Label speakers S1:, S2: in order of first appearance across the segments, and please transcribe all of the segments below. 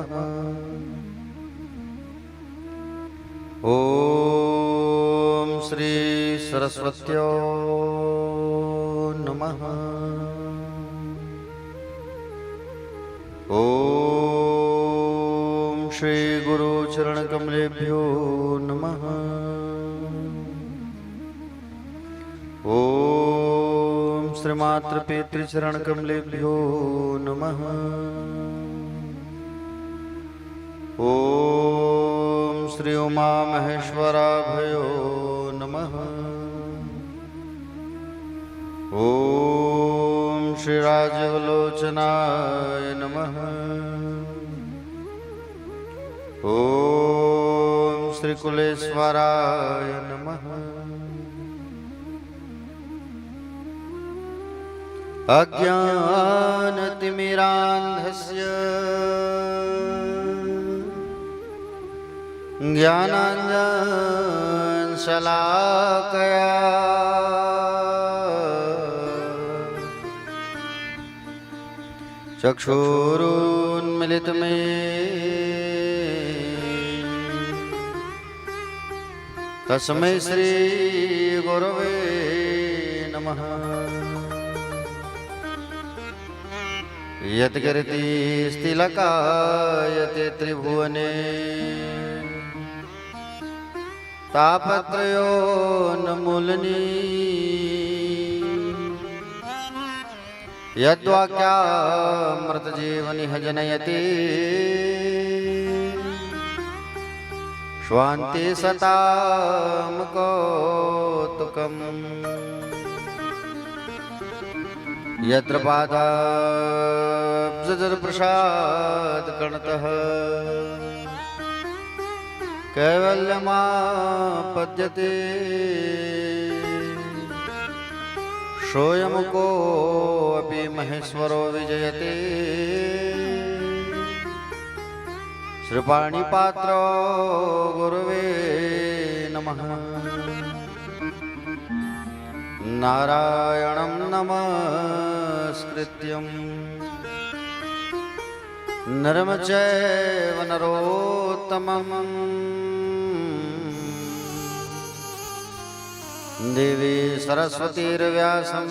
S1: नमः। ओम श्री सरस्वत्यो नमः। ओम श्री गुरु चरण कमलेभ्यो नमः। ओम श्री मातृ पितृ चरण कमलेभ्यो नमः। ओम श्री उमा महेश्वराभयो नमः। ओम श्री राजवलोचनाय नमः। ओम श्री कुलेश्वराय नमः। अज्ञानतिमिरान्धस्य ज्ञानाञ्जनशलाकया चक्षुरुन्मिलितं तस्मै श्री गुरवे नमः। यत्कृति स्थिलकायते त्रिभुवने तापत्रयोन्मूलनी यद्वाक्यामृतजीवनिह जनयति स्वान्ति सतां कौतुकम्। यत्र पादाब्जप्रसादकणतः कैवल्यमापद्यते सोऽयमुकोऽपि महेश्वरो विजयते श्रीपाणिपात्रो गुरुवे नमः। नारायणं नमस्कृत्यं नरं चैव नरोत्तमं देवी सरस्वतीर्व्यासं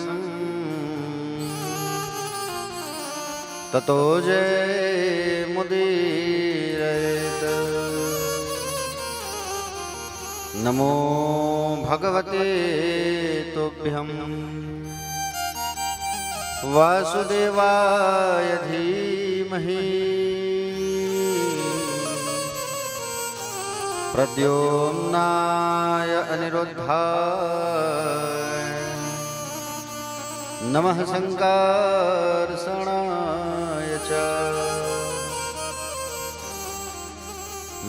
S1: ततो जयमुदीरयेत्। नमो भगवते तुभ्यं वासुदेवाय धीमहि प्रद्युम्नाय अनिरुद्धाय नमः। संकर्षणाय च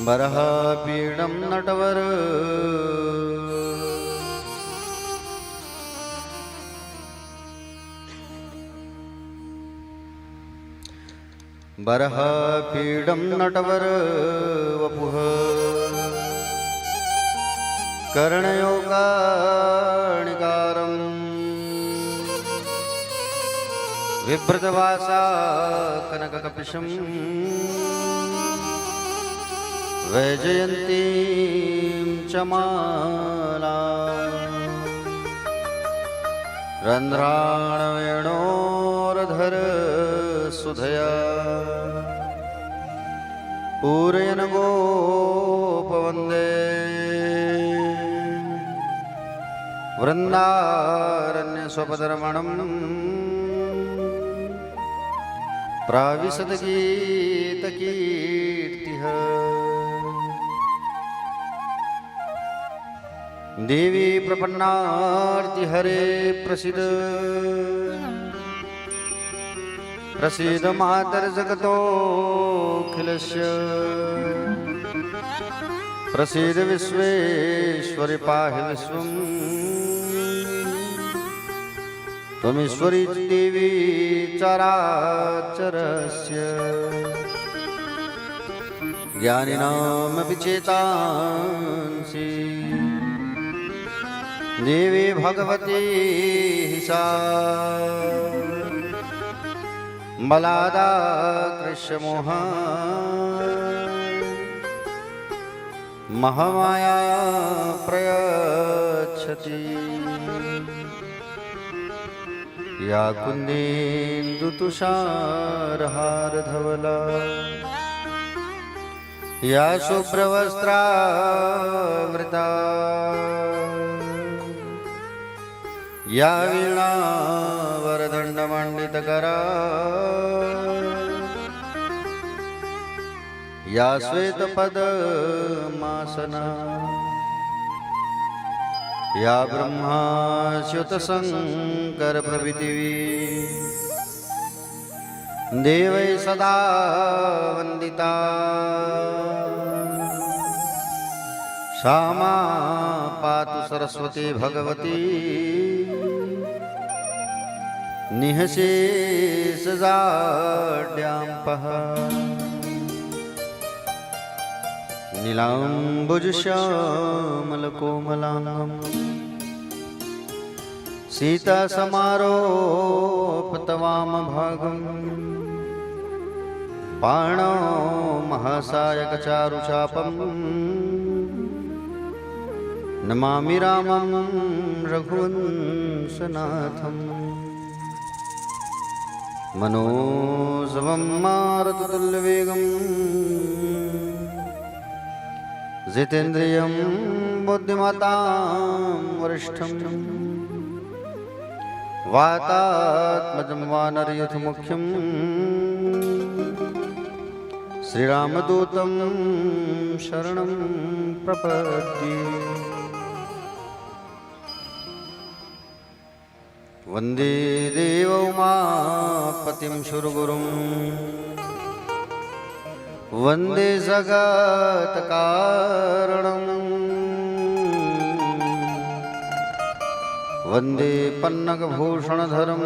S1: बरहपीडं नटवर बरहपीडं नटवर वपुः कर्णयोगाणिकारं विभृतवासा कनककपिशं वैजयन्तीं च माला रन्ध्राणवेणोरधर सुधया पूरयन् गोपवन्दे वृन्दारण्यस्वपदरमणं प्राविशद्गीतकीर्तिः। देवी प्रपन्नार्तिहरे प्रसीद प्रसीद मातर्जगतोऽखिलस्य प्रसीद विश्वेश्वरि पाहि विश्वं। त्वमीश्वरी देवी चराचरस्य ज्ञानिनामपि चेतांसि देवी भगवती सा बलादाकृष्यमोह महामाया प्रयच्छति या कुन्देन्दुतुषारहारधवला या शुभ्रवस्त्रावृता या वीणावरदण्डमण्डितकरा या श्वेतपद्मासना या ब्रह्माच्युतशङ्करप्रभृतिवी देवै सदा वन्दिता सा मा पातु सरस्वती भगवती निःशेषजाड्याम्पः नीलाम्बुजश्यामलकोमलाङ्गम् सीतासमारोपितवामभागम् पाणौ महासायकचारुचापम् नमामि रामं रघुवंशनाथम् मनोजवं मारुततुल्यवेगम् जितेन्द्रियं बुद्धिमतां वरिष्ठं वातात्मजं वानरयूथमुख्यं श्रीरामदूतं शरणं प्रपद्ये। वन्दे देवोमापतिं सुरगुरुं वन्दे जगत्कारणं वन्दे पन्नगभूषणधरं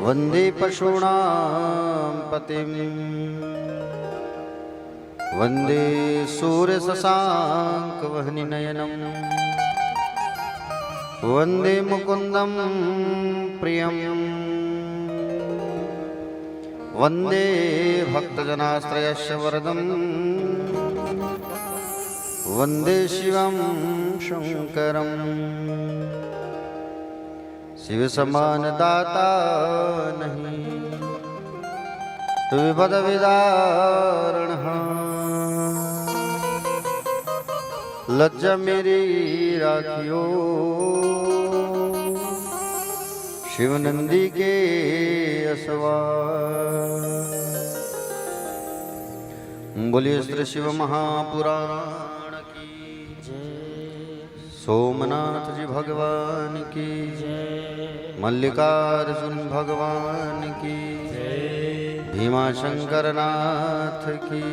S1: वन्दे पशूनां पतिं वन्दे सूर्यशशाङ्कवह्निनयनं वन्दे मुकुन्दं प्रियं वन्दे भक्तजनाश्रयस्य वरदं वन्दे शिवं शङ्करं शिव समान दाता नहीं तु पदविदारणः लज्जा मेरी राखियो शिव नंदी के असवार। बोलिए श्री शिव महापुराण की सोमनाथ जी भगवान की मल्लिकार्जुन भगवान की भीमाशंकर नाथ की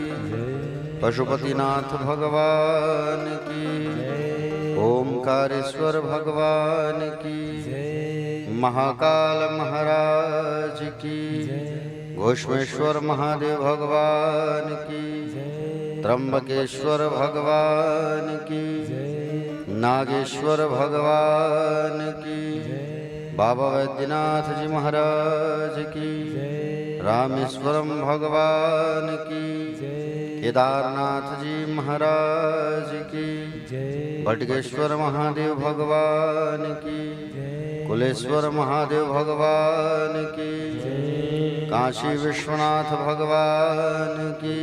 S1: पशुपतिनाथ भगवान की ओमकारेश्वर भगवान की महाकाल महाराज की घोषमेश्वर महादेव भगवान की त्र्यंबकेश्वर भगवान की नागेश्वर भगवान की बाबा वैद्यनाथ जी महाराज की रामेश्वरम भगवान की केदारनाथ जी महाराज की भटकेश्वर महादेव भगवान की कुलेश्वर महादेव भगवान की काशी विश्वनाथ भगवान की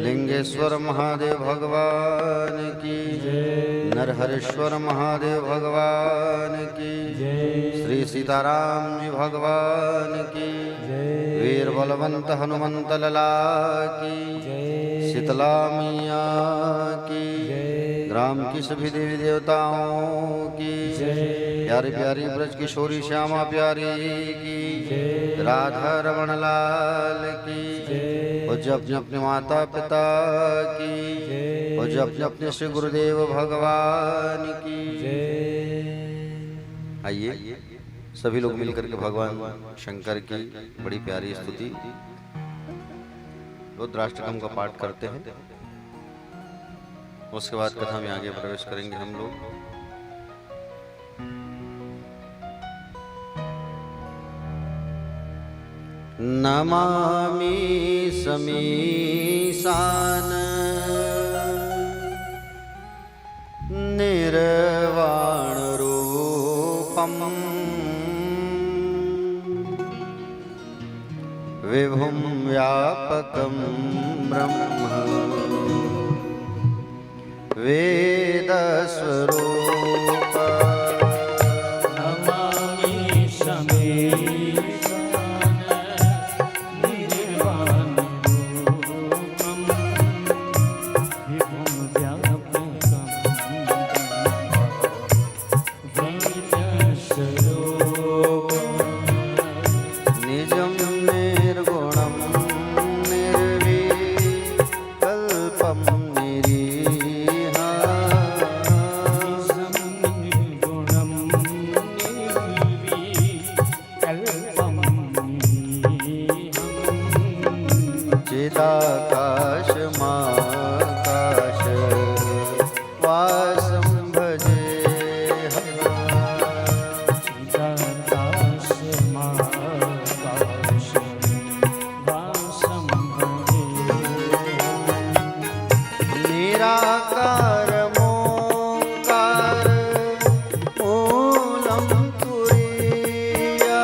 S1: लिंगेश्वर महादेव भगवान की नरहरेश्वर महादेव भगवान की श्री सीताराम जी भगवान की वीर बलवंत हनुमंत लला की शीतला मैया की ग्राम की सभी देवी देवताओं की प्यारी प्यारी ब्रज किशोरी श्यामा प्यारी की राधा रमण लाल की पूज्य अपने अपने माता पिता की पूज्य अपने अपने श्री गुरुदेव भगवान की। आइए सभी लोग मिलकर के भगवान शंकर की बड़ी प्यारी स्तुति रुद्राष्टकम का पाठ करते हैं। उसके बाद कथा में आगे प्रवेश करेंगे हम लोग। नमामि समीशान निर्वाणरूपम् विभुं व्यापकं ब्रह्म वेदस्वरूप
S2: नमामि समीशान निर्वाणरूपम् विभुं व्यापकं वेदस्वरूपम्
S1: निजं निर्गुणं निर्विकल्पं निरीहा चिदाकाशमाकाश वासं भजेऽहम् निराकारमोङ्कार मूलं तुरीया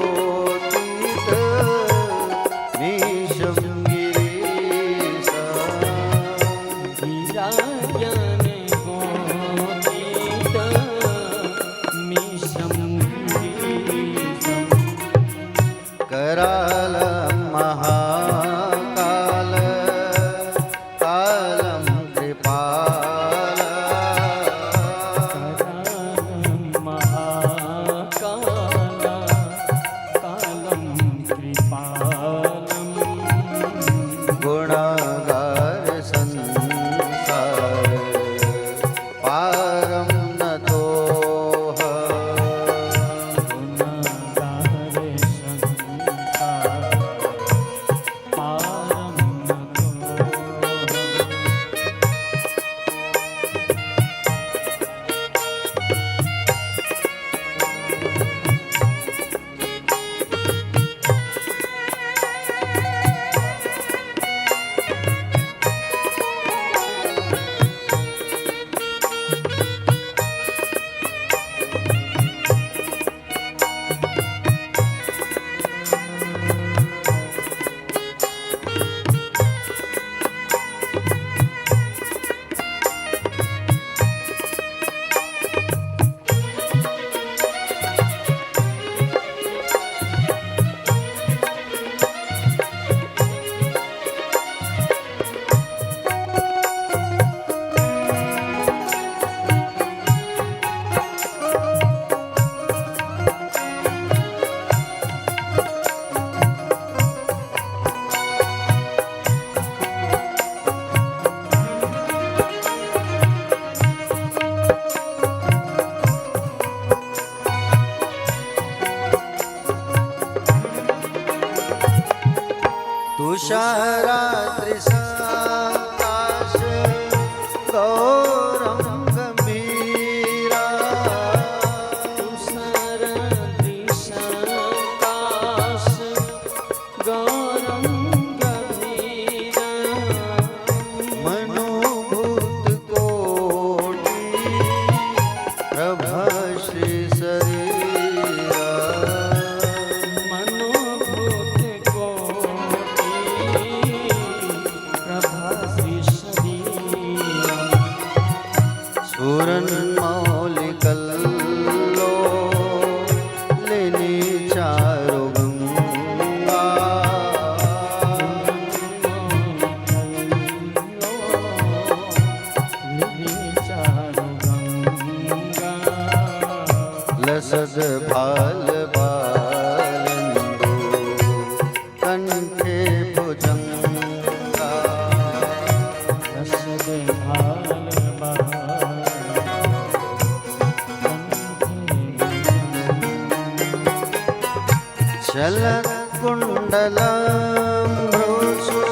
S1: गिरागानगोतीत मीशं गिरीशा कराल महाकाल कालं कृपाल गुणागार संसार पारं नतोऽह तुषारात्रिसाकाश गौरं गम्भीरा मनोभूतकोटि प्रभा श्री शरीरा पूरन मौलिकल्लो लेने चारो गंगा लसद भाल बालंदो कंठे भुजंगा
S2: लसद भाल
S1: चलत्कुण्डलं भ्रूषु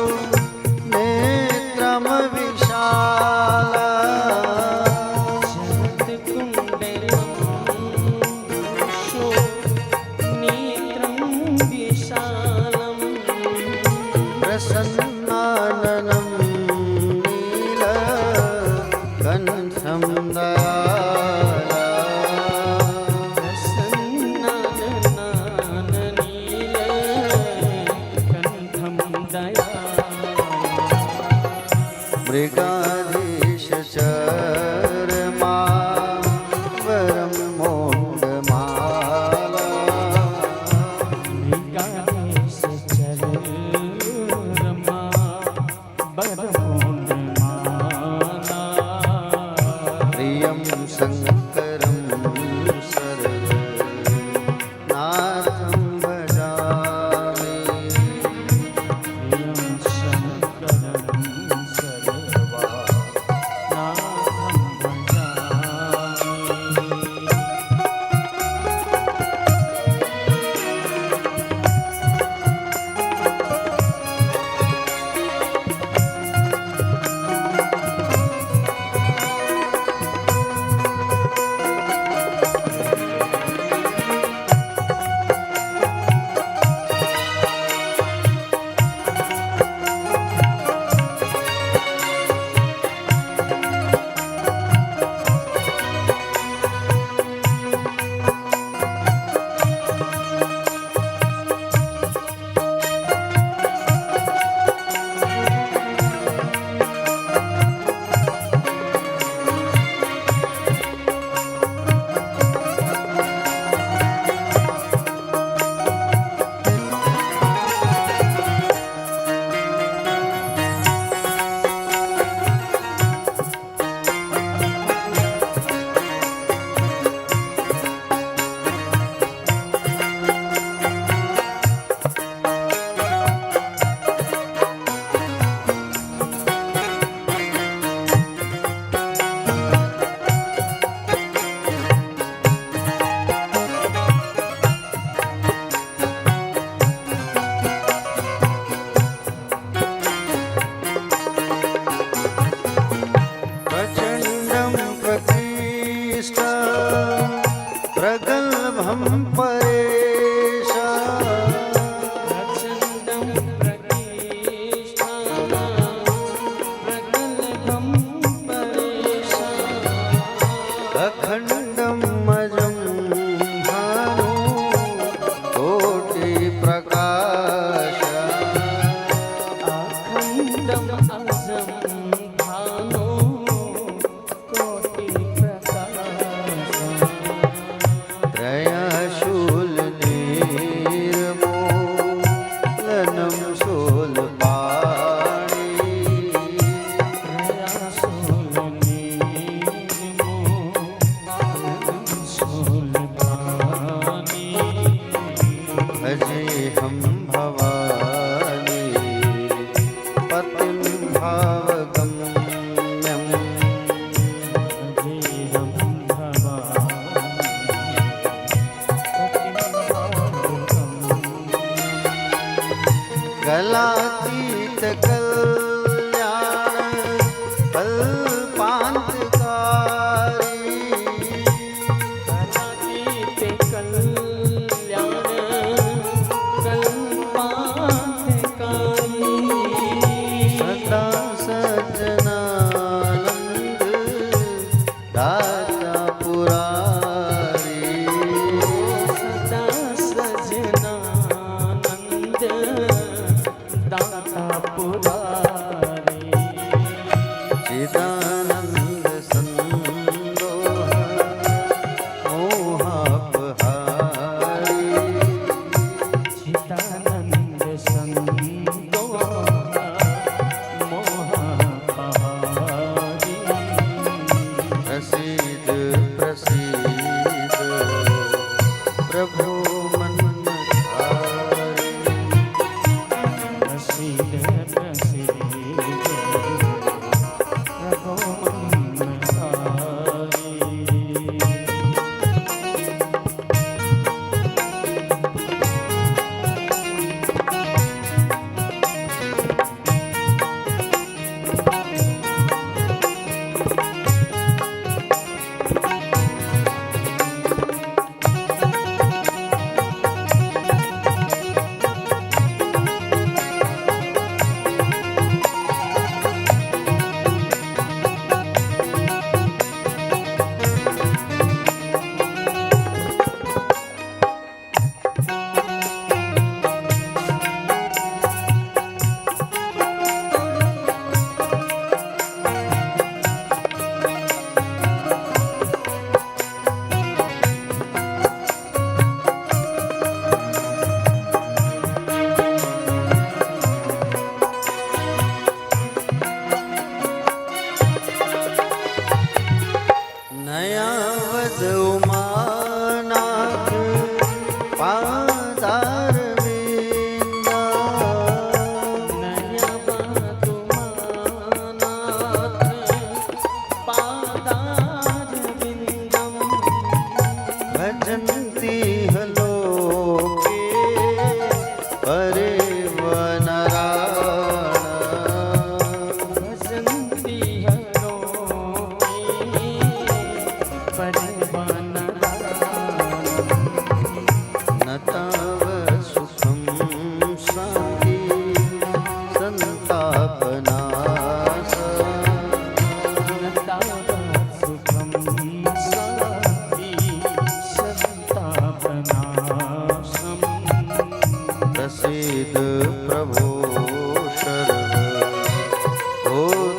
S1: मृगाधीश चरमा वरम मोडमाला
S2: मृगाधीश चरमा वरमोन्माला
S1: प्रियं शङ्करं सर्वनाथं भजामि
S2: प्रियं शङ्करं सर्वनाथं भजामि।
S1: प्रचण्डं प्रकृष्ट प्रगल्भं परेश
S2: प्रचण्डं प्रकृष्टा प्रगल्भं परेशा
S1: अखण्डं अजं भानु कोटिप्रकाश
S2: अखण्डम् अजं भानो कोटिप्रकाशम्
S1: त्रयशूलनिर्मूलनं शूलपाणि भजेऽहं भवानी पतिं भावगम्यम् कलातीत कल्याण कल्पान्तकारी सदा सज्जन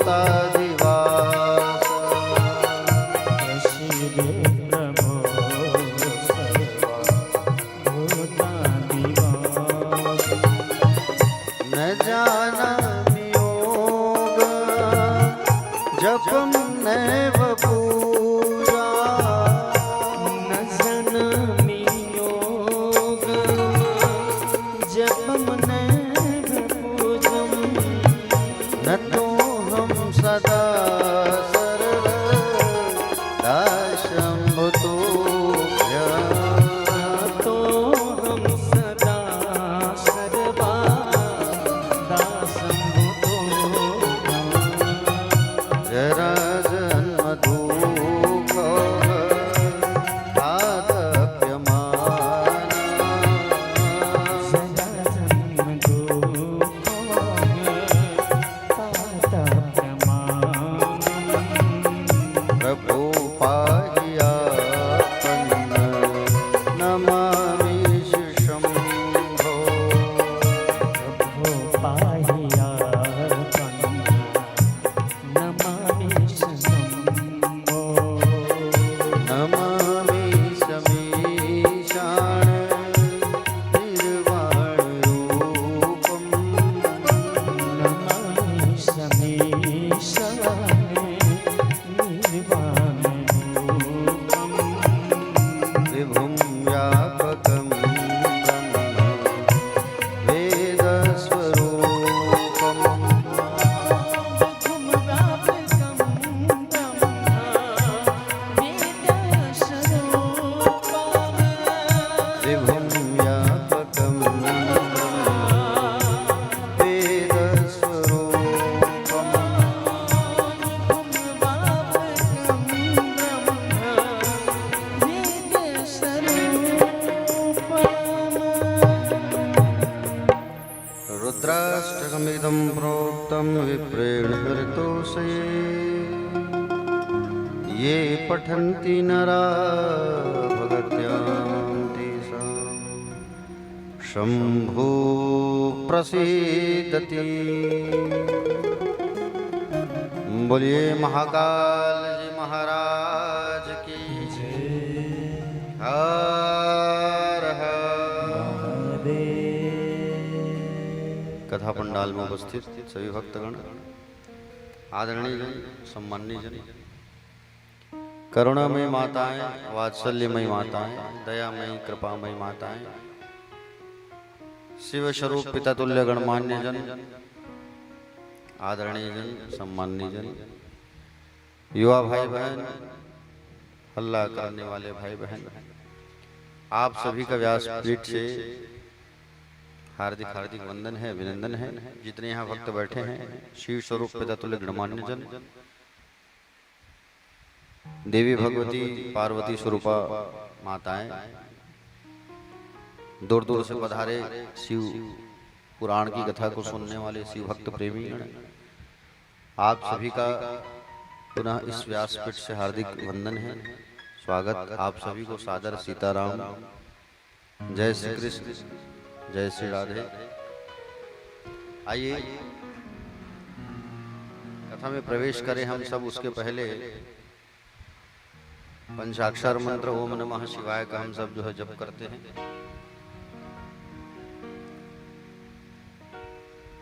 S1: भूतादिवास
S2: प्रसीदे प्रभो सर्वभूतादिवास
S1: न जानामि योग जपं नैव पूजा
S2: न जानामि योग जपं नैव पूजं
S1: न तोऽहं सदा सर्वदा शम्भुतोऽभ्यम्
S2: तोऽहं सदा सर्वदा सम्भुतो
S1: प्रभो पाहियापन्न नमामि शम्भो नमामि समीशान निर्वाणरूपम् विभुं व्यापकं ब्रह्म वेदस्वरूपम् विभुं व्यापकं वेदस्वरूपम् रुद्राष्टकमिदं प्रोक्तं विप्रेण हरितोषये ये पठन्ति नरा भगत्यां तेषां शम्भो प्रसीदति। बोलिए महाकाल जी महाराज की हर हर। कथा पंडाल में उपस्थित सभी भक्तगण, आदरणीय जन, सम्माननीय जन, करुणामयी माताएं, वात्सल्यमयी माताएं, दयामयी कृपामयी माताएं, शिव स्वरूप पिता तुल्य गणमान्य जन, आदरणीय जन, सम्माननीय जन, युवा भाई बहन, हल्ला करने वाले भाई बहन, आप सभी का व्यासपीठ से हार्दिक हार्दिक वंदन है, अभिनंदन है। जितने यहाँ भक्त बैठे हैं, शिव स्वरूप पिता तुल्य गणमान्य जन, देवी भगवती पार्वती स्वरूपा माताएं, दूर दूर से पधारे शिव पुराण की कथा को सुनने वाले शिव भक्त प्रेमी गण, आप सभी का पुनः इस व्यासपीठ से हार्दिक वंदन है, स्वागत। आप सभी को सादर सीताराम, जय श्री कृष्ण, जय श्री राधे। आइए कथा में प्रवेश करें हम सब। उसके पहले पंचाक्षर मंत्र ओम नमः शिवाय का हम सब जो है जप करते हैं।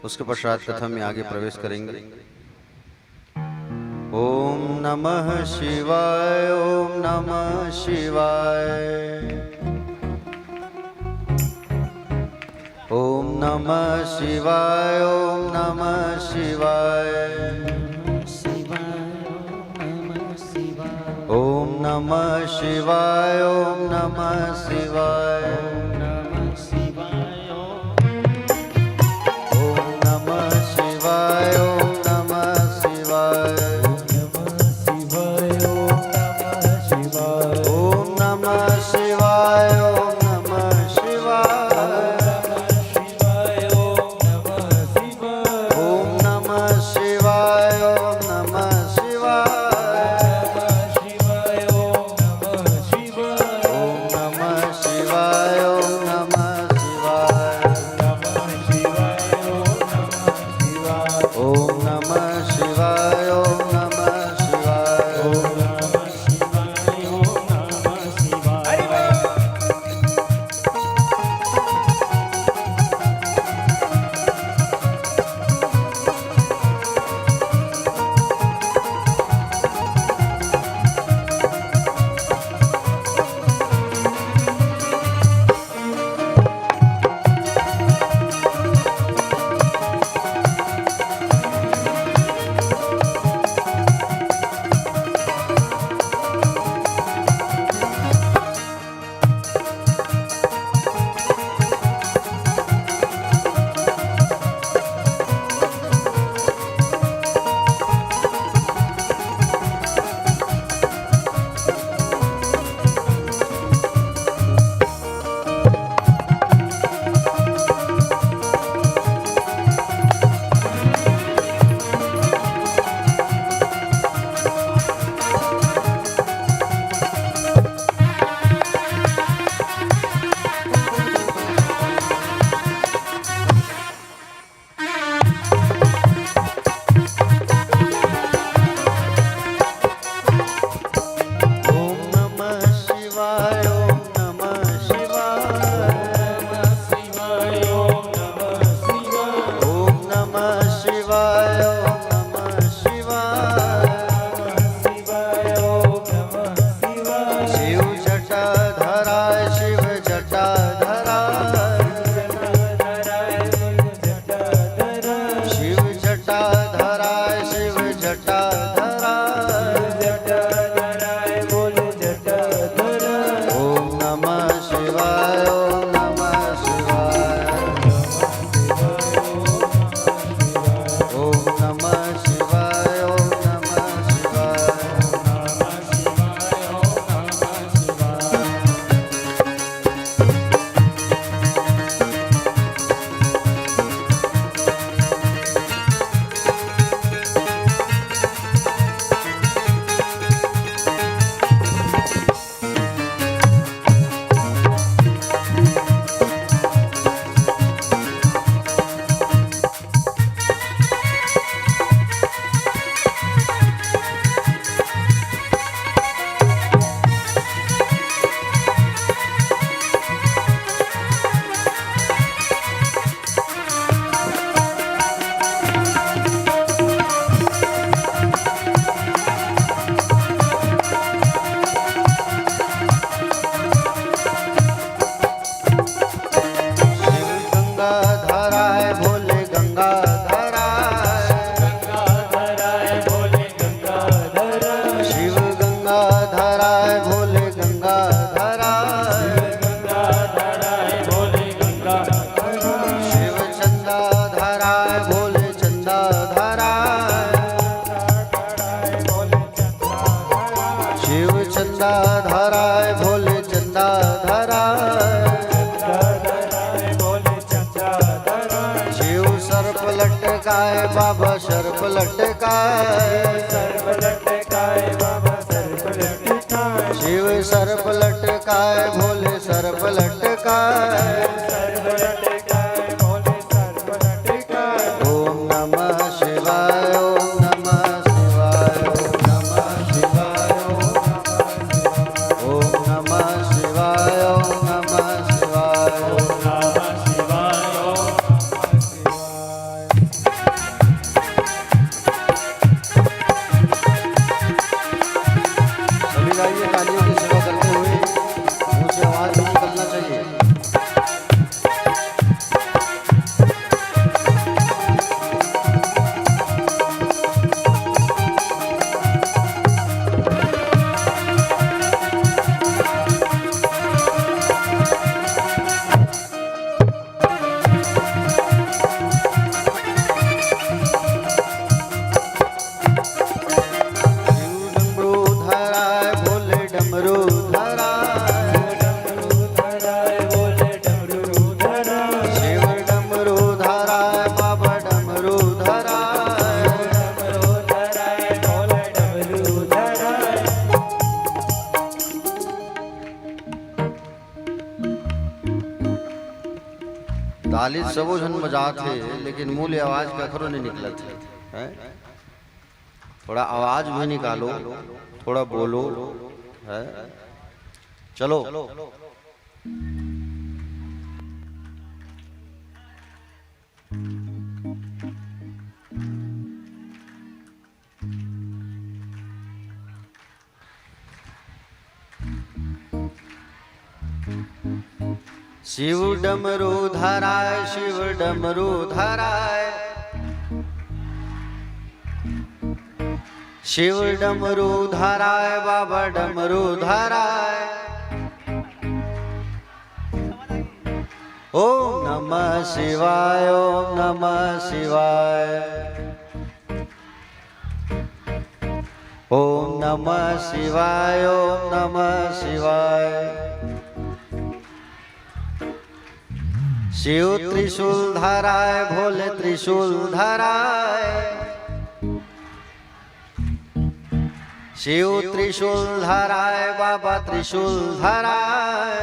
S1: उसके पश्चात कथा में आगे प्रवेश करेंगे। ओम नमः शिवाय, ओम नमः शिवाय, ओम नमः शिवाय, ओम नमः शिवाय, ओम नमः शिवाय, ओम नमः शिवाय, ओम नमः शिवाय, ओम नमः शिवाय, ओम नमः शिवाय, ओम नमः शिवाय, ओम नमः शिवाय, ओम नमः शिवाय, ओम नमः शिवाय, ओम नमः शिवाय, ओम नमः शिवाय, चंदा धराय भोले चंदा धराय शिव सर्प लटकाए बाबा सर्प लटकाए शिव सर्प लटकाए भोले सर्प लटकाए ओम नमः शिवाय ओम नमः शिवाय ओम नमः शिवाय ओम नमः शिवाय ओम नमः शिवाय सभी गाइए तालियों की सेवा करते हुए मुंह से आवाज नहीं निकलना चाहिए। ताली सबो जन बजा थे लेकिन मूल आवाज का खरो नहीं निकला थे। थोड़ा आवाज भी निकालो, थोड़ा बोलो है। चलो शिव डमरू धराय शिव डमरू धराय शिव डमरू धराय बाबा डमरू धराय ओम नमः शिवाय ओम नमः शिवाय ओम नमः शिवाय ओम नमः शिवाय शिव त्रिशूल धराय भोले त्रिशूल धराय शिव त्रिशूल धराय बाबा त्रिशूल धराय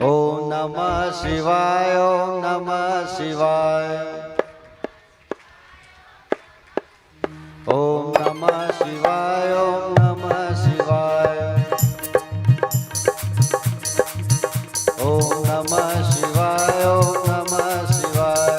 S1: ओम नमः शिवाय ओम नमः शिवाय ओम नमः शिवाय ओम नमः शिवाय ओम नमः शिवाय ओम नमः शिवाय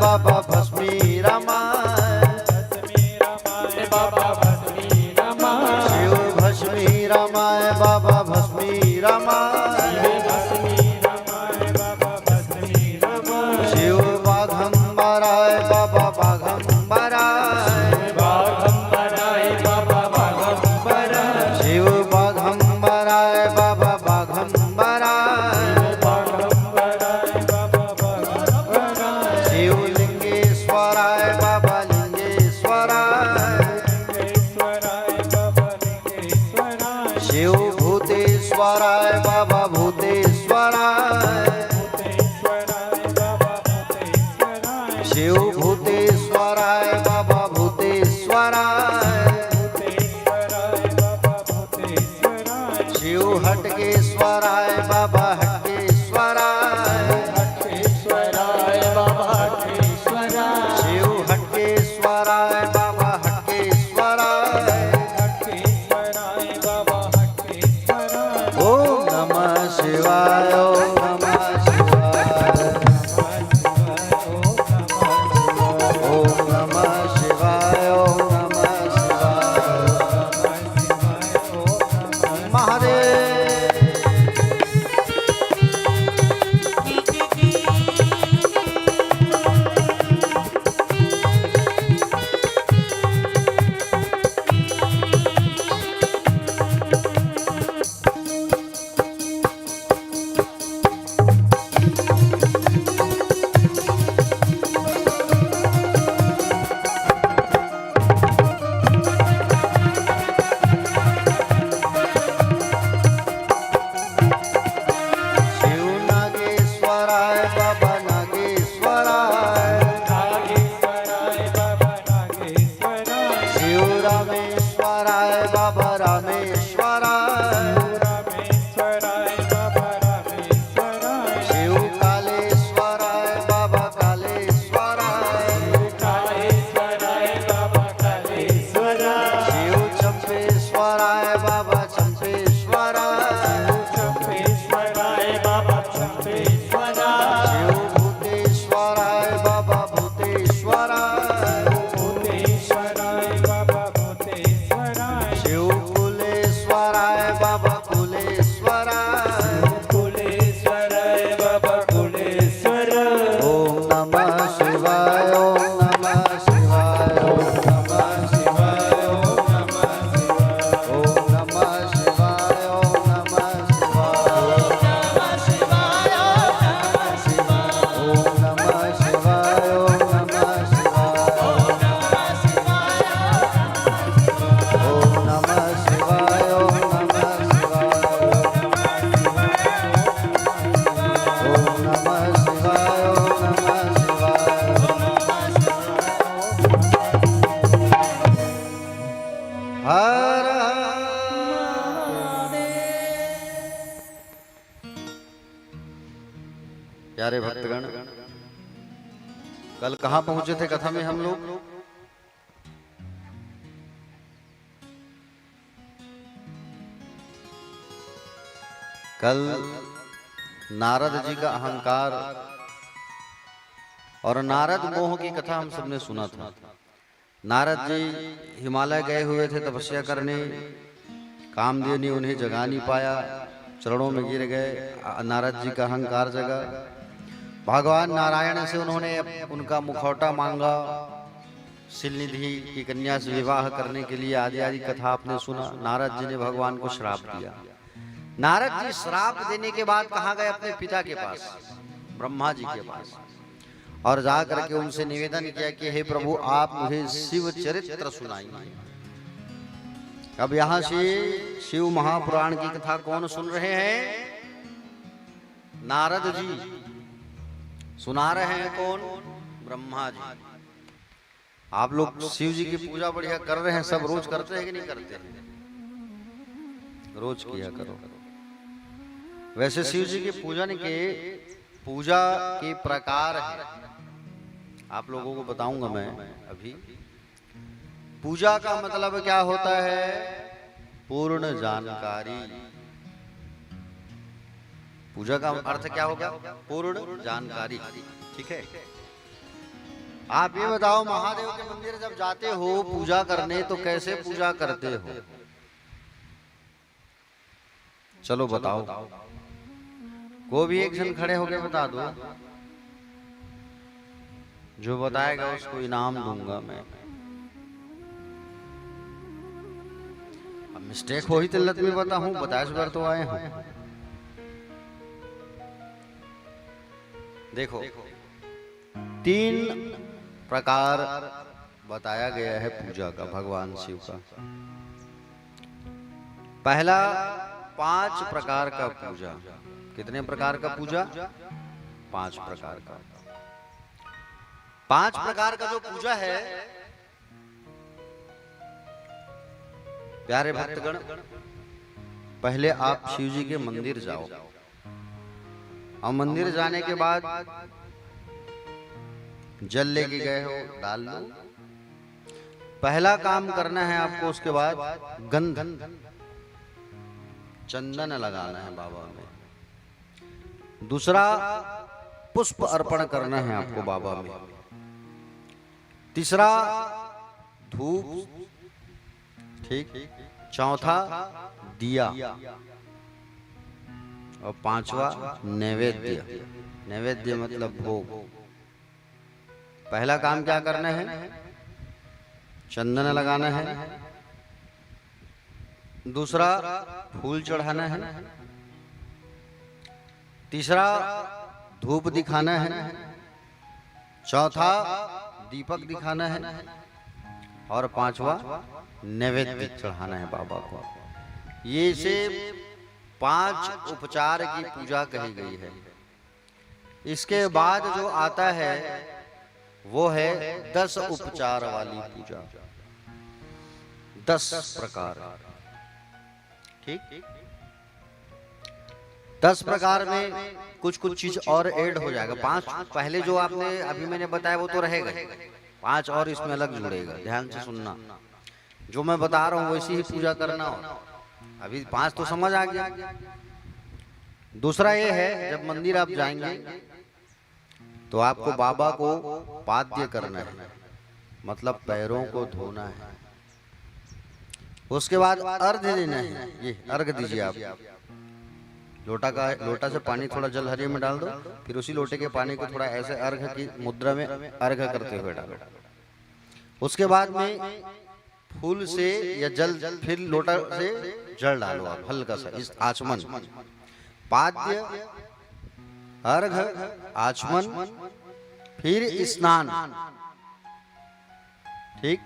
S1: बाबा भस्मी रमाय बाबा भस्मी रमाय शिव भस्मी रमाय बाबा भस्मी रमाय शिव बाघंबराय बाबा बाघंबराय शिव बाघंबराय बाबा बाघंबराय शिव लिंगेश्वराय बाबा लिंगेश्वराय भूतेश्वराय
S2: बाबा भूतेश्वराय
S1: शिव हटकेश्वराय बाबा हटकेश्वराय
S2: हटकेश्वराय बाबा हटकेश्वराय
S1: शिव हटकेश्वराय बाबा हटकेश्वराय
S2: हटकेश्वराय बाबा हटकेश्वराय
S1: ओम नमः शिवाय ओम नमः शिवाय ओम नमः शिवाय ओम नमः शिवाय महादेव शिव नागेश्वराय बाबा नागेश्वराय
S2: नागेश्वराय बाबा नागेश्वराय
S1: शिव रामेश्वराय बाबा रामेश्वराय
S2: रामेश्वराय बाबा रामेश्वराय
S1: शिव कालेश्वराय बाबा कालेश्वराय
S2: कालेश्वराय बाबा कालेश्वराय
S1: शिव चंपेश्वराय बाबा चंपेश्वराय
S2: चंपेश्वराय बाबा चंपेश्वराय
S1: शिव भूतेश्वराय बाबा भूतेश्वराय
S2: भूतेश्वराय बाबा भूतेश्वराय
S1: शिव कुलेश्वराय बाबा कुलेश्वराय
S2: कुलेश्वराय बाबा कुलेश्वराय
S1: ओम नमः शिवाय ओम नमः शिवाय ओम नमः शिवाय
S2: ओम नमः शिवाय
S1: ओम नमः शिवाय ओम नमः शिवाय ओम नमः शिवाय ओम नमः शिवाय ओम नमः शिवाय ओम नमः शिवाय ओम नमः शिवाय हर प्यारे भक्तगण, कल कहाँ पहुंचे थे कथा में हम लोग? कल नारद जी का अहंकार और नारद मोह की कथा हम सबने सुना था। नारद जी हिमालय गए हुए थे तपस्या करने, कामदेव ने उन्हें जगा नहीं पाया, चरणों में गिर गए, नारद जी का अहंकार जगा। भगवान नारायण से उन्होंने उनका मुखौटा मांगा, शिलनिधि की कन्या से विवाह करने के लिए, आदि आदि कथा आपने सुना। नारद जी ने भगवान को श्राप दिया। नारद जी श्राप देने के बाद कहाँ गए? अपने पिता के पास, ब्रह्मा जी के पास, और जा करके उनसे निवेदन किया कि हे प्रभु, आप मुझे शिव चरित्र सुनाइए। अब यहाँ से शिव महापुराण की कथा कौन सुन रहे हैं? नारद जी। सुना रहे हैं कौन? ब्रह्मा जी। आप लोग शिव जी की पूजा बढ़िया कर रहे हैं, सब रोज करते हैं कि नहीं करते? रोज किया करो। वैसे शिव जी की पूजा के प्रकार है, आप लोगों को बताऊंगा मैं अभी। पूजा का मतलब क्या होता है? पूर्ण जानकारी। पूजा का अर्थ क्या होगा? पूर्ण जानकारी। ठीक है। आप ये बताओ, महादेव के मंदिर जब जाते हो पूजा करने तो कैसे पूजा करते हो? चलो बताओ, को भी एक जन खड़े होके बता दो। जो बताएगा उसको इनाम दूंगा मैं। अब मिस्टेक हो ही तिल्लत में बता हूं, 50 बार तो आए हूं। देखो, 3 प्रकार बताया गया है पूजा का, भगवान शिव का। पहला 5 प्रकार का पूजा। कितने प्रकार का पूजा? 5 प्रकार का। 5 प्रकार का जो पूजा है प्यारे भक्तगण, पहले आप शिव जी के मंदिर जाओ और मंदिर जाने के बाद जल लेके गए हो डाल लो। पहला काम करना है आपको, उसके बाद गंध चंदन लगाना है बाबा में। दूसरा पुष्प अर्पण करना है आपको बाबा में। तीसरा धूप, ठीक। चौथा दिया और पांचवा नैवेद्य। नैवेद्य मतलब भोग। पहला काम क्या करना है? चंदन लगाना है। दूसरा फूल चढ़ाना है। तीसरा धूप दिखाना है। चौथा दीपक दिखाना है और पांचवा नैवेद्य चढ़ाना है बाबा को। ये से 5 उपचार की पूजा कही गई है। इसके बाद जो आता है वो है 10 उपचार वाली पूजा, 10 प्रकार, ठीक। 10 प्रकार में कुछ कुछ चीज और ऐड हो जाएगा। 5 पहले जो आपने अभी मैंने बताया वो तो रहेगा, 5 और इसमें अलग जुड़ेगा। ध्यान से सुनना, जो मैं बता रहा हूं वैसी ही पूजा करना हो। अभी 5 तो समझ आ गया। दूसरा ये है, जब मंदिर आप जाएंगे तो आपको बाबा को पाद्य करना है, मतलब पैरों को धोना है। उसके बाद अर्घ देना है। ये अर्घ दीजिए आप। लोटा से पानी थोड़ा जल हरी में डाल दो, फिर उसी लोटे के पानी को थोड़ा ऐसे अर्घ की मुद्रा में अर्घ करते हुए डालो। उसके बाद में फूल से या जल, फिर लोटा से जल डालो आप हल्का सा। इस आचमन, पाद्य, अर्घ, आचमन, फिर स्नान, ठीक।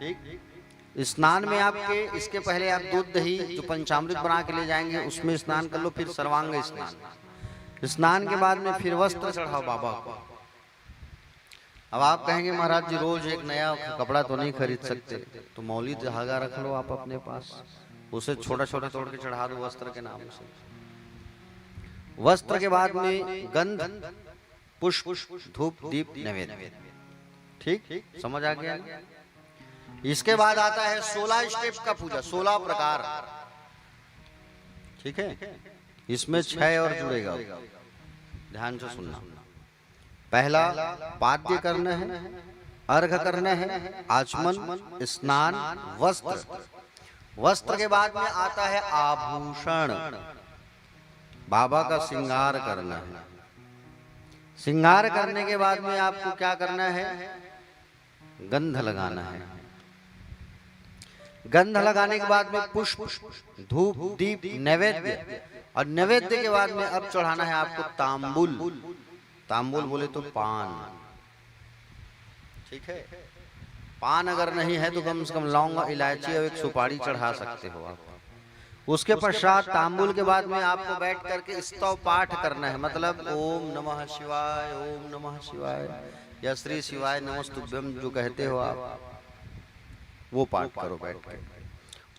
S1: स्नान में आपके, इसके पहले आप दूध दही जो पंचामृत बना के ले जाएंगे उसमें स्नान कर लो, फिर सर्वांग स्नान। स्नान के बाद में फिर वस्त्र चढ़ाओ बाबा को। अब आप कहेंगे महाराज जी रोज एक नया कपड़ा तो नहीं खरीद सकते, तो मौली धागा रख लो आप अपने पास, उसे छोटा छोटा तोड़ के चढ़ा दो वस्त्र के नाम से। वस्त्र के बाद में गंध, पुष्प, धूप, दीप, नैवेद्य, ठीक। समझ आ गया? इसके बाद आता है 16 स्टेप का पूजा, 16 प्रकार, ठीक है। इसमें 6 और जुड़ेगा, ध्यान से सुनना। पहला पाद्य करना है, अर्घ करना है, आचमन, स्नान, वस्त्र। वस्त्र के बाद में आता है आभूषण, बाबा का श्रृंगार करना है। श्रृंगार करने के बाद में आपको क्या करना है? गंध लगाना है। गंध लगाने के बाद में पुष्प, धूप, दीप, नैवेद्य, और नैवेद्य के बाद में अब चढ़ाना है आपको तांबुल। तांबुल बोले तो पान, ठीक है। पान अगर नहीं है तो कम से कम लौंग, इलायची और एक सुपारी चढ़ा सकते हो आप। उसके पश्चात तांबुल के बाद में आपको बैठ करके स्तव पाठ करना है, मतलब ओम नमः शिवाय, ओम नमः शिवाय, या श्री शिवाय नमस्तुभ्यम जो कहते हो आप, वो पाठ करो बैठ के।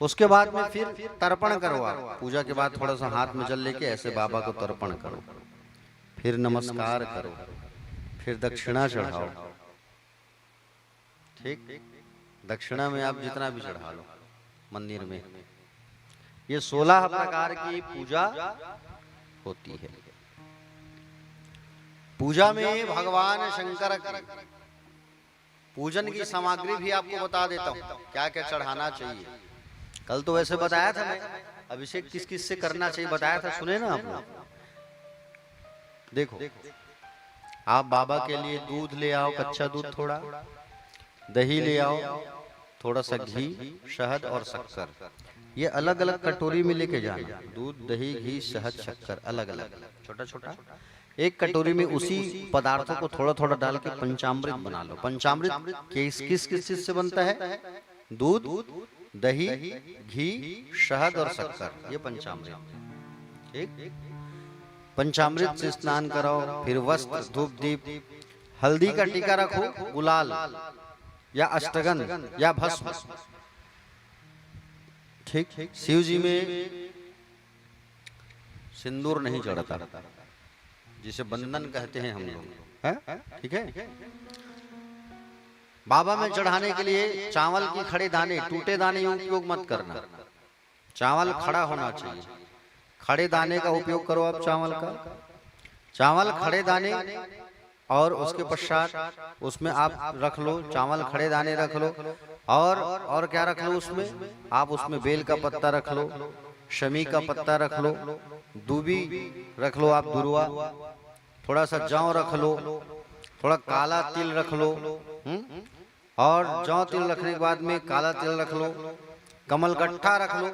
S1: उसके बाद में फिर तर्पण करो आप। पूजा के बाद थोड़ा सा हाथ में जल लेके ऐसे बाबा को तर्पण करो, फिर नमस्कार करो, फिर दक्षिणा चढ़ाओ, ठीक। दक्षिणा में आप जितना भी चढ़ा लो मंदिर में। ये 16 प्रकार की पूजा होती है। पूजा में भगवान शंकर पूजन की सामग्री भी आपको बता देता हूँ, क्या क्या चढ़ाना चाहिए। कल तो वैसे बताया था मैं, अभिषेक किस किस से करना चाहिए बताया था, सुने ना आप लोग। देखो, आप बाबा के लिए दूध ले आओ, कच्चा दूध थोड़ा, दही ले आओ, थोड़ा सा घी, शहद और शक्कर। ये अलग अलग कटोरी में लेके जाना। दूध, दही, घी, शहद, शक्कर अलग अलग, छोटा छोटा। एक कटोरी में उसी पदार्थों को थोड़ा थोड़ा डाल के पंचामृत बना लो। पंचामृत किस किस चीज से बनता है? दूध, दही, घी, शहद और शक्कर, ये पंचामृत, ठीक। पंचामृत से स्नान कराओ, फिर वस्त्र, धूप, दीप, हल्दी का टीका रखो, गुलाल या अष्टगंध या भस्म, ठीक, शिव जी में सिंदूर नहीं चढ़ता, जिसे बंधन कहते हैं हम लोग, है ठीक है। बाबा में चढ़ाने के लिए चावल की खड़े दाने, टूटे दाने उपयोग मत करना, चावल खड़ा होना चाहिए। खड़े दाने का उपयोग करो आप, चावल का, चावल खड़े दाने, और उसके पश्चात उसमें आप रख लो चावल खड़े दाने रख लो, और क्या रख लो उसमें आप, उसमें बेल का पत्ता रख लो, शमी का पत्ता रख लो, दूबी रख लो आप, दुर्वा, थोड़ा सा जौ रख लो, थोड़ा काला तिल रख लो, और जौ तिल रखने के बाद में काला तिल रख लो, कमलगट्टा रख लो,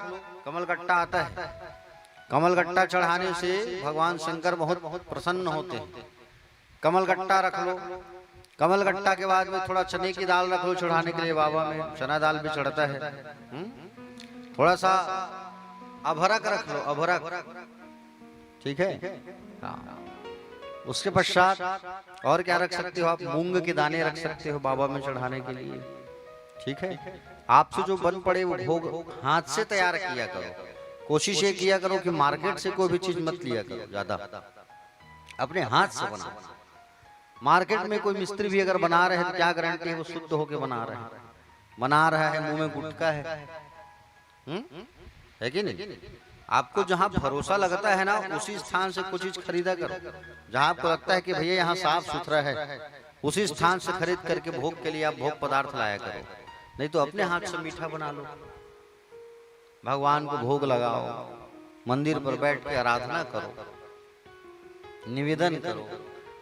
S1: कमलगट्टा आता है, कमलगट्टा चढ़ाने से भगवान शंकर बहुत प्रसन्न होते हैं, कमलगट्टा रख लो। कमलगट्टा के बाद में थोड़ा चने की दाल रख लो चढ़ाने के लिए, बाबा में चना दाल भी चढ़ता है, थोड़ा सा अभरक रख लो, अभरक, ठीक है। हाँ, उसके पश्चात और क्या रख सकते हो आप, मूंग के दाने रख सकते हो बाबा में चढ़ाने के लिए, ठीक है। आपसे जो बन पड़े वो भोग हाथ से तैयार किया करो, कोशिश ये किया करो कि मार्केट से कोई भी चीज मत लिया करो ज्यादा, अपने हाथ से बनाओ। मार्केट में कोई मिस्त्री भी अगर बना रहे हैं तो क्या गारंटी है वो शुद्ध होके बना रहा है, मुंह में गुटका है कि नहीं। आपको जहां भरोसा लगता है ना, उसी स्थान से कुछ चीज खरीदा करो, जहां आपको लगता है कि भैया यहाँ साफ सुथरा है, उसी स्थान से खरीद करके भोग के लिए आप भोग पदार्थ लाया करो। नहीं तो अपने हाथ से मीठा बना लो, भगवान को भोग लगाओ, मंदिर पर बैठ के आराधना करो, निवेदन करो,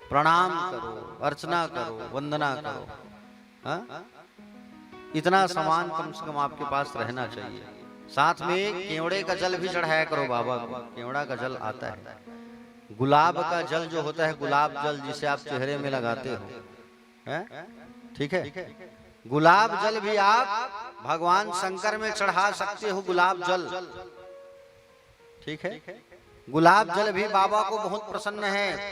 S1: प्रणाम करो, अर्चना करो, वंदना करो। हाँ? इतना सामान कम से कम आपके पास रहना चाहिए। साथ में केवड़े का जल भी चढ़ाया करो बाबा को, केवड़ा का जल आता है, गुलाब का जल जो होता है, गुलाब जल जिसे आप चेहरे में लगाते हो, हैं? ठीक है, गुलाब जल भी आप भगवान शंकर में चढ़ा सकते हो, गुलाब जल, ठीक है। गुलाब जल भी बाबा को बहुत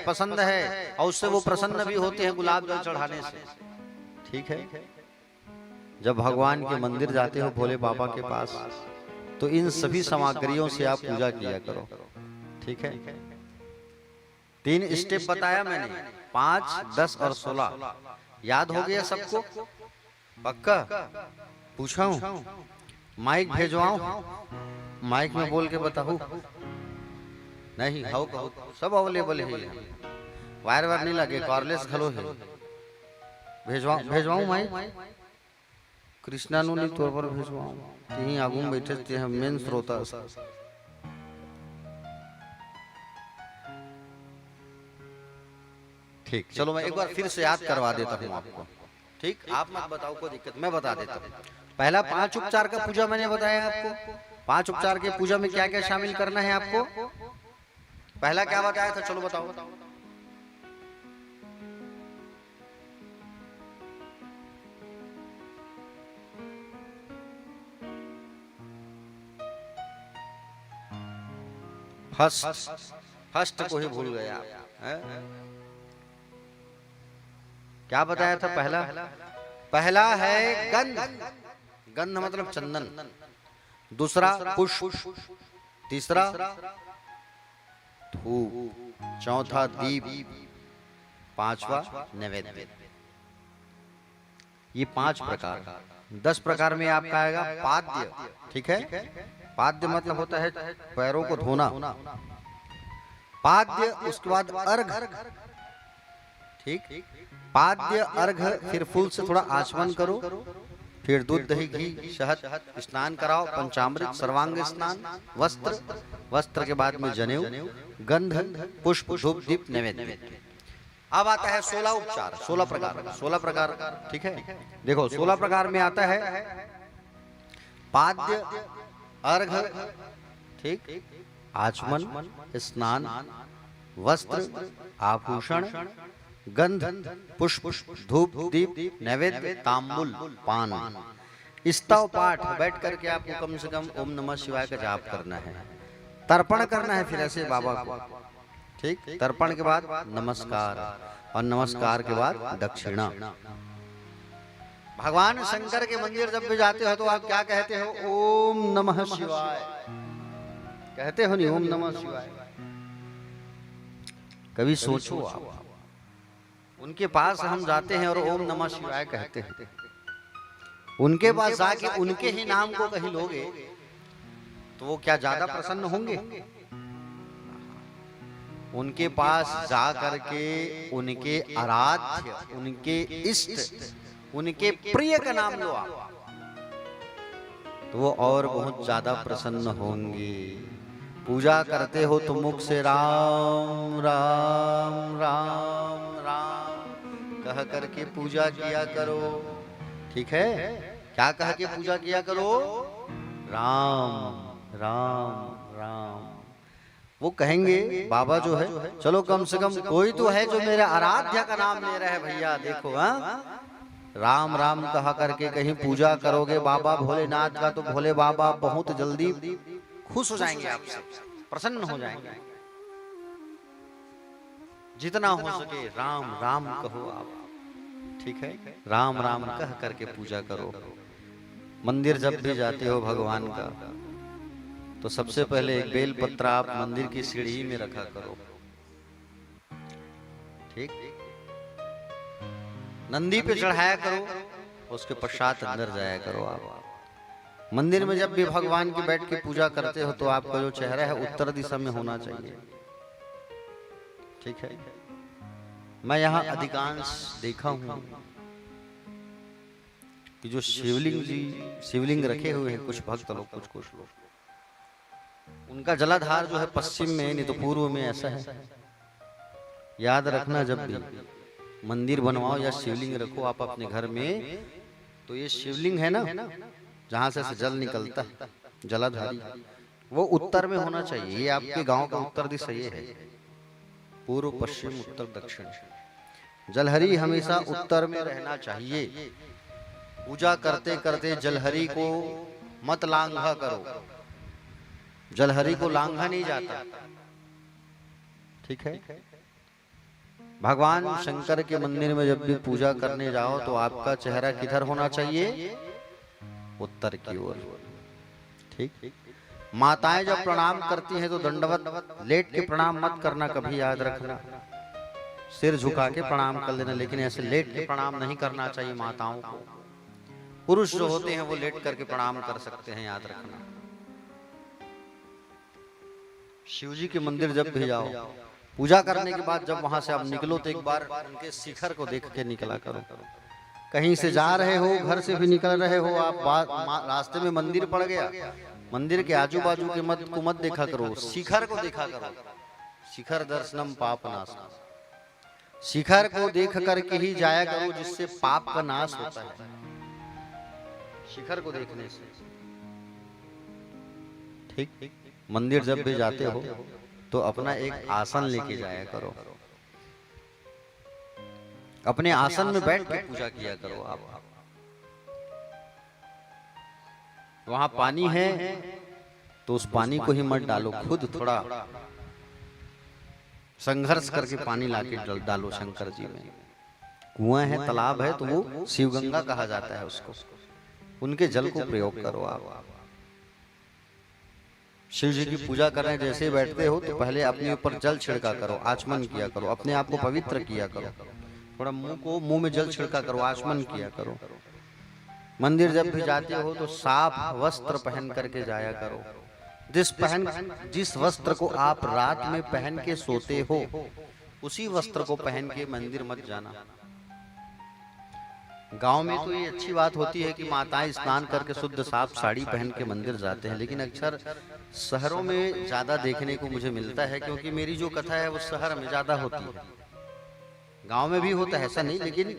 S1: पसंद है, और उससे वो प्रसन्न भी होते हैं गुलाब जल चढ़ाने से, ठीक है। जब भगवान के मंदिर जाते हो भोले बाबा के पास, तो इन सभी सामग्रियों से आप पूजा किया करो, ठीक है। 3 स्टेप बताया मैंने, 5, 10 और 16, याद हो गया सबको? पक्का? पूछाऊं? माइक भेजवाऊं? माइक में बोल के बताऊं? नहीं, हाउ कहो, सब अवेलेबल है, वायर वायर नहीं लगे, कॉर्डलेस खलो है। भेजवाऊं माइक? कृष्णानु तौर पर भेजवाऊं, यहीं आगू में बैठे थे हम मेन श्रोता। ठीक, चलो मैं एक बार फिर से याद करवा देता हूँ आपको, ठीक। आप मत बताओ, कोई दिक्कत, मैं बता देता हूँ। पहला 5 उपचार का पूजा मैंने बताया आपको, 5 उपचार के पूजा में क्या क्या शामिल करना है आपको, पहला क्या बताया था, चलो बताओ। फर्स्ट को ही भूल गया आप, क्या बताया था? पहला है गंध, गंध मतलब चंदन, दूसरा पुष्प, तीसरा धूप, चौथा दीप, पांचवा नैवेद्य। ये 5 प्रकार। 10 प्रकार में आपका आएगा पाद्य, ठीक है। पाद्य मतलब होता है पैरों को धोना, पाद्य, उसके बाद अर्घ, ठीक। पाद्य, अर्घ, फिर फूल से थोड़ा आचमन करो, फिर दूध दही घी शहद स्नान कराओ, पंचामृत, सर्वांग स्नान, वस्त्र के बाद में जनेऊ, गंध, पुष्प, धूप, दीप, नैवेद्य। अब आता है 16 उपचार, 16 प्रकार, ठीक है। देखो 16 प्रकार में आता है पाद्य, अर्घ, ठीक, आचमन, स्नान, वस्त्र, आभूषण, गंध, पुष्प, धूप, दीप, नैवेद्य, तांबुल, पान। स्तव पाठ बैठ करके आपको कम से कम ओम नमः शिवाय का जाप करना है, तर्पण करना है, फिर ऐसे बाबा को, ठीक। तर्पण के बाद नमस्कार, और नमस्कार के बाद दक्षिणा। भगवान शंकर के मंदिर जब भी जाते हो तो आप क्या कहते हो? ओम नमः शिवाय कहते हो नहीं? ओम नमः शिवाय। कभी सोचो आप, उनके पास हम जाते हैं और ओम नमः शिवाय कहते हैं, उनके पास जाके उनके ही नाम को कहीं लोगे तो वो क्या ज्यादा प्रसन्न होंगे? उनके पास जा करके उनके आराध्य, उनके इष्ट, उनके प्रिय का नाम लो आप, तो वो और बहुत ज्यादा प्रसन्न होंगे। पूजा करते हो तो मुख से राम राम राम राम कह करके पूजा किया करो, ठीक है? क्या कह के पूजा किया करो? राम राम राम। वो कहेंगे बाबा जो है, चलो कम से कम कोई तो है जो मेरे आराध्य का नाम ले रहा है भैया, देखो हाँ, राम राम कहा करके कहीं पूजा करोगे बाबा भोलेनाथ का, तो भोले बाबा बहुत जल्दी खुश हो जाएंगे आपसे, प्रसन्न हो जाएंगे। जितना हो सके राम राम कहो आप, ठीक है? राम राम कह करके पूजा करो। मंदिर जब भी जाते हो भगवान का, तो सबसे पहले एक बेल पत्र आप मंदिर की सीढ़ी में रखा करो, ठीक? नंदी पे चढ़ाया करो, उसके पश्चात अंदर जाया करो आप। मंदिर में जब भी भगवान की बैठ के पूजा करते हो तो आपका जो चेहरा है उत्तर दिशा में होना चाहिए, ठीक है? मैं यहाँ अधिकांश देखा हूं कि जो शिवलिंग रखे हुए हैं, कुछ भक्त लोग, कुछ लोग, उनका जलाधार जो है पश्चिम में, नहीं तो पूर्व में ऐसा है। याद रखना, जब भी मंदिर बनवाओ या शिवलिंग रखो आप अपने घर में, तो ये शिवलिंग है ना जहां से जल निकलता है, जलाधारी, वो उत्तर में होना चाहिए। ये आपके गांव का उत्तर दिशा ये है, पूर्व पश्चिम उत्तर दक्षिण। जलहरी हमेशा उत्तर में रहना चाहिए। पूजा करते करते जलहरी को मत लांघा करो, जलहरी को लांघा नहीं जाता, ठीक है? भगवान शंकर के मंदिर में जब भी पूजा करने जाओ तो आपका चेहरा किधर होना चाहिए? उत्तर की ओर, ठीक? माताएं जब प्रणाम करती हैं तो दंडवत लेट के प्रणाम मत करना, कभी याद रखना। सिर झुका के प्रणाम कर लेना, लेकिन ऐसे लेट के प्रणाम नहीं करना चाहिए माताओं को। पुरुष जो होते हैं वो लेट करके प्रणाम कर सकते हैं, याद रखना। शिव जी के मंदिर जब भी जाओ, पूजा करने के बाद जब वहां से आप निकलो तो एक बार उनके शिखर को देख के निकला करो। कहीं से जा रहे हो, घर से भी निकल रहे हो आप, रास्ते में मंदिर पड़ गया, मंदिर के आजू बाजू के मत देखा करो, शिखर को देखा करो। शिखर दर्शनम पाप नाशनम, शिखर को देख करके ही जाया करो, जिससे पाप का नाश होता है, शिखर को देखने से, ठीक? मंदिर जब भी जाते हो तो अपना एक आसन लेके जाया करो, अपने आसन में बैठ के पूजा किया करो आप। वहां पानी है तो उस पानी को ही मत डालो, खुद थोड़ा संघर्ष करके पानी लाके डालो शंकर जी में। कुआं है, तालाब है, तो वो शिवगंगा कहा जाता है उसको, उनके जल को प्रयोग करो आप। शिव जी की पूजा करने जैसे बैठते हो तो पहले अपने ऊपर जल छिड़का करो, आचमन किया करो, अपने आप को पवित्र किया करो, थोड़ा मुंह में जल छिड़का करो, आचमन किया करो। मंदिर जब भी जाते हो तो साफ वस्त्र पहन करके जाया करो। जिस वस्त्र को आप रात में पहन के सोते हो, उसी वस्त्र को पहन के मंदिर मत जाना। गांव में तो ये अच्छी बात होती है कि माताएं स्नान करके शुद्ध साफ साड़ी पहन के मंदिर जाते हैं, लेकिन अक्सर शहरों में ज्यादा देखने को मुझे मिलता है, क्योंकि मेरी जो कथा है वो शहर में ज्यादा होती है। गांव में भी होता है ऐसा नहीं, लेकिन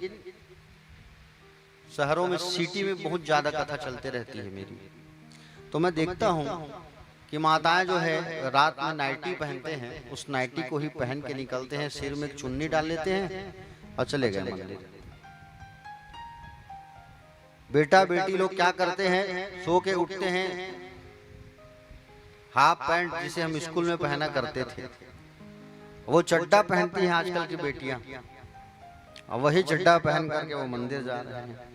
S1: शहरों में, सिटी में बहुत ज्यादा कथा चलते रहती है मेरी। तो मैं देखता हूँ कि माताएं जो है रात में नाइटी पहनते हैं, उस नाइटी को ही पहन के निकलते हैं, सिर में चुन्नी डाल लेते हैं और चले गए मंदिर। बेटा बेटी लोग क्या करते हैं, सो के उठते हैं, हाफ पैंट जिसे हम स्कूल में पहना करते थे, वो चड्डा पहनती हैं आजकल की बेटियां, और वही चड्डा पहन करके वो मंदिर जा रहे हैं।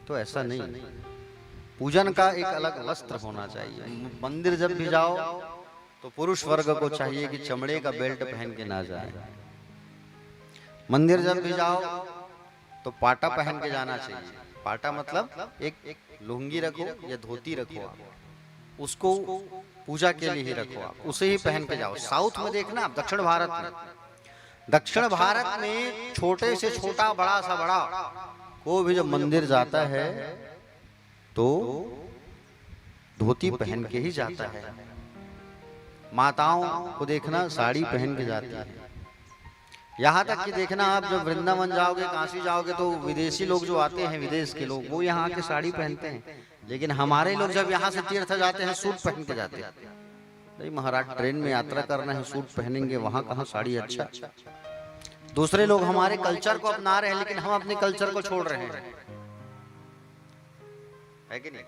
S1: तो ऐसा नहीं, पूजन का एक अलग वस्त्र होना चाहिए। मंदिर जब भी जाओ तो पुरुष वर्ग को चाहिए कि चमड़े का बेल्ट पहन के ना जाए। मंदिर जब भी जाओ तो पाटा पहन के जाना चाहिए। पाटा मतलब एक लुंगी रखो या धोती रखो, आप उसको पूजा के लिए ही रखो, आप उसे ही पहन के जाओ। साउथ में देखना आप, दक्षिण भारत में छोटे से छोटा, बड़ा सा बड़ा, कोई भी जब मंदिर जाता है तो धोती पहन के ही जाता है। माताओं को देखना साड़ी पहन के जाती है। यहाँ तक कि देखना आप जब वृंदावन जाओगे, काशी जाओगे, तो विदेशी लोग जो आते हैं, विदेश के लोग, वो यहाँ आके साड़ी पहनते हैं। लेकिन हमारे लोग जब यहाँ से तीर्थ जाते हैं सूट पहन के जाते हैं। नहीं महाराज, ट्रेन में यात्रा करना है, सूट पहनेंगे, वहां कहाँ साड़ी। अच्छा, दूसरे लोग हमारे कल्चर को अपना रहे हैं, लेकिन हम अपने कल्चर को छोड़ रहे हैं, है कि नहीं?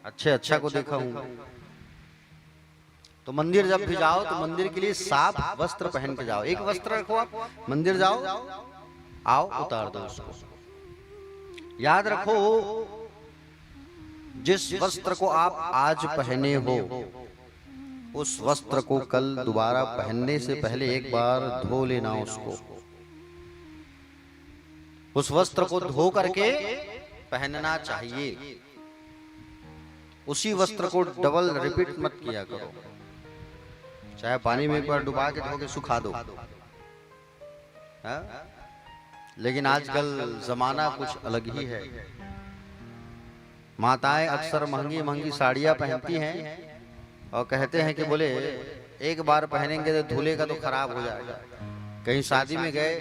S1: अच्छा को देखा हूं। तो मंदिर जब भी जाओ तो मंदिर के लिए साफ वस्त्र पहन के जाओ। एक वस्त्र रखो, आप मंदिर जाओ, आओ उतार दो उसको। याद रखो, जिस वस्त्र को आप आज पहने हो, उस वस्त्र को कल दोबारा पहनने से पहले एक बार धो लेना उसको। उस वस्त्र को धो करके पहनना चाहिए। उसी वस्त्र को डबल रिपीट मत किया करो। चाहे पानी में एक बार डुबा के धो के सुखा दो, हाँ? लेकिन आजकल जमाना कुछ अलग ही है। माताएं अक्सर महंगी महंगी साड़ियां पहनती हैं और कहते हैं कि बोले एक बार पहनेंगे तो धुले का तो खराब हो जाएगा। कहीं शादी में गए,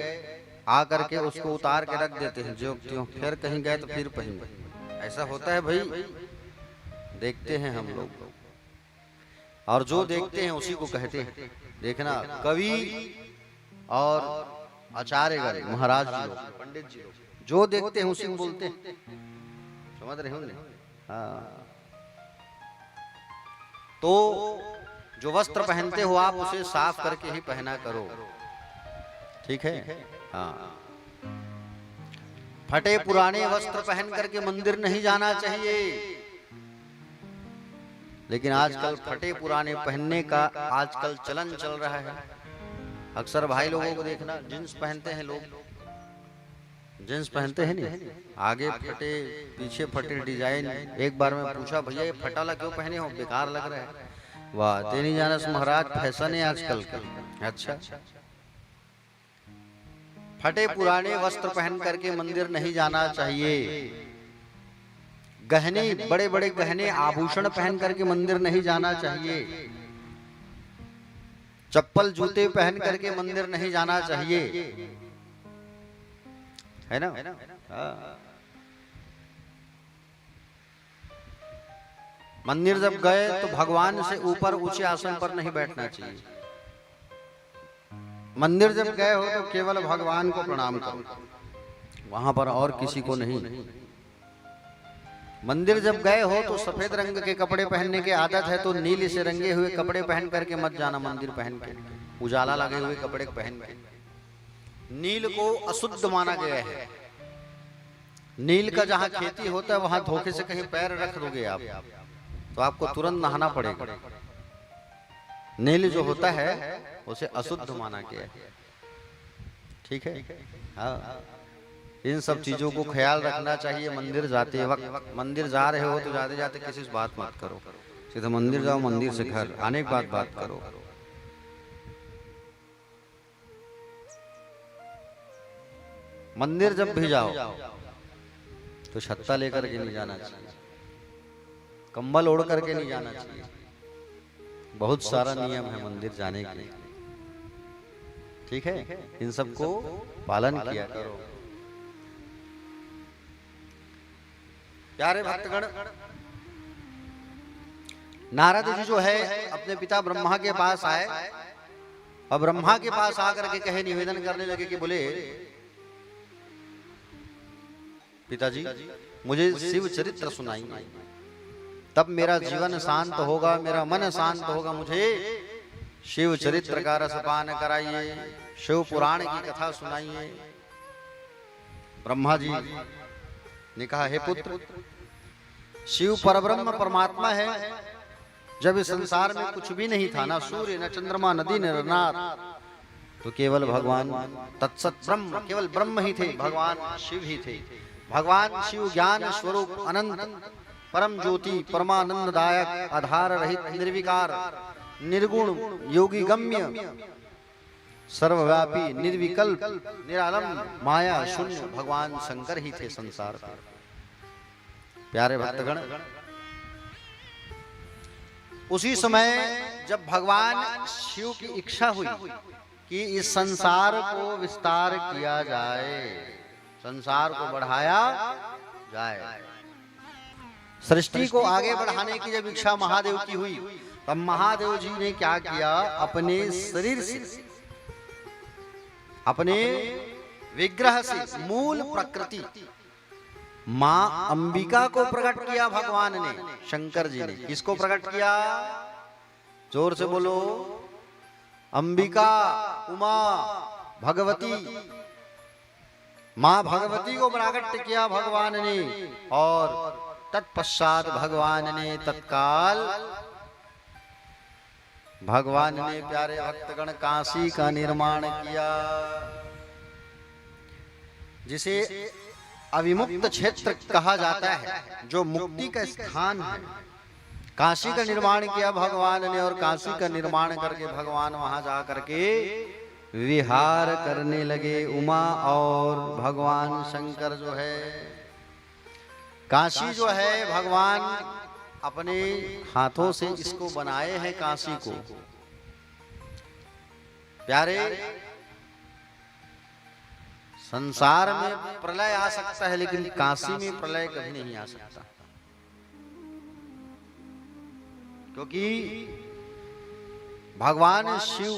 S1: आ करके उसको उतार के रख देते हैं जो त्यों, फिर कहीं गए तो फिर पहनेंगे। ऐसा होता है भाई, देखते हैं हम लोग, और जो देखते हैं उसी को कहते हैं। देखना, कवि और आचार्यगण, महाराज जी लोग, पंडित जी लोग, जो देखते हैं उसी को बोलते हैं। समझ रहे होंगे? हाँ। तो जो वस्त्र पहनते हो आप, उसे साफ करके ही पहना करो, ठीक है? हाँ। फटे पुराने वस्त्र पहन करके मंदिर नहीं जाना चाहिए। लेकिन आजकल फटे पुराने पहनने का आजकल चलन चल रहा है। अक्सर भाई लोगों को देखना, जींस पहनते हैं लोग, जींस पहनते हैं नहीं, आगे फटे पीछे फटे डिजाइन। एक बार मैं पूछा, भैया ये फटाला क्यों पहने हो, बेकार लग रहा है। वाह, तेरी जानस महाराज, फैशन है आजकल का। अच्छा, फटे पुराने वस्त्र पहन करके मंदिर नहीं जाना चाहिए। गहने, बड़े बड़े गहने आभूषण पहन करके मंदिर नहीं जाना चाहिए। चप्पल जूते पहन करके मंदिर नहीं जाना चाहिए, है ना? मंदिर जब गए तो भगवान से ऊपर ऊंचे आसन पर नहीं बैठना चाहिए। मंदिर जब गए हो तो केवल भगवान को प्रणाम करो, वहां पर और किसी को नहीं। मंदिर जब गए हो तो सफेद रंग के कपड़े पहनने की आदत है, तो नील से रंगे हुए कपड़े पहन करके मत जाना मंदिर। पहन के उजाला लगे हुए कपड़े पहन के, नील को अशुद्ध माना गया है। नील का जहां खेती होता है वहां धोखे से कहीं पैर रख दोगे आप तो आपको तुरंत नहाना पड़ेगा। नील जो होता है उसे अशुद्ध माना गया है, ठीक है? हाँ, इन सब चीजों को ख्याल रखना चाहिए। मंदिर जाते वक्त, मंदिर जा रहे हो तो जाते जाते किसी से बात मत करो, सीधा मंदिर जाओ, मंदिर से घर आने के बाद बात करो। मंदिर जब भी जाओ तो छत्ता लेकर के नहीं जाना चाहिए, कंबल ओढ़ करके नहीं जाना चाहिए। बहुत सारा नियम है मंदिर जाने के, ठीक है? इन सबको पालन किया करो। प्यारे भक्तगण, नारद जी जो है अपने पिता ब्रह्मा के पास आए और ब्रह्मा के पास आकर के कहे, निवेदन करने लगे कि बोले पिताजी मुझे शिव चरित्र सुनाइए, तब मेरा जीवन शांत होगा, मेरा मन शांत होगा। मुझे शिव चरित्र का रसपान कराइए, शिव पुराण की कथा सुनाइए। ब्रह्मा जी ने कहा, हे पुत्र, शिव परब्रह्म परमात्मा है। जब इस संसार में कुछ भी नहीं था, ना सूर्य, न चंद्रमा, नदी, न नर, तो केवल भगवान तत्सत ब्रह्म, केवल ब्रह्म ही थे, भगवान शिव ही थे। भगवान शिव ज्ञान स्वरूप अनंत परम ज्योति, परमानंददायक, आधार रहित, निर्विकार, निर्गुण, योगी गम्य, सर्वव्यापी, निर्विकल्प, निरालंब, माया शून्य भगवान शंकर ही थे संसार पर। प्यारे भक्तगण, उसी समय जब भगवान शिव की इच्छा हुई कि इस संसार को विस्तार किया जाए, संसार को बढ़ाया जाए, सृष्टि को आगे बढ़ाने की जब इच्छा महादेव की हुई, तब महादेव जी ने क्या किया, अपने शरीर से, अपने विग्रह से, मूल प्रकृति मां अंबिका को प्रकट किया भगवान ने, शंकर जी ने। किसको प्रकट किया? जोर से बोलो। अंबिका, उमा, भगवती, मां भगवती को प्रकट किया भगवान ने। और तत्पश्चात भगवान ने तत्काल, भगवान ने प्यारे भक्तगण काशी का निर्माण किया, जिसे अविमुक्त क्षेत्र कहा जाता है, जो मुक्ति का स्थान है। काशी का निर्माण किया भगवान ने, और काशी का निर्माण करके भगवान वहां जा करके विहार करने लगे। उमा और भगवान शंकर जो है, काशी जो है भगवान अपने हाथों से इसको बनाए हैं, काशी को। प्यारे, संसार में प्रलय आ सकता है, लेकिन काशी में प्रलय कभी नहीं आ सकता, क्योंकि भगवान शिव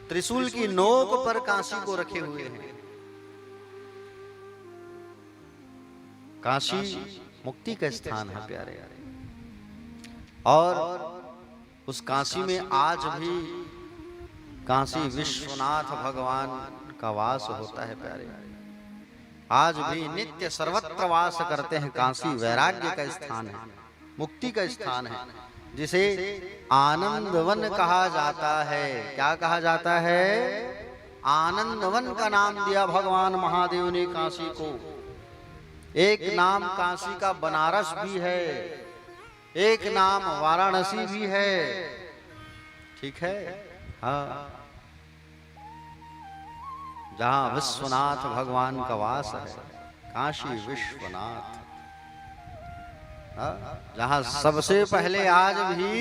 S1: त्रिशूल की नोक पर काशी को रखे हुए हैं। काशी मुक्ति का स्थान है प्यारे, और उस काशी में आज भी काशी विश्वनाथ भगवान का वास होता है प्यारे। आज भी नित्य सर्वत्र वास करते हैं। काशी वैराग्य का स्थान है, मुक्ति का स्थान है, जिसे आनंदवन कहा जाता है। क्या कहा जाता है? आनंदवन का नाम दिया भगवान महादेव ने काशी को। एक नाम काशी का बनारस भी है, एक नाम वाराणसी भी है, ठीक है। हाँ, जहां विश्वनाथ भगवान का वास है, काशी विश्वनाथ। जहां सबसे पहले आज भी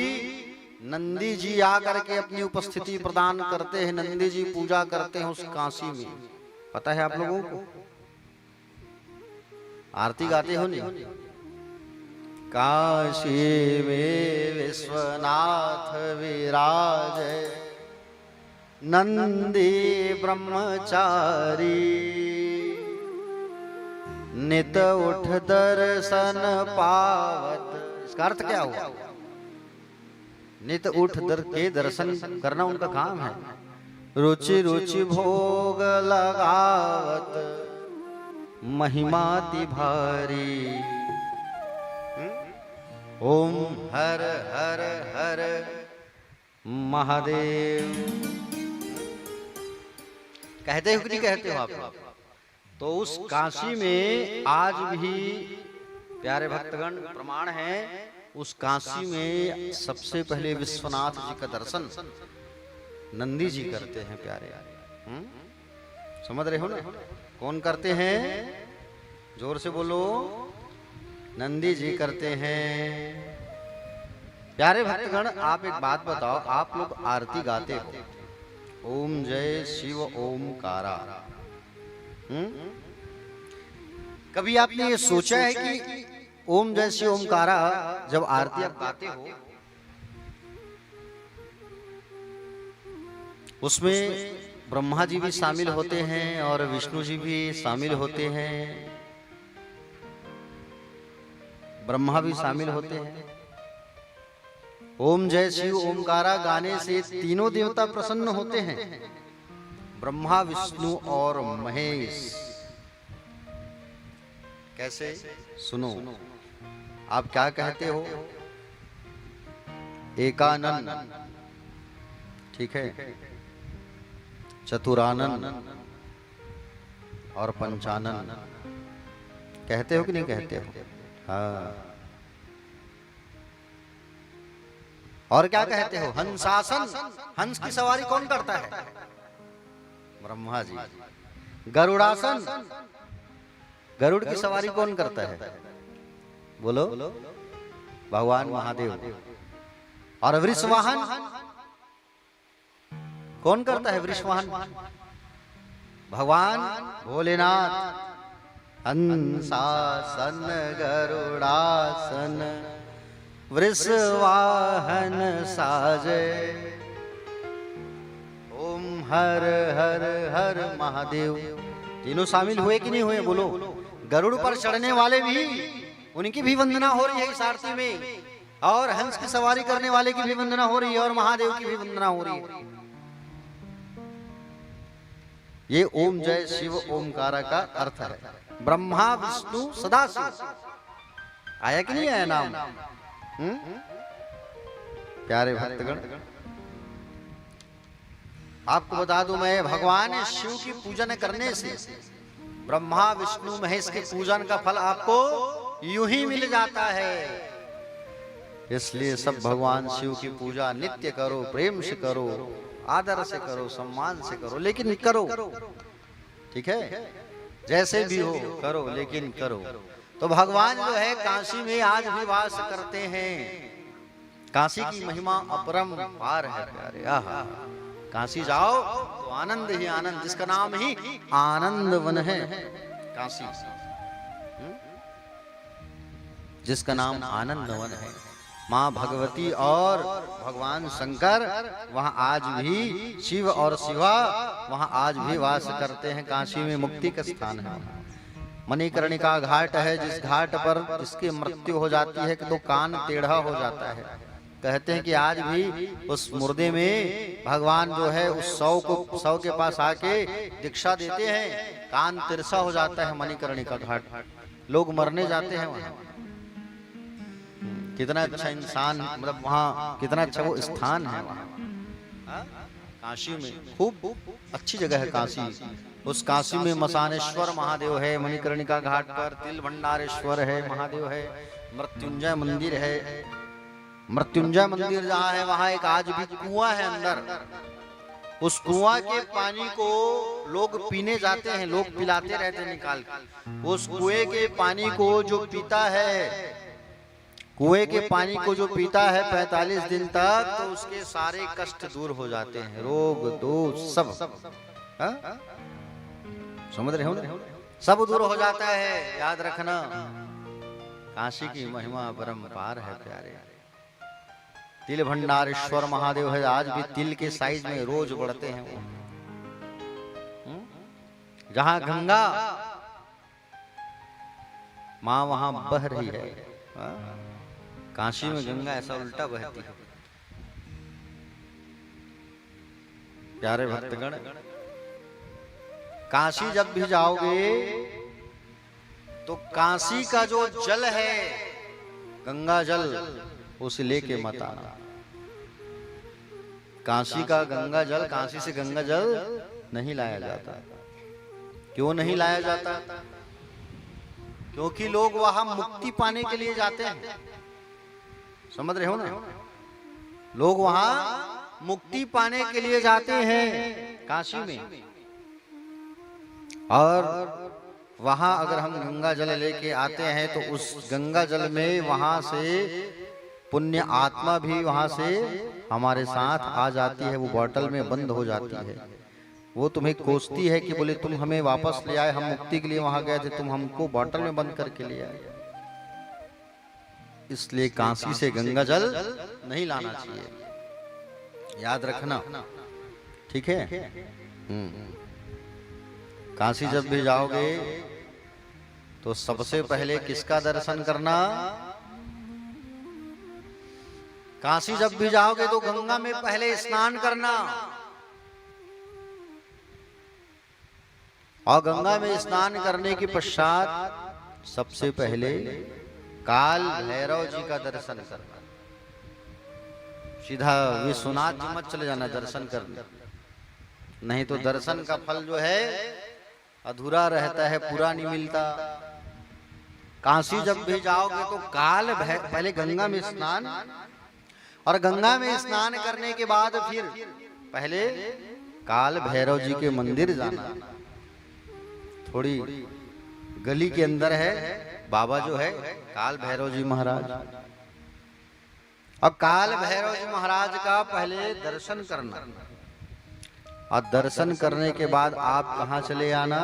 S1: नंदी जी आकर के अपनी उपस्थिति प्रदान करते हैं, नंदी जी पूजा करते हैं उस काशी में। पता है आप लोगों को? आरती गाते हो नहीं? काशी में विश्वनाथ विराज, नंदी ब्रह्मचारी, नित उठ दर्शन पावत। इसका अर्थ क्या हुआ? नित उठ के दर्शन करना उनका काम है। रुचि रुचि भोग लगावत, महिमा ति भारी। ओम हर हर हर महादेव। कहते हो कि नहीं कहते हो आप? तो उस काशी में आज भी प्यारे भक्तगण प्रमाण है, उस काशी में सबसे पहले विश्वनाथ जी का दर्शन नंदी जी करते हैं प्यारे। समझ रहे हो ना? कौन करते हैं? जोर से बोलो। नंदी जी करते हैं। प्यारे भक्तगण, आप एक बात बताओ, आप लोग आरती गाते हो, ओम जय शिव ओमकारा। कभी आपने ये सोचा है कि ओम जय शिव ओमकारा जब आरती आप गाते हो, उसमें ब्रह्मा जी भी शामिल होते हैं और विष्णु जी भी शामिल होते हैं, ब्रह्मा भी शामिल होते हैं। ओम जय शिव ओमकारा गाने से तीनों देवता प्रसन्न होते हैं, ब्रह्मा, विष्णु और महेश। कैसे? सुनो, आप क्या कहते हो? एकानन, ठीक है, चतुरानन और पंचानन कहते हो कि नहीं कहते हो? हाँ। और क्या कहते हो? हंसासन, हंस की सवारी कौन करता है? ब्रह्मा जी। गरुड़ासन, गरुड़ की सवारी कौन करता है? बोलो, भगवान महादेव। और वृषवाहन कौन करता है? वृषवाहन भगवान भोलेनाथ। हंसासन गरुड़ासन वृषवाहन साजे, ओम हर हर हर महादेव। तीनों शामिल हुए कि नहीं हुए? बोलो। गरुड़ पर चढ़ने वाले भी, उनकी भी वंदना हो रही है इस आरती में, और हंस की सवारी करने वाले की भी वंदना हो रही है, और महादेव की भी वंदना हो रही है। ये ओम जय शिव ओमकारा का अर्थ है। ब्रह्मा विष्णु सदाशिव, आया कि नहीं आया नाम? प्यारे भक्तगण, आपको बता दूं मैं, भगवान शिव की पूजन करने से ब्रह्मा विष्णु महेश के पूजन का फल आपको यूं ही मिल जाता है। इसलिए सब भगवान शिव की पूजा नित्य करो, प्रेम से करो, आदर से करो, सम्मान से करो, लेकिन करो, ठीक है? जैसे भी हो करो, लेकिन करो। तो भगवान जो है काशी में आज भी वास करते हैं। काशी की महिमा अपरम पार है प्यारे। आहा, काशी जाओ तो आनंद ही आनंद, जिसका नाम ही आनंद वन है काशी, जिसका नाम आनंद वन है। माँ भगवती और भगवान शंकर वहाँ आज भी, शिव और शिवा वहाँ आज भी वास करते हैं। काशी में मुक्ति का स्थान है। मणिकर्णिका घाट है, जिस घाट पर जिसकी मृत्यु हो जाती है कि तो कान टेढ़ा हो जाता है। कहते हैं कि आज भी उस मुर्दे में भगवान जो है उस शव के पास आके दीक्षा देते हैं, कान तिरछा हो जाता है। मणिकर्णिका घाट, लोग मरने जाते हैं वहाँ। कितना अच्छा इंसान, मतलब वहाँ कितना अच्छा वो स्थान है वहाँ काशी में। खूब अच्छी जगह है काशी। उस काशी में मसानेश्वर महादेव है, मणिकर्णिका घाट पर तिल भंडारेश्वर है महादेव है, मृत्युंजय मंदिर है। मृत्युंजय मंदिर जहाँ है वहाँ एक आज भी कुआं है अंदर। उस कुआं के पानी को लोग पीने जाते हैं, लोग पिलाते रहते हैं निकाल के। उस कुएं के पानी को जो पीता है, कुएं के पानी को जो पीता है 45 दिन तक, तो उसके सारे कष्ट दूर हो जाते हैं, रोग दोष सब। समझ रहे हो? सब दूर हो जाता है। याद रखना, काशी की महिमा परम्पार है प्यारे। तिल भंडारेश्वर महादेव है, आज भी तिल के साइज में रोज बढ़ते हैं वो। जहां गंगा मां वहां बह रही है। काशी में गंगा ऐसा उल्टा बहती है। प्यारे भक्तगण, काशी जब भी जाओगे तो काशी का जो जल है, गंगा जल, उसे लेके मत आना। काशी का गंगा जल, काशी से गंगा जल नहीं लाया जाता। क्यों नहीं लाया जाता? क्योंकि लोग वहां मुक्ति पाने के लिए जाते हैं। समझ रहे हो ना? लोग वहां मुक्ति पाने के लिए जाते हैं काशी में। और वहां अगर हम गंगा जल लेके आते हैं तो उस गंगा जल में वहां से पुण्य आत्मा भी वहां से हमारे साथ आ जाती है। वो बोतल में बंद हो जाती है। वो तुम्हें कोसती है कि बोले तुम हमें वापस ले आए, हम मुक्ति के लिए वहां गए थे, तुम हमको बोतल में बंद करके ले आए। इसलिए काशी से गंगा जल नहीं लाना चाहिए, याद रखना, ठीक है? काशी जब भी जाओगे तो सबसे पहले किसका दर्शन करना? काशी जब भी जाओगे तो गंगा में पहले स्नान करना, और गंगा में स्नान करने के पश्चात सबसे पहले काल भैरव जी का दर्शन करना। सीधा विश्वनाथ जी मत चले जाना दर्शन करने, नहीं तो दर्शन का फल जो है अधूरा रहता है, पूरा नहीं मिलता। काशी जब भी जाओगे तो पहले गंगा में स्नान, और गंगा में स्नान करने के बाद फिर पहले काल भैरव जी के मंदिर जाना। थोड़ी गली के अंदर है बाबा जो है काल भैरव जी महाराज। अब काल भैरव जी महाराज का पहले दर्शन करना, और दर्शन करने के बाद आप कहाँ चले आना?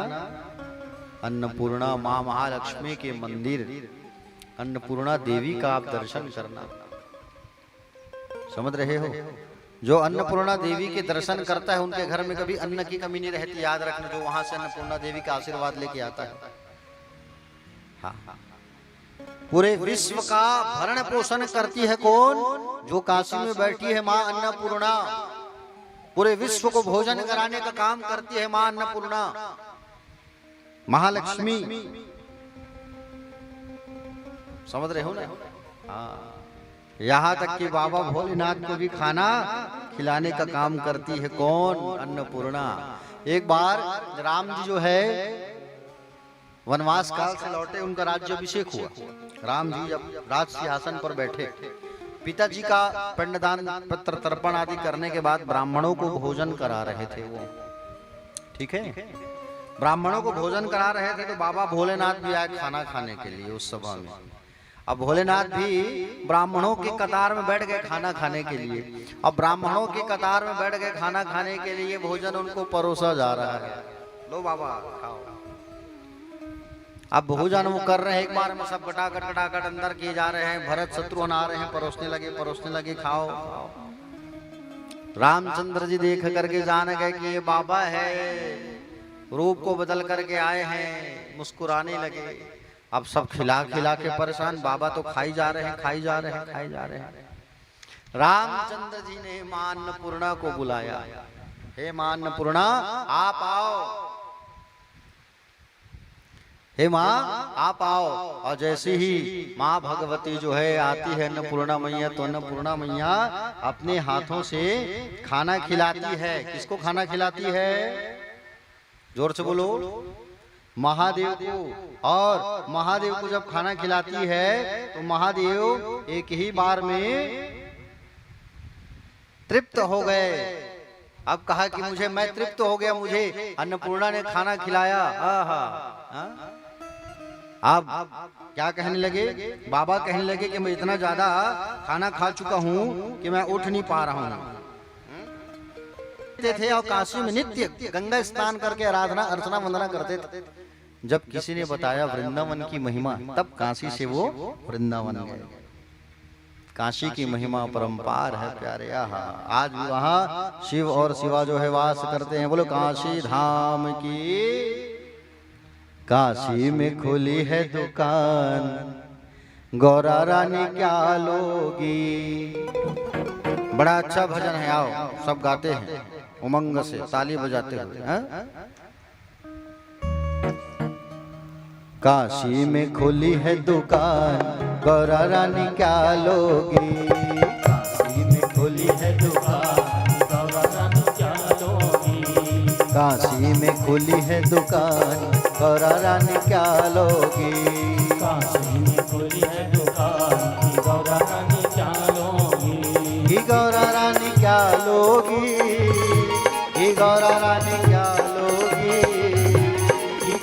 S1: अन्नपूर्णा माँ महालक्ष्मी के मंदिर, अन्नपूर्णा देवी का आप दर्शन करना। समझ रहे हो? जो अन्नपूर्णा देवी के दर्शन करता है उनके घर में कभी अन्न की कमी नहीं रहती, याद रखना। जो वहां से अन्नपूर्णा देवी का आशीर्वाद लेके आता है, हाँ, पूरे विश्व का भरण पोषण करती है कौन? जो काशी में बैठी है माँ अन्नपूर्णा। पूरे विश्व को भोजन कराने का काम करती है माँ अन्नपूर्णा, महालक्ष्मी। समझ रहे हो ना? हाँ, यहाँ तक कि बाबा भोलेनाथ को भी खाना खिलाने का काम करती है कौन? अन्नपूर्णा। एक बार राम जी जो है वनवास काल से लौटे, उनका राज्याभिषेक हुआ। राम जी जब राज सिंहासन पर बैठे, पिताजी का पिंडदान पितृ तर्पण आदि करने के बाद ब्राह्मणों को भोजन करा रहे थे वो, ठीक है? ब्राह्मणों को भोजन करा रहे थे तो बाबा भोलेनाथ भी आए खाना खाने के लिए उस सभा में। अब भोलेनाथ भी ब्राह्मणों के कतार में बैठ गए खाना खाने के लिए। अब ब्राह्मणों के कतार में बैठ गए खाना खाने के लिए, भोजन उनको परोसा जा रहा है। लो बाबा खाओ। अब भोजन वो कर रहे हैं, एक बार में सब कटाकट अंदर किए जा रहे हैं। भरत शत्रुघ्न आ रहे हैं, परोसने लगे खाओ। रामचंद्र जी देख करके जान गए कि ये बाबा है, रूप को बदल करके आए हैं, मुस्कुराने लगे। अब सब खिला के परेशान, बाबा तो खाई जा रहे हैं। रामचंद्र जी ने मां अन्नपूर्णा को बुलाया, हे मां अन्नपूर्णा आप आओ, हे माँ आप आओ। और जैसे ही माँ भगवती जो है आती है अन्नपूर्णा मैया, तो अन्नपूर्णा मैया अपने हाथों से खाना खिलाती है। किसको खाना खिलाती है? जोर से बोलो। महादेव को। और महादेव को जब खाना खिलाती है तो महादेव एक ही बार में तृप्त हो गए। अब कहा कि मैं तृप्त हो गया, मुझे अन्नपूर्णा ने खाना खिलाया। अब क्या कहने लगे? बाबा कहने लगे कि मैं इतना ज्यादा खाना खा चुका हूँ कि मैं उठ नहीं पा रहा हूँ। थे और काशी में नित्य गंगा स्नान करके आराधना अर्चना वंदना करते थे। जब किसी ने बताया वृंदावन की महिमा, तब काशी से वो वृंदावन गए। काशी की महिमा परंपार है प्यारे। आज भी वहाँ शिव और शिवा जो है वास करते हैं। बोलो काशी धाम की। काशी में खुली है दुकान, गौरा रानी क्या लोगी। बड़ा अच्छा भजन है, आओ सब गाते हैं उमंग से, ताली बजाते हुए। काशी में खुली है दुकान, गौरा रानी क्या लोगी। काशी में खुली है दुकान, गौरा रानी क्या लोगी। काशी में खुली है दुकान, गौरा रानी क्या लोगी।
S2: काशी में खुली है दुकान, गौरा रानी क्या लोगी।
S1: गौरा रानी क्या लोगी, गौरा रानी क्या लोगी।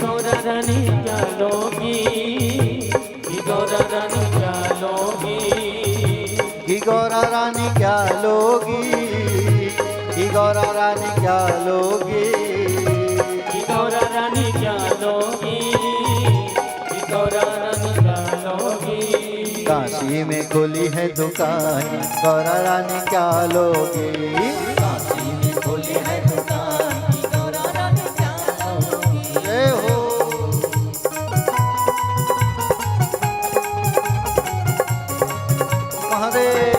S2: गौरा रानी क्या लोगी, गौरा रानी क्या लोगी।
S1: गौरा रानी क्या लोगी, गौरा रानी क्या लोगी।
S2: गौरा रानी क्या लोगी, गौरा रानी क्या लोगी।
S1: काशी में खुली है दुकान, गौरा रानी क्या लोगी।
S2: काशी में खुली है दुकान, गौरा रानी क्या लोगी।
S1: जय हो। महादेव।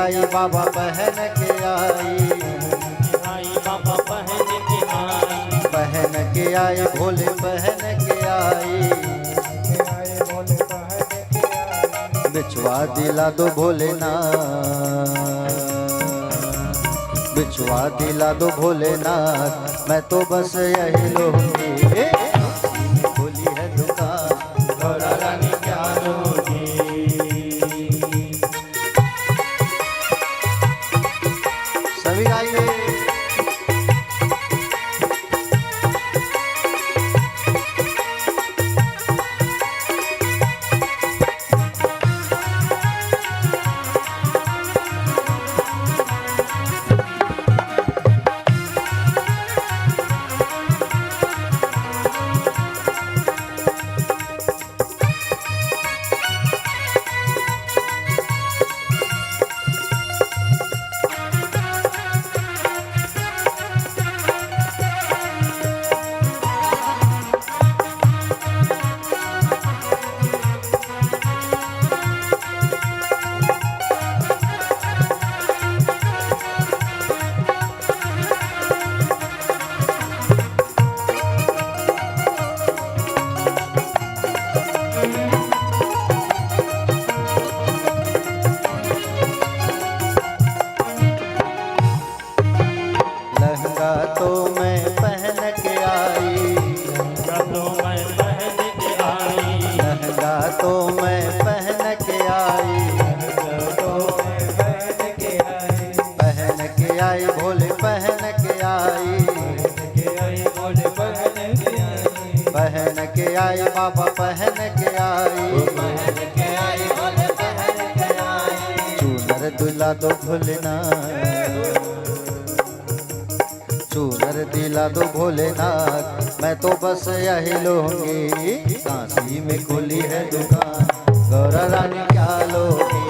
S1: आई बाबा पहन के आई,
S2: आई बाबा पहन के आई,
S1: पहन के आई भोले पहन के आई, बिछवा दिला दो भोलेनाथ, बिछवा दिला दो भोलेनाथ, मैं तो बस यही लूंगी, खोली है दुकान
S2: गौरा रानी क्या लोगी।
S1: सभी गाइए। लहंगा तो मैं पहन के आई,
S2: तो मैं पहन के आई,
S1: लहंगा तो मैं पहन के आई,
S2: तो मैं पहन के आई,
S1: पहन के आई भोले पहन के आई,
S2: बोले पहन के आई,
S1: पहन के आई बाबा पहन के आई,
S2: पहन के आई, बोले पहन के आई।
S1: चूनर दिला दो भोलेनाथ, चूनर दिला दो भोलेनाथ, मैं तो बस यही लूंगी, काशी में खुली है दुकान, गौरा रानी क्या लोगी,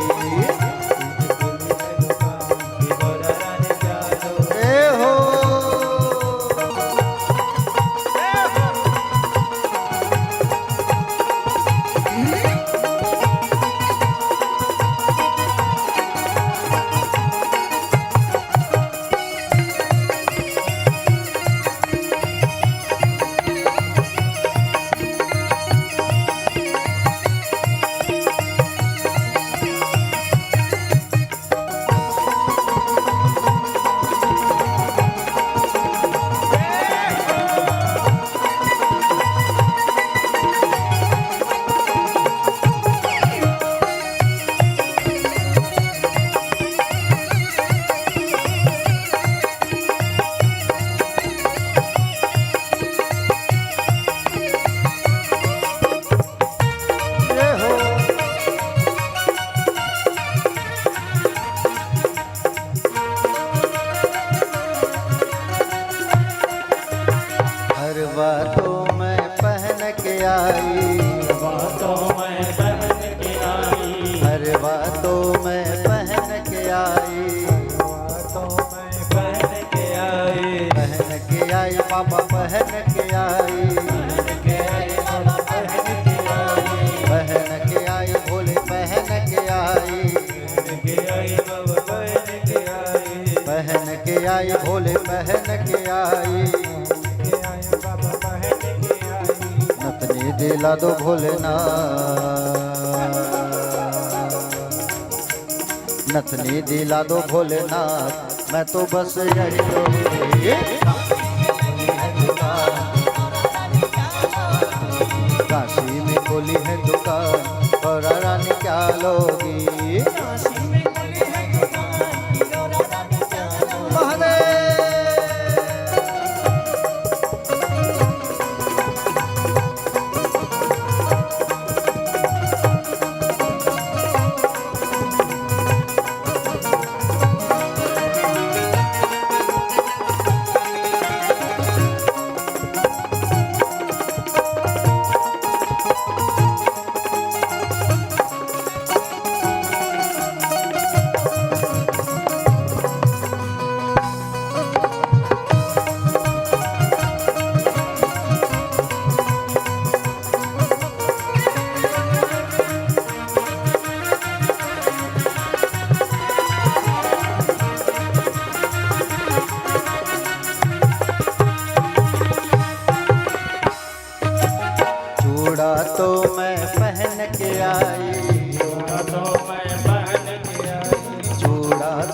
S2: गौरा रानी क्या लोगी।
S1: ए हो हर बातों मैं पहन के आई,
S2: बातों में पहन के आई,
S1: हर बातों मैं पहन के आई,
S2: बातों में पहन के आई,
S1: पहन के आई बाबा पहन के आई,
S2: पहन के आई, बाबा पहन के आई,
S1: पहन के आई भोले पहन के आई,
S2: पहन के आई, बाबा पहन के आई,
S1: पहन के आई भोले पहन के आई, नतनी दिला दो भोलेनाथ, नथनी दिला दो भोलेनाथ, मैं तो बस यही लूंगी, काशी में खोली है दुकान, गौरा रानी क्या लोगी, महादेव।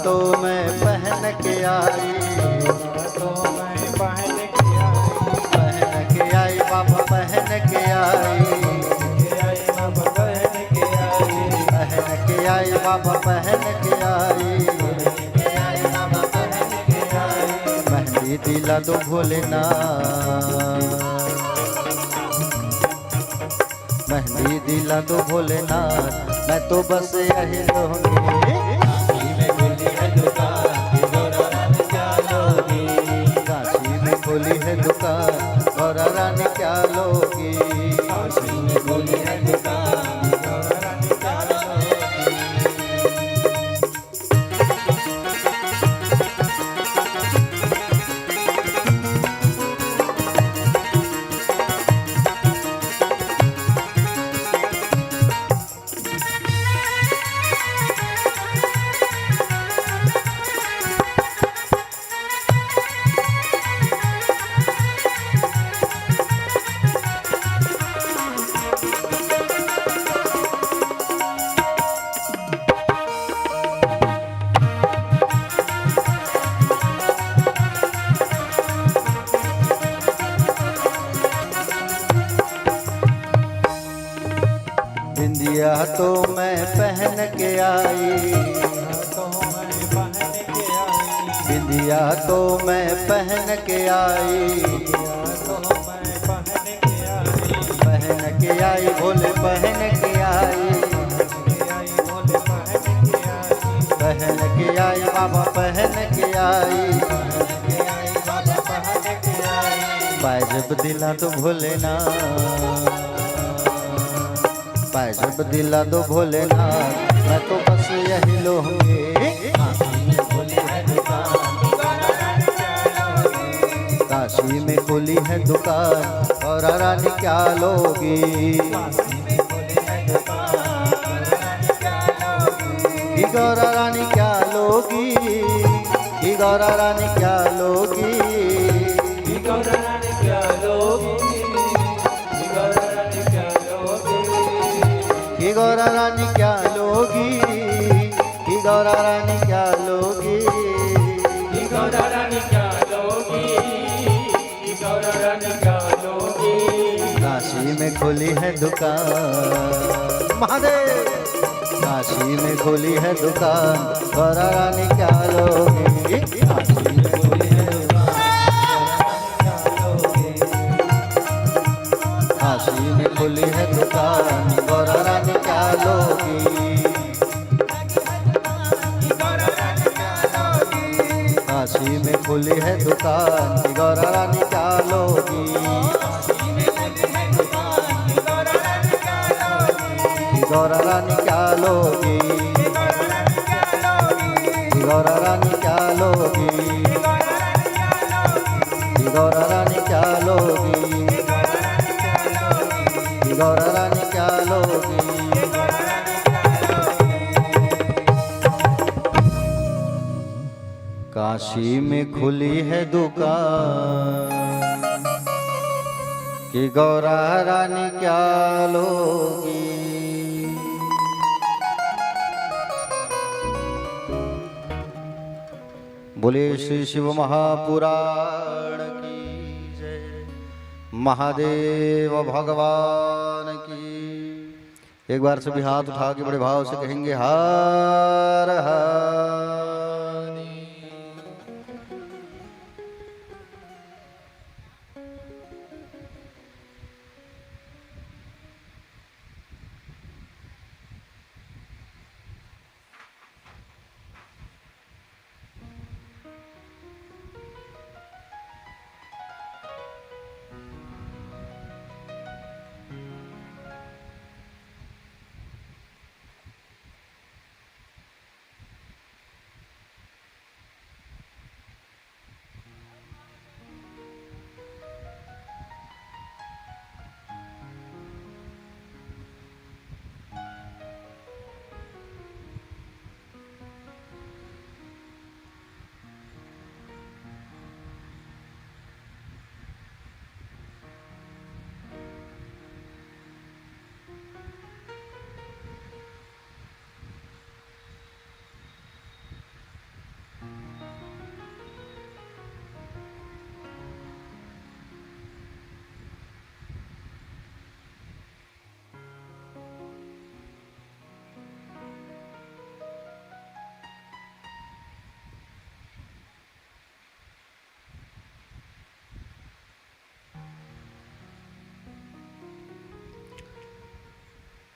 S1: तो मैं पहन के आई,
S2: तो मैं पहन के आई,
S1: पहन के आई बाबा पहन के आई,
S2: बाबा पहन के आई,
S1: पहन के आई बाबा पहन के आई,
S2: बाबा पहन के आई।
S1: मेहंदी दिला दो भोलेनाथ, मेहंदी दिला दो भोलेनाथ, मैं तो बस यही रहूंगी।
S2: काशी में खुली है दुकान की गौरा रानी क्या लोगी,
S1: काशी में खोली है दुकान गौरा रानी क्या लोगी,
S2: काशी में खुली है दुकान की गौरा रानी क्या लोगी।
S1: बिंदिया तो मैं पहन के आई,
S2: तो मैं पहन के आई,
S1: बिंदिया तो मैं पहन के आई,
S2: तो मैं पहन के आई,
S1: पहन के आई भोले पहन के आई,
S2: बोले पहन के आई,
S1: पहन के आई बाबा पहन के आई,
S2: बाबा पहन के आई।
S1: पायजब दिला दो भोलेनाथ, पायजब दिला दो भोलेनाथ, मैं तो बस यही लूंगी।
S2: काशी में खुली है दुकान की गौरा रानी क्या लोगी,
S1: काशी में खुली है दुकान और रानी क्या लोगी,
S2: काशी में खुली है दुकान गौरा रानी क्या लोगी,
S1: ही गौरा रानी क्या लोगी, ही गौरा रानी क्या लोगी,
S2: गौरा रानी क्या लोगी, गौरा रानी क्या लोगी,
S1: ही गौरा रानी क्या लोगी, ही गौरा रानी क्या लोगी,
S2: गौरा रानी क्या लोगी, गौरा रानी क्या लोगी।
S1: काशी में खुली है दुकान महादेव, काशी में खुली है दुकान गौरा रानी क्या लोगी, काशी में खुली है काशी में खुली है दुकान गौरा रानी क्या लोगी, काशी में खुली है दुकान गौरा रानी क्या लोगी, गौरा रानी क्या लोगी, गौरा रानी क्या लोगी, गौरा रानी क्या लोगी, गौरा रानी क्या लोगी। काशी में खुली है दुकान कि गौरा रानी क्या लोगी, बोले श्री शिव महापुराण की जय, महादेव भगवान की। एक बार सभी हाथ उठा के बड़े भाव से कहेंगे हर हर।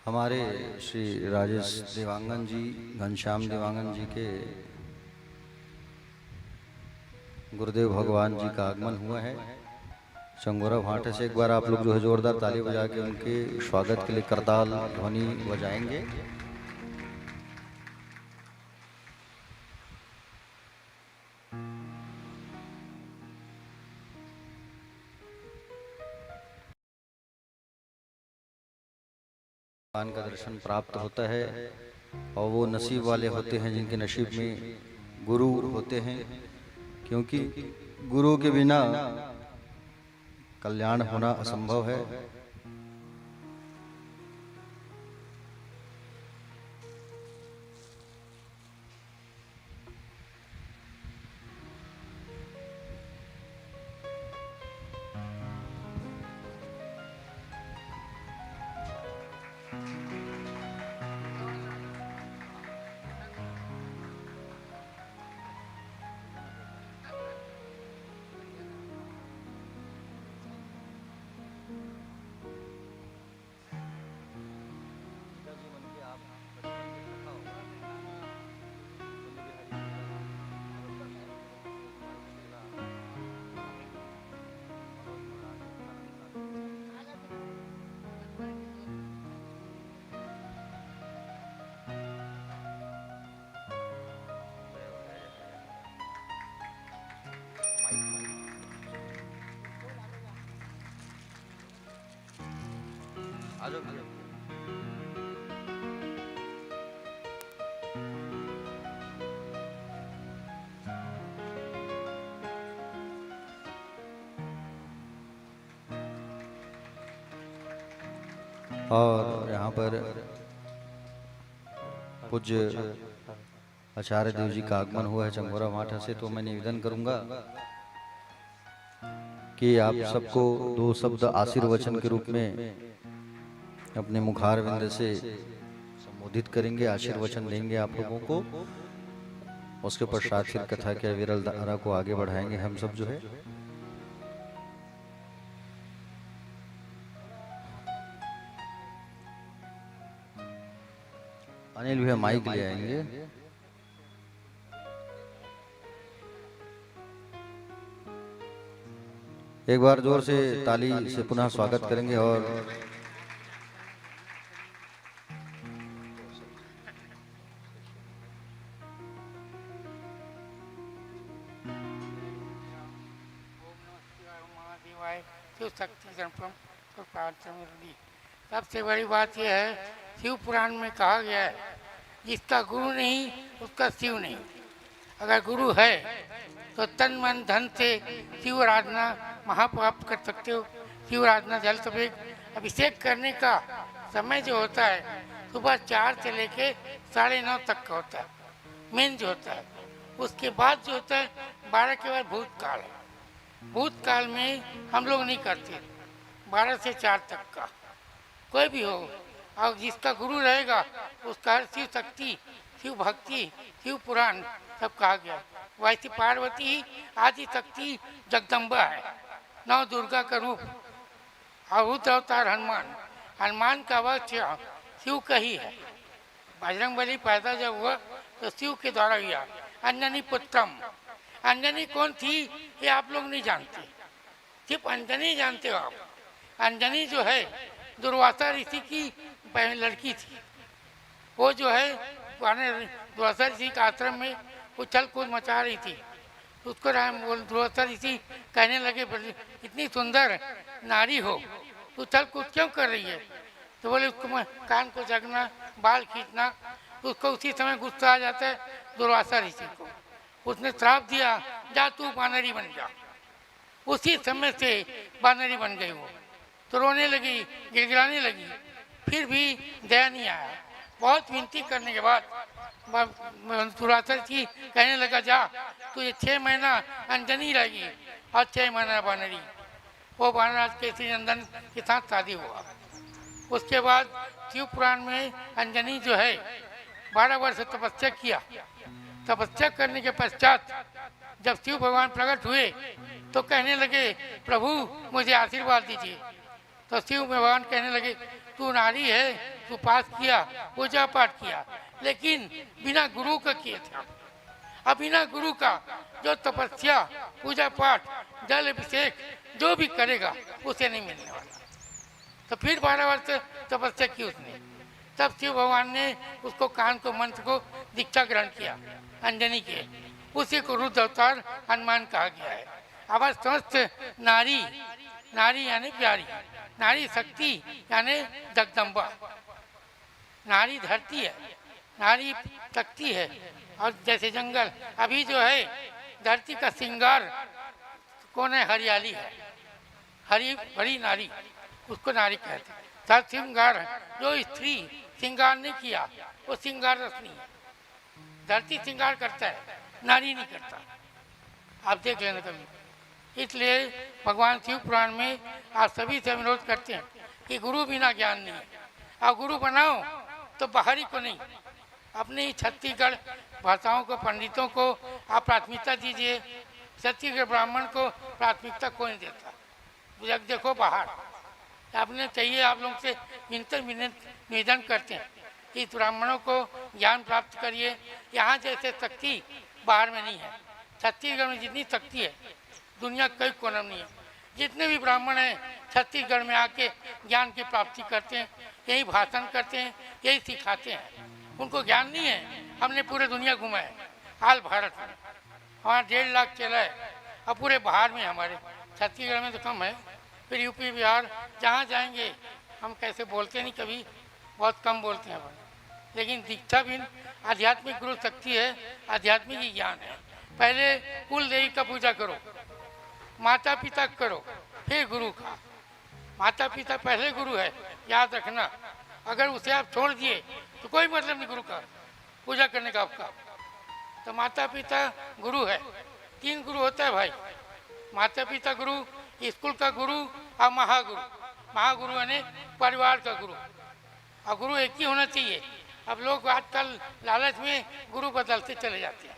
S1: हमारे श्री राजेश देवांगन जी, घनश्याम देवांगन जी के गुरुदेव भगवान जी का आगमन हुआ है चंगोरा भाटे से। एक बार आप लोग जो है जोरदार ताली बजा के उनके स्वागत के लिए करताल ध्वनि बजाएंगे। भगवान का दर्शन प्राप्त होता है और वो नसीब वाले होते हैं जिनके नसीब में गुरु होते हैं, क्योंकि गुरु के बिना कल्याण होना असंभव है। और यहाँ पर पूज्य आचार्य देव जी का आगमन हुआ है चंगोरा भाटा से, तो मैं निवेदन करूंगा कि आप सबको दो शब्द आशीर्वचन के रूप में अपने मुखार विंद से संबोधित करेंगे, आशीर्वचन देंगे आप लोगों को। उसके पश्चात फिर कथा के विरल धारा को आगे बढ़ाएंगे हम सब जो है। अनिल भैया माइक ले आएंगे। एक बार जोर से ताली से पुनः स्वागत करेंगे। और
S3: सबसे बड़ी बात यह है, शिव पुराण में कहा गया है जिसका गुरु नहीं उसका शिव नहीं। अगर गुरु है तो तन मन धन से शिव आराधना महापाप कर सकते हो। शिव आराधना जल सफेद अभिषेक करने का समय जो होता है सुबह 4 से लेके 9:30 तक का होता है, मेन जो होता है। उसके बाद जो होता है 12 के बाद भूतकाल है। भूतकाल में हम लोग नहीं करते 12 से 4 तक का, कोई भी हो। और जिसका गुरु रहेगा उसका शिव शक्ति, शिव भक्ति, शिव पुराण सब कहा गया। वैसे पार्वती ही आदि शक्ति जगदम्बा है, 9 दुर्गा का रूप। और रुद्र अवतार हनुमान, हनुमान का वह शिव का ही है। बजरंग बली पैदा जब हुआ तो शिव के द्वारा हुआ। अंजनी पुत्रम, अंजनी कौन थी ये आप लोग नहीं जानते, सिर्फ अंजनी जानते हो आप। अंजनी जो है दुर्वासा ऋषि की लड़की थी। वो जो है दुर्वासा ऋषि के आश्रम में उछल कूद मचा रही थी। उसको दुर्वासा ऋषि कहने लगे इतनी सुंदर नारी हो उछल कूद क्यों कर रही है? तो बोले उसको कान को जगना, बाल खींचना। उसको उसी समय गुस्सा आ जाता है दुर्वासा ऋषि को। उसने श्राप दिया, जा तू बानरी बन जा। उसी समय से बानरी बन गई वो। तो रोने लगी, गिड़गिड़ाने लगी, फिर भी दया नहीं आया। बहुत विनती करने के बाद दुर्वासा ऋषि कहने लगा जा तो ये 6 महीना अंजनी रहेगी और 6 महीना बानरी। वो बानराज केसरी नंदन के साथ शादी हुआ। उसके बाद शिव पुराण में अंजनी जो है 12 वर्ष तपस्या किया। तपस्या करने के पश्चात जब शिव भगवान प्रकट हुए तो कहने लगे प्रभु मुझे आशीर्वाद दीजिए। तो शिव भगवान कहने लगे तू नारी है, तू पास किया, पूजा पाठ किया, लेकिन बिना गुरु का किए थे। अब बिना गुरु का जो तपस्या, पूजा पाठ, जल अभिषेक जो भी करेगा उसे नहीं मिलने वाला। तो फिर 12 वर्ष तपस्या की उसने, तब शिव भगवान ने उसको कान को मंत्र को दीक्षा ग्रहण किया, अंजनी के, उसी को रुद्र अवतार हनुमान कहा गया है। अब समस्त नारी, नारी यानी प्यारी, नारी शक्ति यानी जगदम्बा, नारी धरती है, नारी शक्ति है। और जैसे जंगल अभी जो है धरती का श्रृंगार कौन है? हरियाली है, हरी भरी नारी, उसको नारी कहते हैं। सब श्रृंगार है, जो स्त्री श्रृंगार नहीं किया वो श्रृंगार रत्नी है। धरती श्रृंगार करता है, नारी नहीं करता, आप देख लेना कभी। इसलिए भगवान शिव पुराण में आप सभी से अनुरोध करते हैं कि गुरु बिना ज्ञान नहीं है। आप गुरु बनाओ तो बाहरी को नहीं, अपने ही छत्तीसगढ़ भाषाओं को, पंडितों को आप प्राथमिकता दीजिए। छत्तीसगढ़ ब्राह्मण को प्राथमिकता कोई नहीं देता। जब देखो बाहर, आपने चाहिए आप लोग से निवेदन करते हैं कि ब्राह्मणों को ज्ञान प्राप्त करिए। यहाँ जैसे शक्ति बाहर में नहीं है। छत्तीसगढ़ में जितनी शक्ति है दुनिया कई कोने में नहीं है। जितने भी ब्राह्मण हैं छत्तीसगढ़ में आके ज्ञान की प्राप्ति करते हैं, यही भाषण करते हैं, यही सिखाते हैं। उनको ज्ञान नहीं है। हमने पूरे दुनिया घुमा है, हाल भारत में हमारा 1.5 लाख चला है। अब पूरे बाहर में हमारे छत्तीसगढ़ में तो कम है, फिर यूपी बिहार जहाँ जाएंगे हम कैसे बोलते नहीं, कभी बहुत कम बोलते हैं अपन। लेकिन दीक्षा भी आध्यात्मिक गुरु शक्ति है, आध्यात्मिक ही ज्ञान है। पहले कुल देवी का पूजा करो, माता पिता करो, फिर गुरु का। माता पिता पहले गुरु है, याद रखना। अगर उसे आप छोड़ दिए तो कोई मतलब नहीं गुरु का पूजा करने का आपका। तो माता पिता गुरु है। 3 गुरु होता है भाई, माता पिता गुरु, स्कूल का गुरु और महागुरु। महागुरु यानी परिवार का गुरु, और गुरु एक ही होना चाहिए। अब लोग आजकल लालच में गुरु बदलते चले जाते हैं।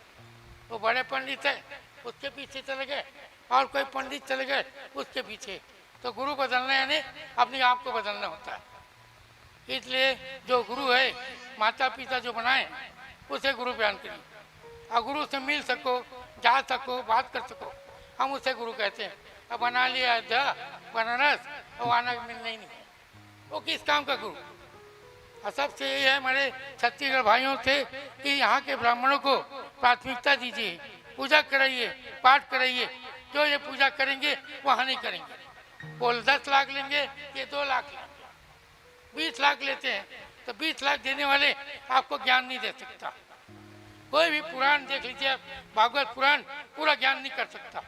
S3: वो बड़े पंडित है उसके पीछे चले गए, और कोई पंडित चले गए उसके पीछे। तो गुरु बदलना यानी अपने आप को बदलना होता है। इसलिए जो गुरु है, माता पिता जो बनाए उसे गुरु बयान करिए। और गुरु से मिल सको, जा सको, बात कर सको, हम उसे गुरु कहते हैं। अब बना लिया अयोध्या, बनारस, और आना मिलना ही नहीं, वो किस काम का गुरु? और सबसे ये है हमारे छत्तीसगढ़ भाइयों से कि यहाँ के ब्राह्मणों को प्राथमिकता दीजिए, पूजा कराइए, पाठ कराइए। जो ये पूजा करेंगे वहाँ नहीं करेंगे। वो 10 लाख लेंगे, ये 2 लाख लेंगे, 20 लाख लेते हैं। तो 20 लाख देने वाले आपको ज्ञान नहीं दे सकता। कोई भी पुराण देख लीजिए आप, भागवत पुराण पूरा ज्ञान नहीं कर सकता।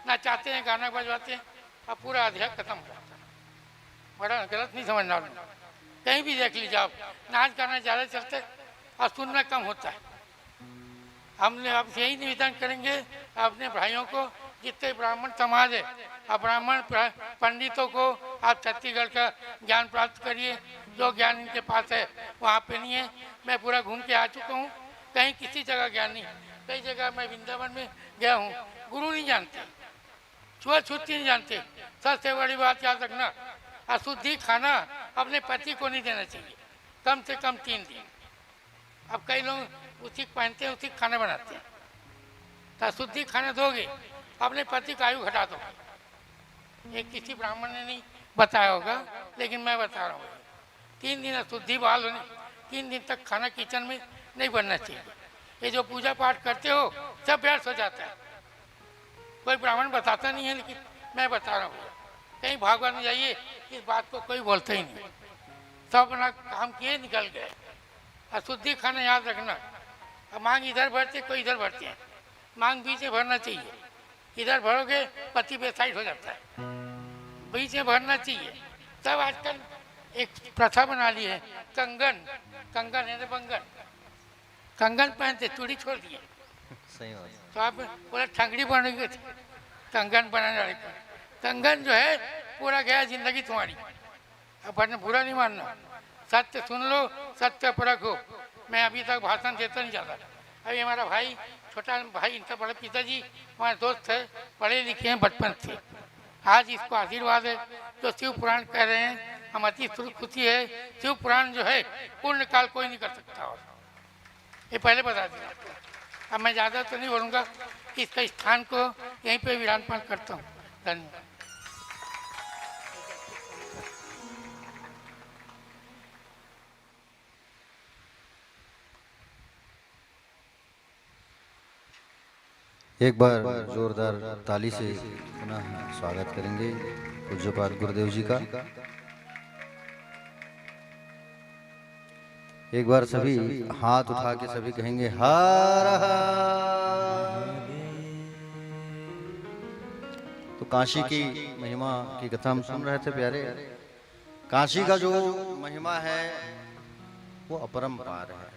S3: ना चाहते हैं, गाना बजवाते हैं, अब पूरा अध्याय खत्म हो जाता है। बड़ा गलत नहीं समझना। कहीं भी देख लीजिए आप, नाच गाना ज़्यादा चलते और सुनना कम होता है। हमने अब यही निवेदन करेंगे अपने भाइयों को, जितने ब्राह्मण समाज है और ब्राह्मण पंडितों को आप छत्तीसगढ़ का ज्ञान प्राप्त करिए। जो ज्ञान इनके पास है वहाँ पे नहीं है। मैं पूरा घूम के आ चुका हूँ, कहीं किसी जगह ज्ञान नहीं। कई जगह मैं वृंदावन में गया हूँ, गुरु नहीं जानते, छुआछूत नहीं जानते। सबसे बड़ी बात याद रखना, अशुद्धि खाना अपने पति को नहीं देना चाहिए, कम से कम 3 दिन। अब कई लोग उसी पहनते हैं, उसी खाना बनाते हैं। तो अशुद्धि खाना दोगे अपने पति का आयु घटा दोगे। ये किसी ब्राह्मण ने नहीं बताया होगा, लेकिन मैं बता रहा हूँ। 3 दिन अशुद्धि बहाल होने, 3 दिन तक खाना किचन में नहीं बनना चाहिए। ये जो पूजा पाठ करते हो सब व्यर्थ हो जाता है। कोई ब्राह्मण बताता नहीं है, लेकिन मैं बता रहा हूँ। कहीं भागवत में जाइए, इस बात को कोई बोलता ही नहीं। सब अपना काम किए निकल गए। अशुद्धि खाना याद रखना। अब मांग इधर भरते, कोई इधर भरते हैं। मांग बीच में भरना चाहिए। इधर भरोगे पति बेसाइड हो जाता है, बीच में भरना चाहिए। तब आजकल एक प्रथा बना ली है, कंगन। कंगन है बंगन, कंगन पहनते, चूड़ी छोड़ दिए।
S1: सही बात।
S3: तो आप बोला ठंगड़ी बन गई थी कंगन बनाने वाले का। कंगन जो है पूरा गया जिंदगी तुम्हारी। अब बुरा नहीं मानना, सत्य सुन लो, सत्य परखो। मैं अभी तक भाषण देता नहीं जाता। अभी हमारा भाई, छोटा भाई, इनका बड़े पिताजी हमारे दोस्त है, पढ़े लिखे हैं बचपन से। आज इसको आशीर्वाद है जो शिव पुराण कह रहे हैं हम अति खुशी है। शिव पुराण जो है पूर्ण काल कोई नहीं कर सकता, और ये पहले बता दिया आपको। अब मैं ज़्यादा तो नहीं बोलूँगा, इसका स्थान को यहीं पे विराजमान करता हूँ। धन्यवाद।
S1: एक बार जोरदार ताली से पुनः स्वागत करेंगे पूज्यपाद गुरुदेव जी का। एक बार सभी हाथ उठा के सभी कहेंगे हर हर। तो काशी की महिमा की कथा हम सुन रहे थे प्यारे। काशी का जो महिमा है वो अपरंपार है।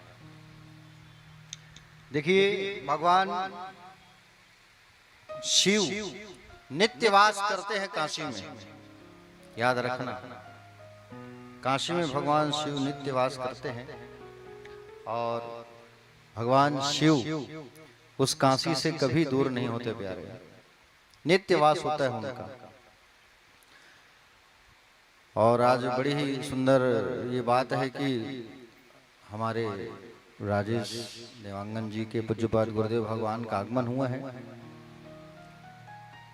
S1: देखिए भगवान शिव नित्यवास करते हैं काशी में, याद रखना। काशी में भगवान शिव नित्यवास करते हैं और भगवान शिव उस काशी से कभी दूर नहीं होते प्यारे, नित्यवास होता है उनका। और आज बड़ी ही सुंदर ये बात है कि हमारे राजेश देवांगन जी के पूज्यपाद गुरुदेव भगवान का आगमन हुआ है।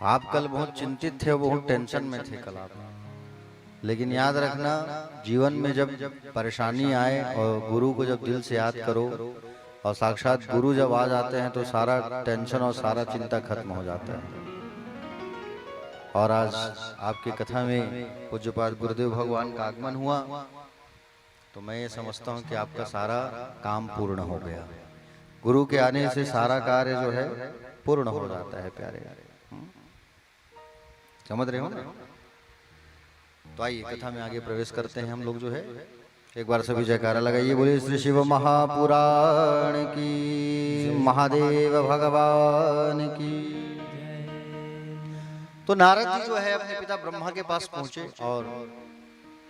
S1: आप कल बहुत चिंतित थे, बहुत टेंशन में थे कल आप, लेकिन याद रखना जीवन में जब परेशानी आए और गुरु को जब दिल से याद करो और साक्षात गुरु जब आ जाते हैं तो सारा टेंशन और सारा चिंता खत्म हो जाता है। और आज आपकी कथा में पूज्यपाद गुरुदेव भगवान का आगमन हुआ तो मैं ये समझता हूँ कि आपका सारा काम पूर्ण हो गया। गुरु के आने से सारा कार्य जो है पूर्ण हो जाता है प्यारे। समझ रहे हो ना? तो आइए कथा में आगे प्रवेश करते हैं हम लोग जो है। एक बार सभी जयकारा लगाइए, बोलिए श्री शिव महापुराण की, महादेव भगवान की। तो नारद जी जो है अपने पिता ब्रह्मा के पास पहुंचे और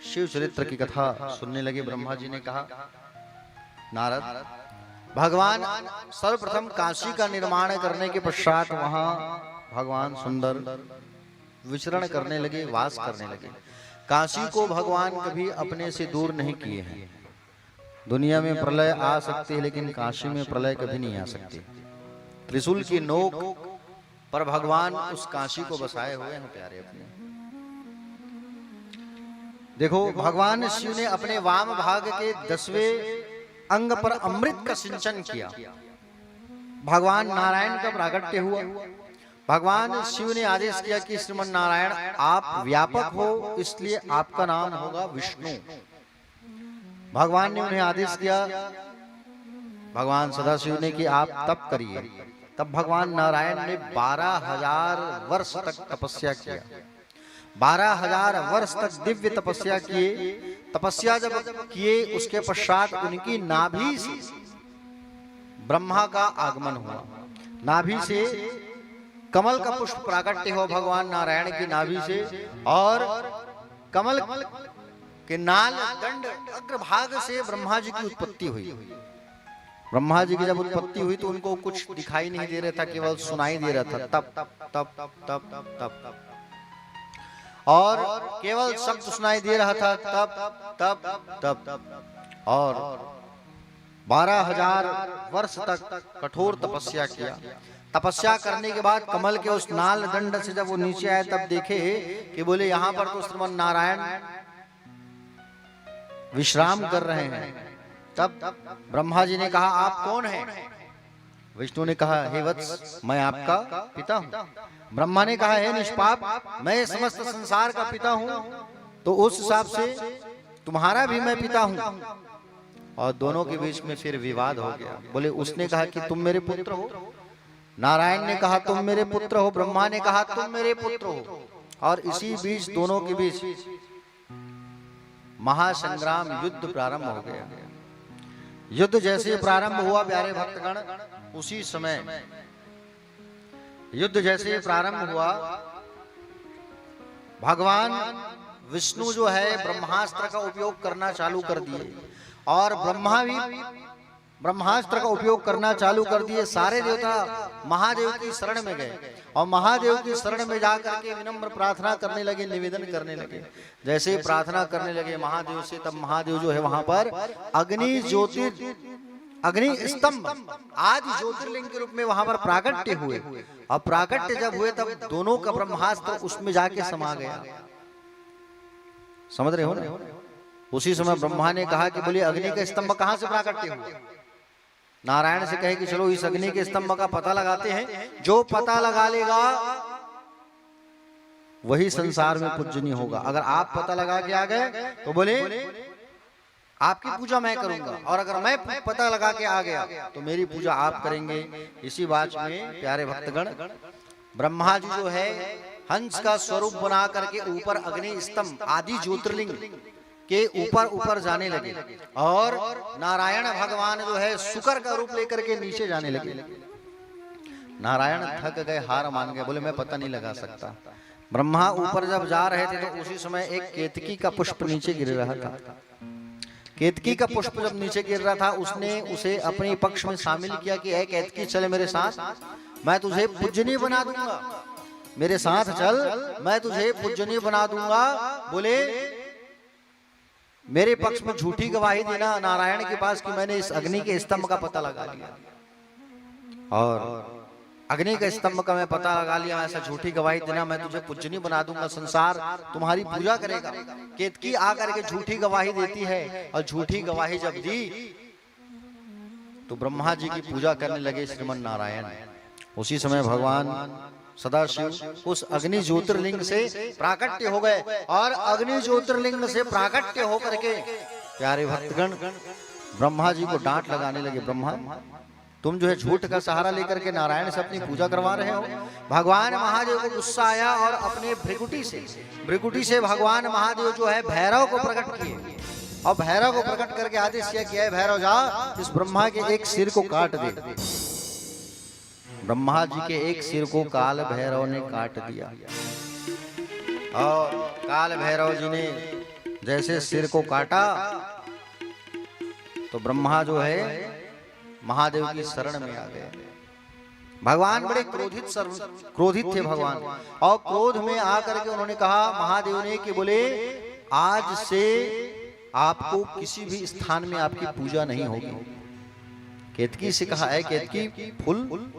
S1: शिव चरित्र की कथा सुनने लगे। ब्रह्मा जी ने कहा, नारद, भगवान सर्वप्रथम काशी का निर्माण करने के पश्चात वहां भगवान सुंदर विचरण करने लगे, वास करने लगे। काशी को भगवान कभी अपने से दूर नहीं किए हैं। दुनिया में प्रलय आ सकती है लेकिन काशी में प्रलय कभी नहीं आ सकती। त्रिशूल की नोक पर भगवान उस काशी को बसाए हुए हैं प्यारे अपने। देखो भगवान शिव ने अपने वाम भाग के 10वें अंग पर अमृत का सिंचन किया। भगवान नारायण का प्रागट्य हुआ। भगवान शिव ने आदेश किया कि श्रीमन नारायण आप व्यापक हो, इसलिए आपका नाम होगा विष्णु। भगवान ने उन्हें आदेश दिया, भगवान सदाशिव ने, कि आप तप करिए। तब भगवान नारायण ने 12,000 वर्ष तक तपस्या किया। 12,000 वर्ष तक दिव्य तपस्या किए। तपस्या जब किए उसके पश्चात उनकी नाभि से ब्रह्मा का आगमन हुआ। नाभि से कमल का पुष्प प्राकट्य हो भगवान नारायण की नाभि से, और कमल के नाल दंड अग्रभाग से ब्रह्मा जी की उत्पत्ति हुई। ब्रह्मा जी की जब उत्पत्ति हुई तो उनको कुछ दिखाई नहीं दे रहा था, केवल सुनाई दे रहा था तप तप तप तप तप तप, और केवल शब्द सुनाई दे रहा था तप तप तप तप। और 12,000 वर्ष तक कठोर तपस्या किया। तपस्या करने के बाद कमल के उस नाल दंड से जब वो नीचे आए तब देखे कि बोले यहाँ पर तो श्रीमन नारायण विश्राम कर रहे हैं। तब ब्रह्मा जी ने कहा, आप कौन हैं? विष्णु ने कहा, हे वत्स, मैं आपका पिता हूँ। ब्रह्मा ने कहा, हे निष्पाप, मैं समस्त संसार का पिता हूँ, तो उस हिसाब से तुम्हारा भी मैं पिता हूँ। और दोनों के बीच में फिर विवाद हो गया। बोले, उसने कहा कि तुम मेरे पुत्र हो। नारायण ने कहा तुम मेरे पुत्र हो। ब्रह्मा ने कहा तुम मेरे पुत्र हो। और इसी बीच दोनों के बीच महासंग्राम, युद्ध प्रारंभ हो गया। युद्ध जैसे प्रारंभ हुआ प्यारे भक्तगण, उसी समय युद्ध जैसे प्रारंभ हुआ, भगवान विष्णु जो है ब्रह्मास्त्र का उपयोग करना चालू कर दिए। और ब्रह्मा भी ब्रह्मास्त्र का उपयोग करना चालू कर दिए। सारे देवता महादेव की शरण में गए और महादेव की शरण में जाकर के विनम्र प्रार्थना करने लगे, निवेदन करने लगे। जैसे प्रार्थना करने लगे महादेव से, तब महादेव जो है वहां पर अग्नि स्तंभ आदि ज्योतिर्लिंग के रूप में वहां पर प्राकट्य हुए। और प्राकट्य जब हुए तब दोनों का ब्रह्मास्त्र उसमें जाके समा गया। समझ रहे हो ना? उसी समय ब्रह्मा ने कहा कि बोलिए अग्नि का स्तंभ कहां से प्राकट्य हुआ? नारायण से कहे कि चलो इस अग्नि के स्तंभ का पता लगाते हैं। जो पता लगा लेगा वही संसार में पूजनीय होगा। अगर आप पता लगा के आ गए तो बोले आपकी पूजा मैं करूंगा, और अगर मैं पता लगा के आ गया तो मेरी पूजा आप करेंगे। इसी बात में प्यारे भक्तगण, ब्रह्मा जी जो है हंस का स्वरूप बना करके ऊपर अग्नि स्तंभ आदि ज्योतिर्लिंग के ऊपर जाने लगे, और नारायण भगवान जो है शुकर का रूप लेकर के नीचे जाने लगे। नारायण थक गए, हार मान गए, बोले मैं पता नहीं लगा सकता। ब्रह्मा ऊपर जब जा रहे थे तो उसी समय एक केतकी का पुष्प नीचे गिर रहा था। केतकी का पुष्प जब नीचे गिर रहा था, उसने उसे अपने पक्ष में शामिल किया कि ऐ केतकी चले मेरे साथ, मैं तुझे पूजनीय बना दूंगा, मेरे साथ चल, मैं तुझे पूजनीय बना दूंगा। बोले मेरे पक्ष में झूठी गवाही देना नारायण के पास कि मैंने इस अग्नि के स्तंभ का पता लगा लिया, और अग्नि के स्तंभ का मैं पता लगा लिया, ऐसा झूठी गवाही देना, मैं तुझे पूजनीय बना दूंगा, संसार तुम्हारी पूजा करेगा। केतकी आकर के झूठी गवाही देती है, और झूठी गवाही जब दी तो ब्रह्मा जी की पूजा करने लगे श्रीमन नारायण। उसी समय भगवान सदाशिव उस अग्नि ज्योतिर्लिंग से प्राकट्य हो गए, और अग्नि ज्योतिर्लिंग से प्राकट्य होकर के प्यारे भक्तगण ब्रह्मा जी को डांट लगाने लगे। ब्रह्मा, तुम जो है झूठ का सहारा लेकर के नारायण से अपनी पूजा करवा रहे हो। भगवान महादेव को गुस्सा आया और अपने भृकुटी से भगवान महादेव जो है भैरव को प्रकट किए, और भैरव को प्रकट करके आदेश किया कि भैरव जा इस ब्रह्मा के एक सिर को काट दे। ब्रह्मा जी के एक सिर को काल भैरव ने काट दिया, और काल भैरव जी ने जैसे सिर को काटा तो ब्रह्मा जो है महादेव की शरण में आ गए। भगवान बड़े क्रोधित थे भगवान, और क्रोध में आकर के उन्होंने कहा महादेव ने कि बोले आज से आपको किसी भी स्थान में आपकी पूजा नहीं होगी। केतकी से कहा है केतकी फूल,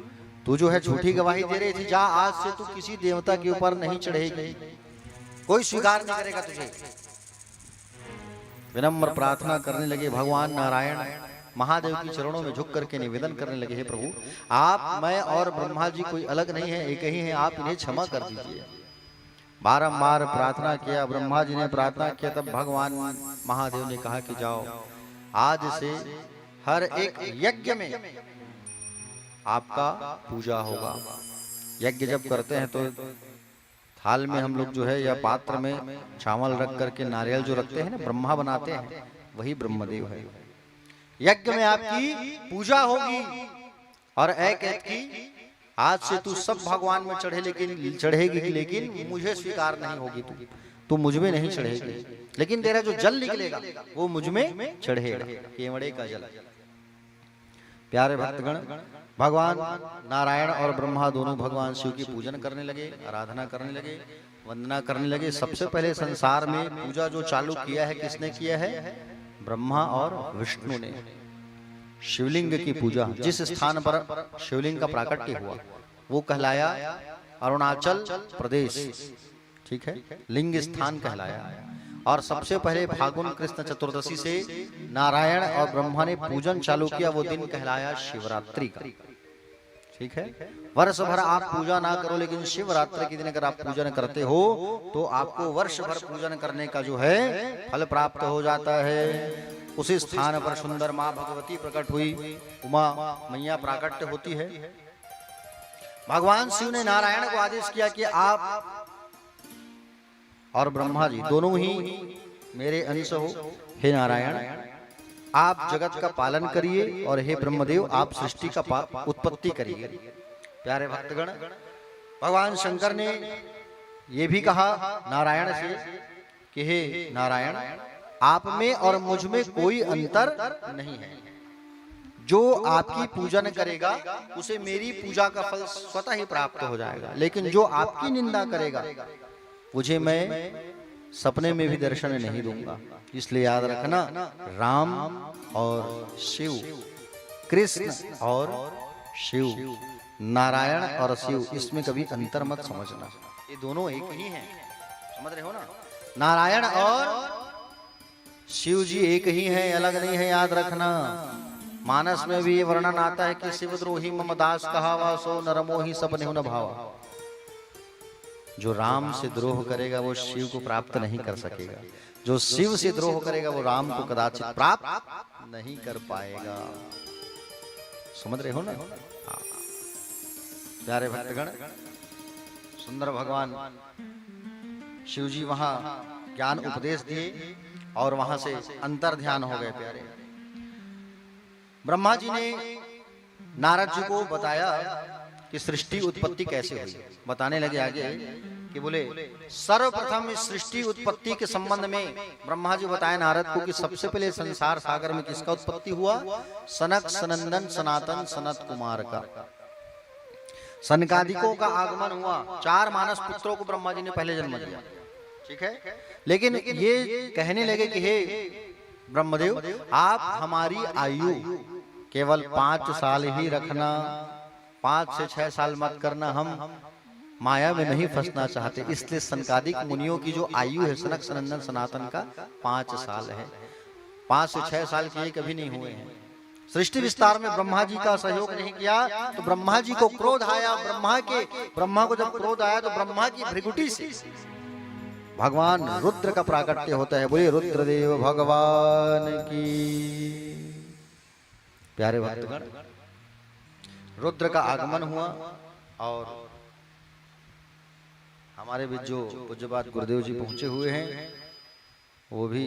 S1: तू जो है झूठी गवाही दे रही थी, जा आज से तू किसी देवता के ऊपर नहीं चढ़ेगी, कोई स्वीकार नहीं करेगा तुझे। विनम्र प्रार्थना करने लगे भगवान नारायण, महादेव की चरणों में झुक करके निवेदन करने लगे, हे प्रभु आप, मैं और ब्रह्मा जी कोई अलग नहीं है, एक ही हैं, आप इन्हें क्षमा कर दीजिए। बारंबार प्रार्थना किया, ब्रह्मा जी ने प्रार्थना किया, तब भगवान महादेव ने कहा कि जाओ आज से हर एक यज्ञ में आपका पूजा होगा। यज्ञ जब करते हैं तो थाल में हम लोग जो है या पात्र में चावल रख करके नारियल जो रखते हैं ना, ब्रह्मा बनाते हैं, वही ब्रह्मदेव है। यज्ञ में आपकी पूजा होगी, और ऐ केतकी आज से तू सब भगवान में चढ़ेगी, लेकिन मुझे स्वीकार नहीं होगी, तू मुझ में नहीं चढ़ेगी, लेकिन तेरा जो जल निकलेगा वो मुझ में चढ़ेगा, केवड़े का जल। प्यारे भक्तगण, भगवान नारायण और ब्रह्मा दोनों भगवान शिव की पूजन करने लगे, आराधना करने लगे, वंदना करने लगे। सबसे पहले संसार में पूजा जो चालू किया है किसने किया है? ब्रह्मा और विष्णु ने। शिवलिंग की पूजा, जिस स्थान पर शिवलिंग का प्राकट्य हुआ वो कहलाया अरुणाचल प्रदेश, ठीक है, लिंग स्थान कहलाया। और सबसे पहले फागुन कृष्ण चतुर्दशी से नारायण और ब्रह्मा ने पूजन चालू किया, वो दिन कहलाया शिवरात्रि का, ठीक है। वर्ष भर आप पूजा ना करो, लेकिन शिवरात्रि के दिन अगर आप पूजन करते हो तो आपको वर्ष भर पूजन करने का जो है फल प्राप्त हो जाता है। उसी स्थान पर सुंदर माँ भगवती प्रकट हुई, उमा मैया प्राकट्य होती है। भगवान शिव ने नारायण को आदेश किया कि आप और ब्रह्मा जी दोनों ही मेरे अंश हो, हे नारायण आप जगत का पालन करिए, और हे ब्रह्मदेव आप सृष्टि का उत्पत्ति करिए। प्यारे भक्तगण, भगवान शंकर ने ये भी कहा नारायण से कि हे नारायण आप में और मुझ में कोई अंतर नहीं है, जो आपकी पूजन करेगा उसे मेरी पूजा का फल स्वतः ही प्राप्त हो जाएगा, लेकिन जो आपकी निंदा करेगा मुझे मैं सपने में भी दर्शन नहीं दूंगा। इसलिए याद रखना, राम और शिव, कृष्ण और शिव, नारायण और शिव, इसमें कभी अंतर मत समझना, ये दोनों एक ही हैं। समझ रहे हो ना? नारायण और शिव जी एक ही हैं, अलग नहीं है, याद रखना। मानस में भी ये वर्णन आता है कि शिवद्रोही मम दास कहावा, सो नरमोही सपने न भावा। जो राम से द्रोह करेगा वो शिव को प्राप्त नहीं कर सकेगा, जो शिव से द्रोह करेगा वो राम को कदाचित प्राप्त नहीं कर पाएगा। समझ रहे हो ना? प्यारे भक्तगण, सुंदर भगवान शिव जी वहां ज्ञान उपदेश दिए और वहां से अंतर ध्यान हो गए। प्यारे ब्रह्मा जी ने नारद जी को बताया कि सृष्टि उत्पत्ति कैसे हुई। बताने लगे आगे कि बोले सर्वप्रथम इस सृष्टि उत्पत्ति के संबंध में ब्रह्मा जी बताए नारद को कि सबसे पहले संसार सागर में किसका उत्पत्ति हुआ? सनक सनंदन सनातन सनत कुमार का, सनकादिकों का आगमन हुआ। 4 मानस पुत्रों को ब्रह्मा जी ने पहले जन्म दिया, ठीक है। लेकिन ये कहने लगे कि हे ब्रह्मदेव, आप हमारी आयु केवल 5 साल ही रखना, 5 से 6 साल मत करना, हम माया में नहीं फंसना चाहते। इसलिए सनकादिक मुनियों की जो आयु है सनक सनंदन सनातन का 5 साल है। 5 से 6 साल के कभी नहीं हुए हैं। सृष्टि विस्तार में ब्रह्मा जी का सहयोग नहीं किया तो ब्रह्मा जी को क्रोध आया। ब्रह्मा को जब क्रोध आया तो ब्रह्मा की भृगुटी से भगवान रुद्र का प्राकट्य होता है। बोलिए रुद्रदेव भगवान की। प्यारे भक्तगण, रुद्र का आगमन हुआ और हमारे बीच जो पूज्यपाद गुरुदेव जी पहुंचे हुए हैं वो भी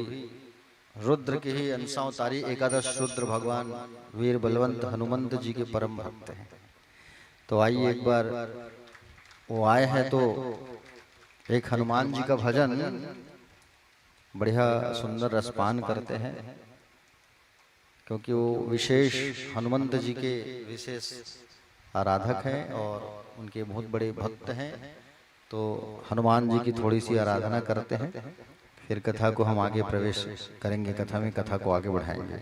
S1: रुद्र के ही अंशावतारी एकादश रुद्र भगवान वीर बलवंत हनुमंत जी के परम भक्त हैं। तो आइए एक बार वो आए हैं तो एक हनुमान जी का भजन बढ़िया सुंदर रसपान करते हैं, क्योंकि वो विशेष हनुमंत जी के विशेष आराधक हैं और उनके बहुत बड़े भक्त हैं। तो हनुमान जी की थोड़ी सी आराधना करते हैं, फिर कथा को हम आगे प्रवेश करेंगे, कथा में कथा को आगे बढ़ाएंगे।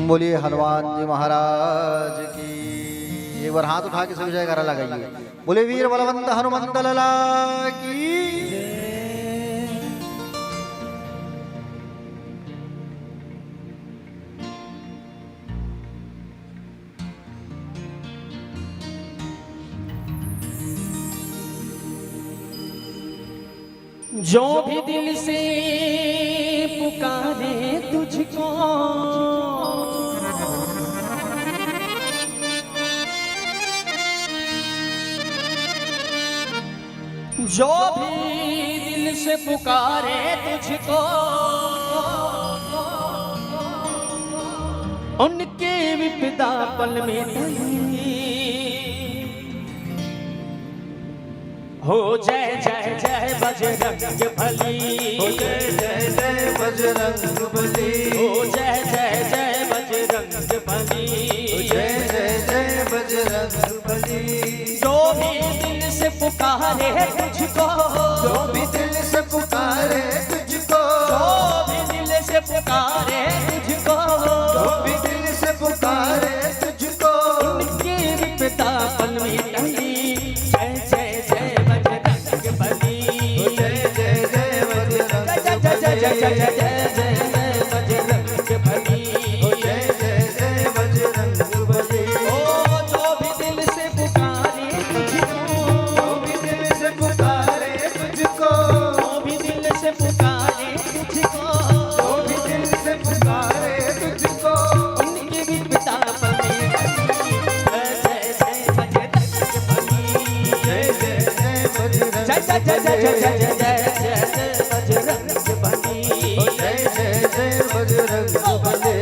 S1: बोलिए हनुमान जी महाराज की। एक बार हाथ उठा के सभी जयकारा लगाइए। बोले वीर बलवंत हनुमंत लाला की।
S2: जो भी दिल से पुकारे तुझको, जो भी दिल से पुकारे तुझको, उनके विपदा पल में नहीं हो। जय जय जय बजरंग बली,
S4: हो जय जय जय बजरंग बली,
S2: हो जय जय जय बजरंग बली,
S4: हो जय जय जय बजरंग बली।
S2: जो भी दिल से पुकारे तुझको,
S4: जो भी दिल से पुकारे तुझको,
S2: जो भी दिल से पुकारे तुझको,
S4: जो भी दिल से पुकारे तुझको,
S2: उनकी विपदा पल में टली। जय जय जय बजरंग बली,
S4: हो जय जय जय बजरंग
S2: जय जय जय जय जय जय जय बजरंग बली,
S4: हो जय जय जय बजरंग बली।
S2: ओ जो भी दिल से पुकारे तुझको,
S4: जो भी दिल से पुकारे तुझको,
S2: जो भी दिल से पुकारे तुझको,
S4: जो भी दिल से पुकारे तुझको,
S2: उनकी विपदा पल में टली। जय जय जय बजरंग बली,
S4: जय जय जय बजरंग
S2: जय जय जय जय जय जय जय जय बजरंग बली,
S4: हो जय जय जय बजरंग बली।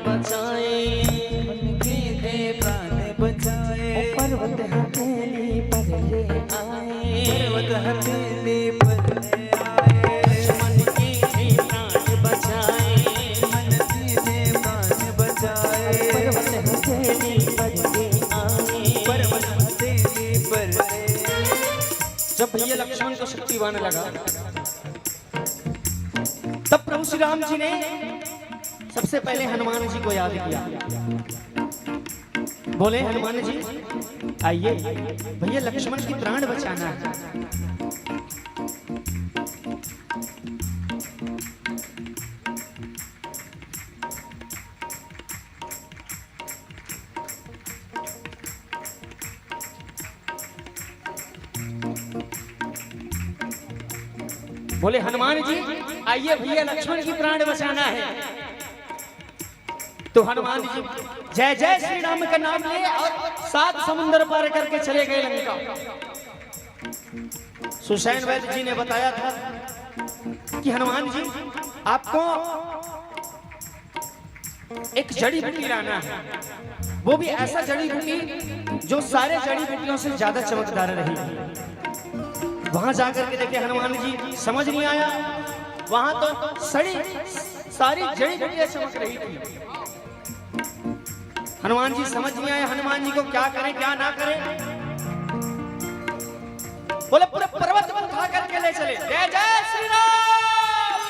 S2: बचाए,
S4: मन के दे प्राण बचाए,
S2: पर्वत हथेली पर ले आए,
S4: पर्वत हथेली पर ले आए,
S2: मन के दे प्राण बचाए,
S4: मन के दे प्राण बचाए,
S2: पर्वत हथेली पर ले आए,
S4: पर्वत हथेली पर ले आए।
S2: जब भैया लक्ष्मण को शक्तिवान लगा, तब प्रभु श्री राम जी ने सबसे पहले हनुमान जी को याद किया। बोले हनुमान जी आइए, भैया लक्ष्मण की प्राण बचाना है। बोले हनुमान जी आइए, भैया लक्ष्मण की प्राण बचाना है। तो हनुमान जी जय जय श्री राम का नाम लिए और 7 समुद्र पार करके चले गए लंका। सुसैन वैद्य जी ने बताया था कि हनुमान जी आपको एक जड़ी बूटी लाना है, वो भी ऐसा जड़ी बूटी जो सारे जड़ी बूटियों से ज्यादा चमकदार रहेगी। वहां जाकर के देखे हनुमान जी, समझ नहीं आया, वहां तो सारी जड़ी बूटियां चमक रही थी। हनुमान जी समझ नहीं आया हनुमान जी को क्या करें क्या ना करें। बोले पूरे पर्वत को उठा करके ले चले। जय जय श्री राम।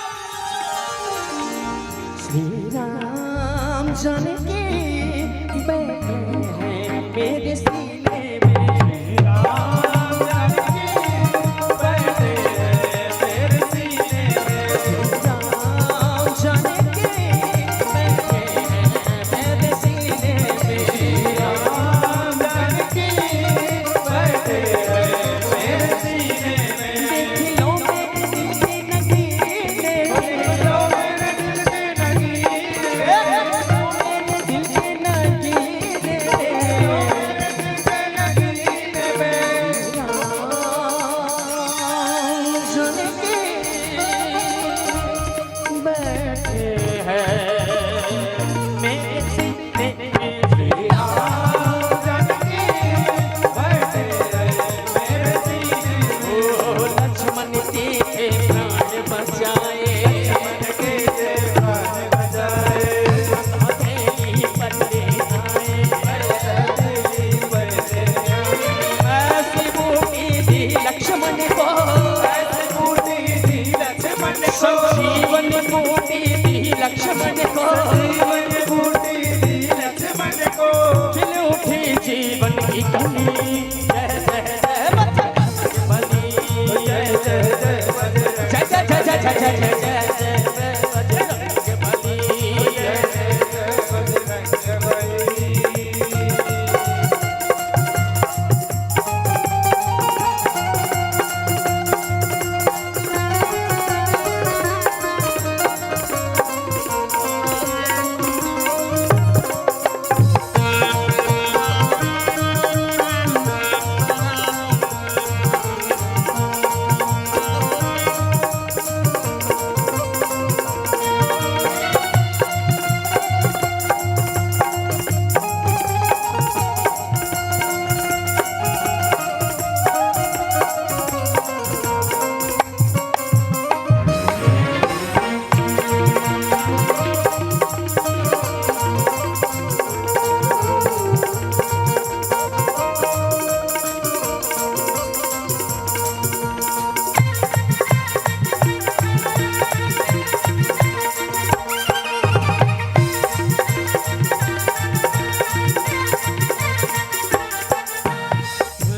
S2: श्री राम जानकी बैठे हैं मेरे सीने में,
S4: राम जानकी बैठे हैं मेरे सीने में,
S2: राम जानकी बैठे हैं मेरे सीने में,
S4: राम जानकी बैठे हैं मेरे सीने में।
S2: देख लो मेरे दिल के नगीने,
S4: लो मेरे दिल के नगीने,
S2: मेरे दिल के नगीने,
S4: लो मेरे दिल के नगीने में।
S2: राम जानकी बैठे हैं मेरे सीने में,
S4: राम जानकी बैठे हैं मेरे सीने में।
S2: ओ लक्ष्मण के प्राण बचाए,
S4: मन के दे प्राण बचाए,
S2: हथेली पर ले आए,
S4: हथेली पर ले आए।
S2: ऐसी बूटी दी लक्ष्मण को,
S4: ऐसी बूटी दी लक्ष्मण को,
S2: संजीवन बूटी दी लक्ष्मण को,
S4: जीवन बूटी दी लक्ष्मण को।
S2: खिल उठी जीवन की कली। जय जय जय बजरंगबली,
S4: जय जय जय बजरंग,
S2: जय जय जय जय जय जय जय जय बजरंगबली।
S4: जय जय जय बजरंग बली।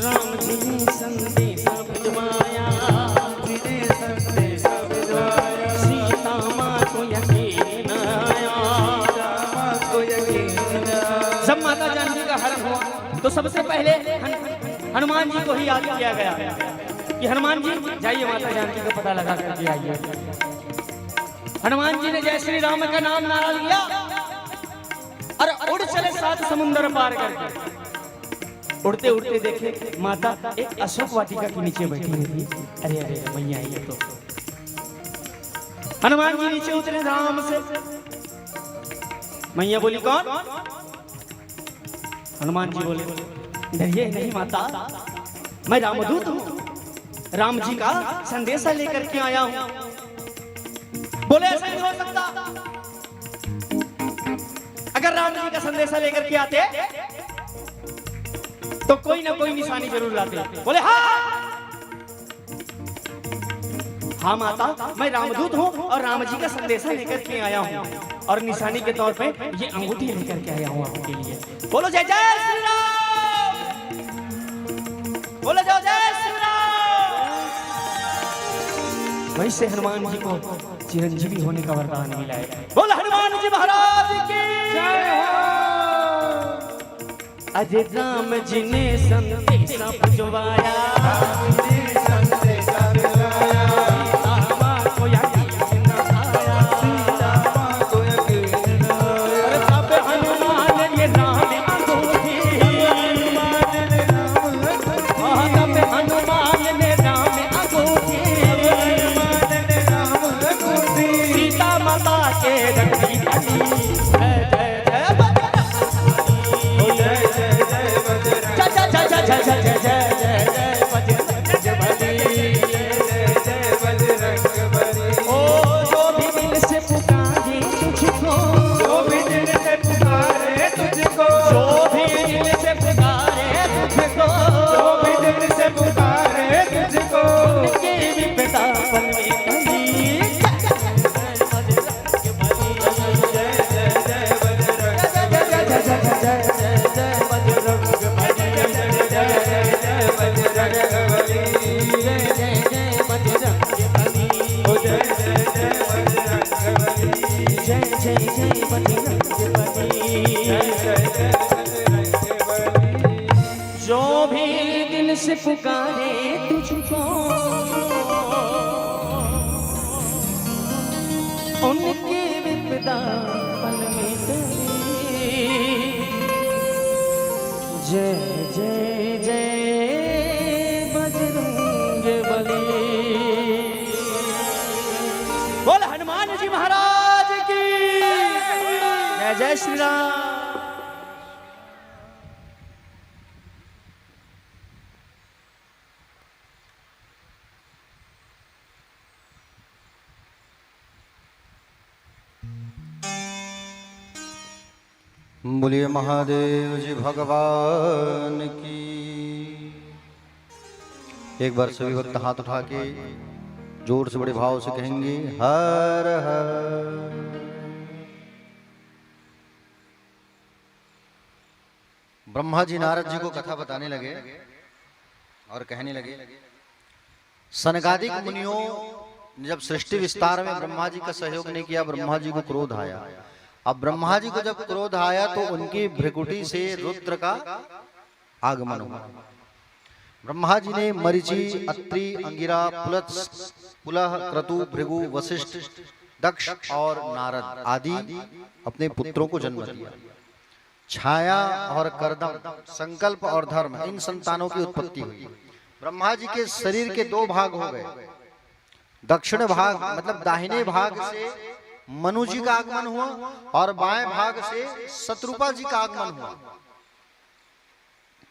S2: राम जी ने संदेश भिजवाया,
S4: जिने संदेश भिजवाया,
S2: सीता माँ को यकीन आया।
S4: रामा को यकीन आया।
S2: जब माता जानकी का हरण हुआ तो सबसे पहले हनुमान जी को ही याद किया गया कि हनुमान जी जाइए माता जानकी का पता लगा करके आइए। हनुमान जी ने जय श्री राम का नाम नारा लिया और उड़ चले 7 समुद्र पार करके। उड़ते उड़ते देखे माता एक अशोक वाटिका के नीचे बैठी हुई थी। अरे अरे मैया आई तो हनुमान जी नीचे उतरे धाम से। मैया बोली कौन? हनुमान जी बोले डरिए नहीं माता, मैं रामदूत हूँ, राम जी का संदेशा लेकर के आया हूँ। बोले ऐसा नहीं हो सकता, अगर राम जी का संदेशा लेकर के आते तो कोई ना कोई निशानी जरूर लाते। बोले हाँ माता, मैं रामदूत हूँ और राम जी का संदेशा लेकर के आया हूँ, और निशानी के तौर पे ये अंगूठी लेकर के आया हूँ आपके लिए। बोलो जय जय श्री राम, बोलो जय जय श्री राम। वैसे हनुमान जी को चिरंजीवी होने का वरदान मिला है। बोलो हनुमान जी महाराज की जय हो। अजय राम जी ने संदेशा भिजवाया, जो भी दिल से पुकारे तुझको, उनकी विपदा पल में तेरी। जय जय जय बजरंग बली। बोल हनुमान जी महाराज की जय जय श्री राम।
S1: बोलिए महादेव जी भगवान की। एक बार सभी भक्त हाथ उठा के जोर से बड़े भाव से कहेंगे हर हर। ब्रह्मा जी नारद जी को कथा बताने लगे और कहने लगे, सनकादिक मुनियों ने जब सृष्टि विस्तार में ब्रह्मा जी का सहयोग नहीं किया, ब्रह्मा जी को क्रोध आया। अब ब्रह्मा जी को जब क्रोध आया तो उनकी भ्रिकुटी से रुद्र का आगमन हुआ। ब्रह्मा जी ने मरीचि, अत्रि, अंगिरा, पुलह, क्रतु, भृगु, वशिष्ठ, दक्ष और नारद आदि अपने पुत्रों को जन्म दिया। छाया और कर्दम, संकल्प और धर्म, इन संतानों की उत्पत्ति हुई। ब्रह्मा जी के शरीर के दो भाग हो गए। दक्षिण भाग मतलब दाहिने भाग से मनु जी का आगमन हुआ और बाएं भाग से शत्रुपा जी का आगमन हुआ।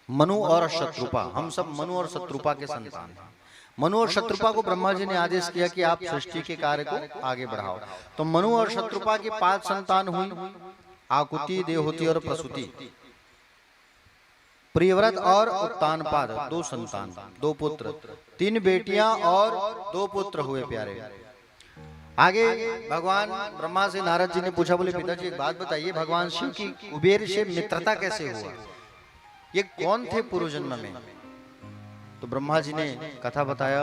S1: मनु और शत्रुपा, हम सब मनु और शत्रुपा के संतान हैं। मनु और शत्रुपा को ब्रह्मा जी ने आदेश किया कि आप सृष्टि के कार्य को आगे बढ़ाओ। तो मनु और शत्रुपा की 5 संतान हुई, आकुति, देवहूति और प्रसूति। प्रियव्रत और उत्तानपाद 2 संतान, 2 पुत्र, 3 बेटियां और 2 पुत्र हुए प्यारे। आगे भगवान ब्रह्मा से नारद जी ने पूछा, बोले पिताजी एक बात बताइए, भगवान शिव की कुबेर से मित्रता कैसे हुआ? ये कौन थे पूर्व जन्म में? तो ब्रह्मा जी ने कथा बताया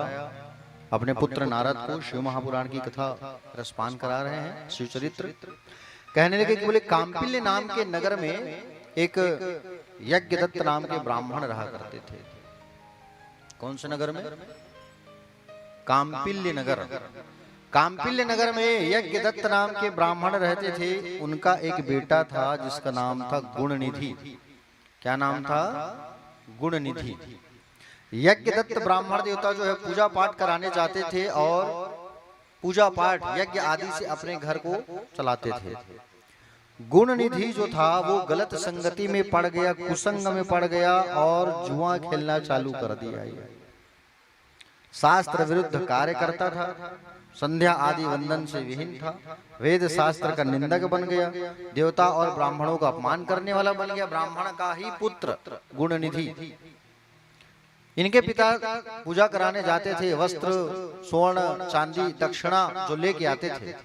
S1: अपने पुत्र नारद को। शिव महापुराण की कथा रसपान करा रहे हैं, शिव चरित्र। कहने लगे कि बोले काम्पिल्य नाम के नगर में एक यज्ञदत्त नाम के ब्राह्मण रहा करते थे। कौन से नगर में? काम्पिल्य नगर। काम्पिल्य नगर में यज्ञदत्त नाम के ब्राह्मण रहते थे। उनका एक बेटा था जिसका नाम था गुणनिधि। क्या नाम था? गुणनिधि। यज्ञदत्त ब्राह्मण देवता जो है पूजा पाठ कराने जाते थे और पूजा पाठ यज्ञ आदि से अपने घर को चलाते थे। गुण निधि जो था वो गलत संगति में पड़ गया, कुसंग में पड़ गया और जुआ खेलना चालू कर दिया। शास्त्र विरुद्ध कार्य करता था, संध्या आदि वंदन से विहीन था, वेद शास्त्र का निंदक बन गया, देवता और ब्राह्मणों का अपमान करने वाला बन गया, ब्राह्मण का ही पुत्र गुणनिधि। इनके पिता पूजा कराने जाते थे, वस्त्र स्वर्ण चांदी दक्षिणा जो लेके आते थे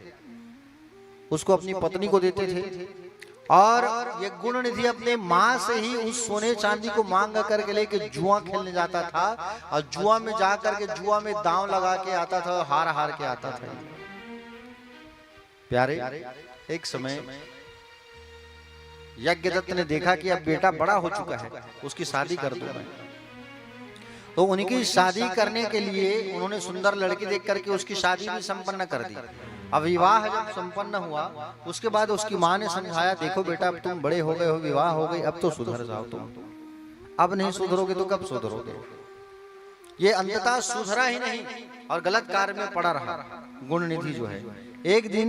S1: उसको अपनी पत्नी को देते थे, और ये गुणनिधि अपने माँ से ही उस सोने चांदी को मांग करके लेके जुआ खेलने जाता था, और जुआ में जा करके जुआ में दांव लगा के आता था, हार हार के आता था। प्यारे, एक समय यज्ञदत्त ने देखा कि अब बेटा बड़ा हो चुका है, उसकी शादी कर दूं मैं। तो उनकी शादी करने के लिए उन्होंने सुंदर लड़की देख करके उसकी शादी भी संपन्न कर दी। अब विवाह जब संपन्न हुआ उसके बाद उसकी माँ ने समझाया, देखो बेटा अब तुम बड़े हो गए हो, विवाह हो गई, अब तो सुधर जाओ तुम, अब नहीं सुधरोगे तो कब सुधरोगे। ये अंततः सुधरा ही नहीं और गलत कार्य में पड़ा रहा गुणनिधि जो है। एक दिन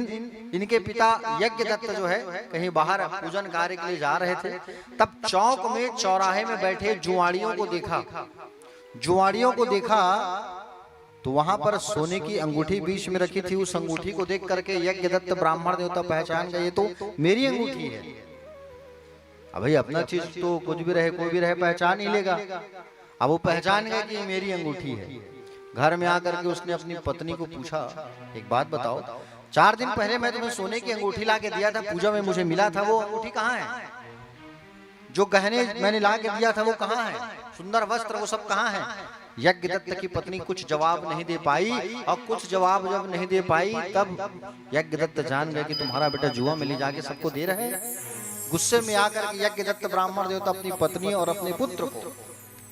S1: इनके पिता यज्ञदत्त जो है कहीं बाहर पूजन कार्य के लिए जा रहे थे, तब चौक में चौराहे में बैठे जुआड़ियों को देखा। जुआड़ियों को देखा तो वहां पर सोने की अंगूठी बीच में रखी थी। उस अंगूठी को देख करके यज्ञदत्त ब्राह्मण देवता पहचान गए, ये तो मेरी अंगूठी है। अब भाई अपना चीज तो कुछ भी रहे कोई भी रहे पहचान ही लेगा। अब वो पहचान गए कि मेरी अंगूठी है। घर में आकर के उसने अपनी पत्नी को पूछा, एक बात बताओ, 4 दिन पहले मैं तुम्हें सोने की अंगूठी ला के दिया था, पूजा में मुझे मिला था, वो अंगूठी कहाँ है? जो गहने मैंने ला के दिया था वो कहाँ है? सुंदर वस्त्र वो सब कहाँ है? यज्ञदत्त की पत्नी कुछ जवाब नहीं दे पाई, और कुछ जवाब जब नहीं दे पाई तब यज्ञदत्त जान गए कि तुम्हारा बेटा जुआ में ले जाके सबको दे रहे हैं। गुस्से में आकर के यज्ञदत्त ब्राह्मण देवता अपनी पत्नी और अपने पुत्र को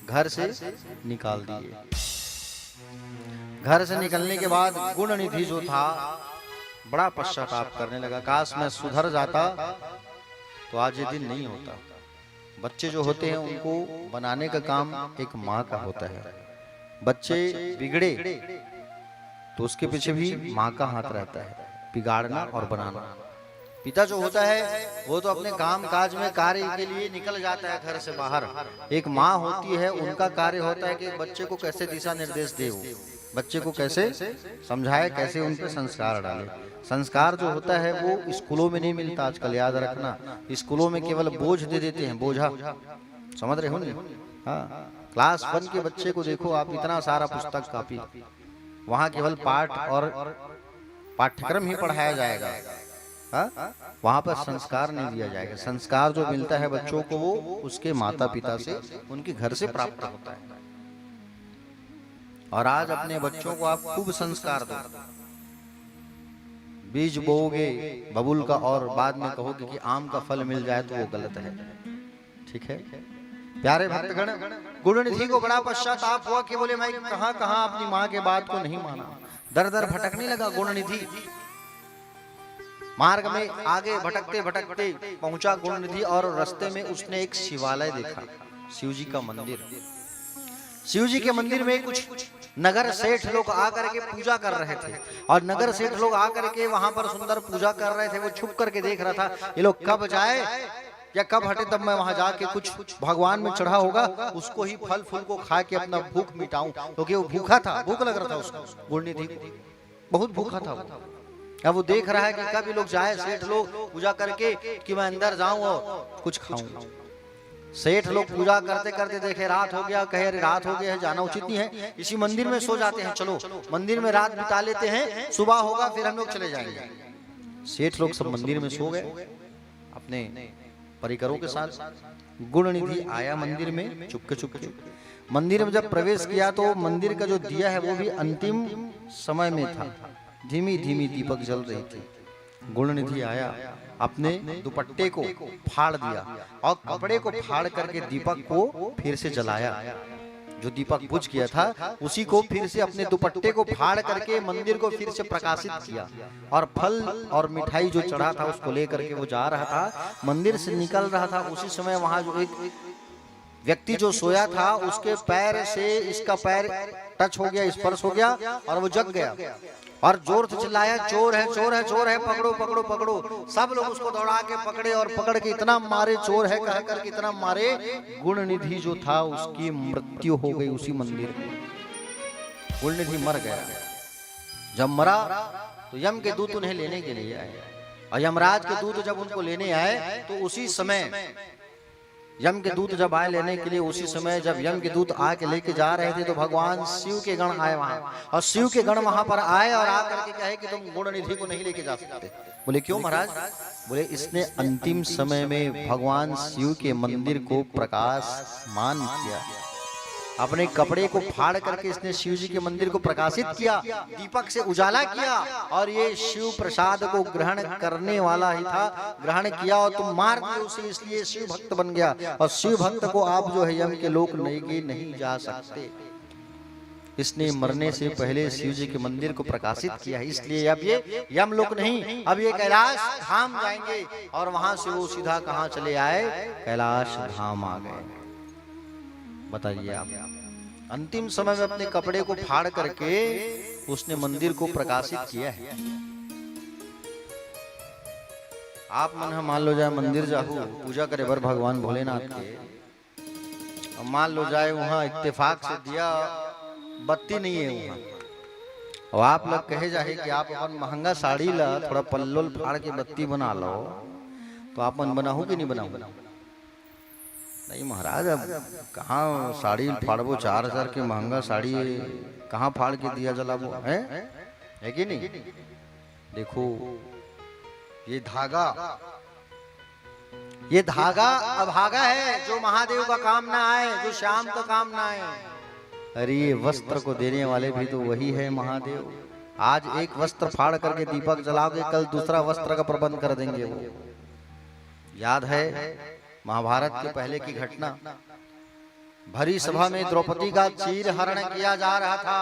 S1: घर से निकाल दिए। घर से निकलने के बाद गुणनिधि जो था बड़ा पश्चाताप करने लगा, काश मैं सुधर जाता तो आज ये दिन नहीं होता। बच्चे जो होते हैं उनको बनाने का काम एक माँ का होता है। बच्चे बिगड़े तो उसके पीछे भी माँ का हाथ रहता है, बिगाड़ना और बनाना। पिता जो होता है वो तो अपने काम काज में कार्य के लिए निकल जाता है घर से बाहर। एक माँ होती है, उनका कार्य होता है कि बच्चे को कैसे दिशा निर्देश दे, वो बच्चे को कैसे समझाए, कैसे उन पर संस्कार डाले। संस्कार जो होता है वो स्कूलों में नहीं मिलता आजकल, याद रखना। स्कूलों में केवल बोझ दे देते हैं, बोझा, समझ रहे होंगे। हाँ, क्लास 1 के बच्चे को देखो आप, इतना सारा पुस्तक कापी, वहाँ केवल पाठ और पाठ्यक्रम ही पढ़ाया जाएगा। हाँ, वहाँ पर संस्कार नहीं दिया जाएगा। संस्कार जो मिलता है बच्चों को वो उसके माता पिता से, उनके घर से प्राप्त होता है। और आज अपने बच्चों को आप खूब संस्कार दो। बीज बोओगे बबूल का और बाद में कहोगे कि आम का फल मिल जाए तो वो गलत है। ठीक है प्यारे भक्तगण, गुणनिधि को बड़ा पश्चाताप हुआ कि बोले मैं कहां कहां अपनी माँ के बात को नहीं माना। दर दर भटकने लगा गुणनिधि। मार्ग में आगे भटकते भटकते पहुंचा गुणनिधि और रास्ते में उसने एक शिवालय देखा, शिव जी का मंदिर। शिव जी के मंदिर में कुछ नगर सेठ लोग आकर के पूजा कर रहे थे, और नगर सेठ लोग आकर के वहां पर सुंदर पूजा कर रहे थे। वो छुप करके देख रहा था ये लोग कब जाए या कब हटे, तब मैं वहां जाके कुछ भगवान में चढ़ा होगा उसको ही फल फूल को खा के अपना भूख मिटाऊं, क्योंकि वो भूखा था, भूख लग रहा था उसको। गुणनिधि बहुत भूखा था वो। अब वो देख रहा है कि कब ये लोग जाए सेठ लोग पूजा करके कि मैं अंदर जाऊं और कुछ खाऊं। सेठ लोग पूजा करते करते देखे रात हो गया, कहे रात हो गया है, जाना उचित नहीं है, इसी मंदिर में सो जाते हैं, चलो मंदिर में रात बिता लेते हैं, सुबह होगा फिर हम लोग चले जाएंगे। सेठ लोग सब मंदिर में सो गए अपने परिकरों के साथ। गुणनिधि आया मंदिर में चुपके चुपके। मंदिर में जब प्रवेश किया तो मंदिर का जो दिया है वो भी अंतिम समय में था, धीमी धीमी दीपक जल रही थी। गुणनिधि आया, अपने दुपट्टे को फाड़ दिया और कपड़े को फाड़ करके दीपक को फिर से जलाया। जो दीपक बुझ गया था उसी को फिर से अपने दुपट्टे को फाड़ करके मंदिर को फिर से प्रकाशित किया, और फल और मिठाई जो चढ़ा था उसको लेकर के वो जा रहा था, मंदिर से निकल रहा था। उसी समय वहां जो एक व्यक्ति जो सोया था उसके पैर से इसका पैर टच हो गया, स्पर्श हो गया और वो जग गया। और जोर से चिल्लाया, चोर है चोर है चोर है, पकड़ो पकड़ो पकड़ो। सब लोग उसको दौड़ा के पकड़े और पकड़ के इतना मारे, चोर है कहकर के इतना मारे, गुणनिधि जो था उसकी मृत्यु हो गई उसी मंदिर में। गुणनिधि मर गया। जब मरा तो यम के दूत उन्हें लेने के लिए आए, और यमराज के दूत जब उनको लेने आए तो उसी समय यम के दूत जब आए लेने के लिए, उसी समय जब यम के दूत आके लेके जा रहे थे तो भगवान शिव के गण आए वहां, और शिव के गण वहां पर आए और आकर के कहे कि तुम गुणनिधि को नहीं लेके जा सकते। बोले क्यों महाराज? बोले इसने अंतिम समय में भगवान शिव के मंदिर को प्रकाशमान किया, अपने कपड़े को फाड़ करके इसने शिव जी के मंदिर को प्रकाशित किया, दीपक से उजाला किया, और ये शिव प्रसाद को ग्रहण करने वाला ही था, ग्रहण किया और तुम मार दिए उसे, इसलिए शिव भक्त बन गया। और शिव भक्त को आप जो है यम के लोक नहीं जा सकते। इसने मरने से पहले शिव जी के मंदिर को प्रकाशित किया है, इसलिए अब ये यम लोक नहीं, अब ये कैलाश धाम जाएंगे। और वहां से वो सीधा कहां चले आए? कैलाश धाम आ गए। बताइए आप, अंतिम समय में अपने कपड़े को फाड़ करके उसने मंदिर को प्रकाशित किया है। आप मन मान लो जाए मंदिर जाओ पूजा करे बर भगवान भोलेनाथ के, और मान लो जाए वहां इत्तेफाक से दिया बत्ती नहीं है वहां, और आप लोग कहे जाए कि आप अपन महंगा साड़ी ला थोड़ा पल्लोल फाड़ के बत्ती बना लो, तो आप मन बनाओ कि नहीं बनाओ? नहीं महाराज, अब कहाँ साड़ी फाड़बो, 4000 की महंगा साड़ी कहाँ फाड़ के दिया जलाबो, है कि नहीं? देखो ये धागा अभागा है, जो महादेव का काम ना आए, जो श्याम का काम ना आए। अरे ये वस्त्र को देने वाले भी तो वही है महादेव। आज एक वस्त्र फाड़ करके दीपक जलाओगे, कल दूसरा वस्त्र का प्रबंध कर देंगे वो। याद है महाभारत के पहले की घटना, भरी सभा में द्रौपदी का चीर हरण किया जा रहा था।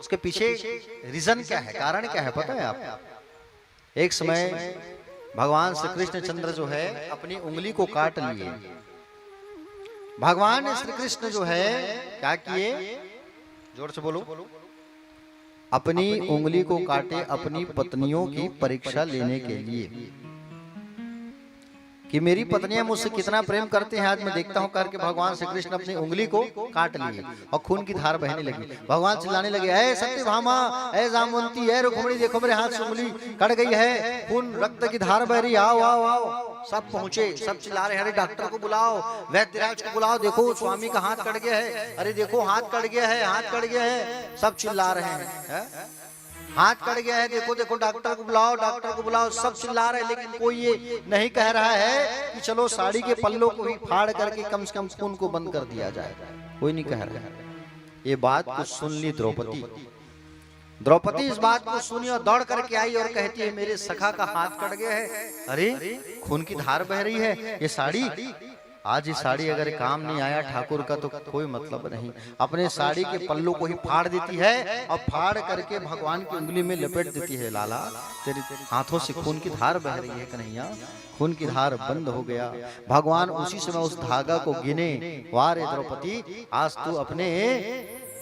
S1: उसके पीछे रीजन क्या है, कारण क्या है पता है आप? एक समय भगवान श्री कृष्ण चंद्र जो है अपनी उंगली को काट लिए। भगवान श्री कृष्ण जो है क्या किए? जोर से बोलो। अपनी उंगली को काटे अपनी पत्नियों की परीक्षा लेने के लिए कि मेरी पत्नियां मुझसे कितना प्रेम करते हैं, आज मैं देखता हूं करके भगवान श्री कृष्ण अपनी उंगली को काट लिए और खून की धार बहने लगी। भगवान चिल्लाने लगे, ऐ सत्यभामा, ऐ जामवंती, ऐ रुक्मिणी, देखो मेरे हाथ से उंगली कट गई है, खून रक्त की धार बह रही, आओ आओ आओ। सब पहुंचे, सब चिल्ला रहे, अरे डॉक्टर को बुलाओ, वैद्यराज को बुलाओ, देखो स्वामी का हाथ कट गया है, अरे देखो हाथ कट गया है, हाथ कट गया है। सब चिल्ला रहे हैं, हाथ कट गया है, देखो देखो डॉक्टर को बुलाओ, डॉक्टर को बुलाओ। सब चिल्ला रहे, लेकिन कोई ये नहीं कह रहा है कि चलो साड़ी के पल्लों को ही फाड़ करके कम से कम खून को बंद कर दिया जाए। कोई नहीं कह रहा है। ये बात को सुन ली द्रौपदी। द्रौपदी इस बात को सुनी और दौड़ करके आई और कहती है, मेरे सखा का हाथ कट गया है, अरे खून की धार बह रही है, ये साड़ी, आज ये साड़ी अगर काम नहीं आया ठाकुर का तो कोई मतलब नहीं। अपने साड़ी के पल्लू को ही फाड़ देती है और फाड़ करके भगवान की उंगली में लपेट देती है। लाला तेरे हाथों से खून की धार बह रही है कन्हैया, खून की धार बंद हो गया। भगवान उसी समय उस धागा को गिने, वारे द्रौपदी, आज तू अपने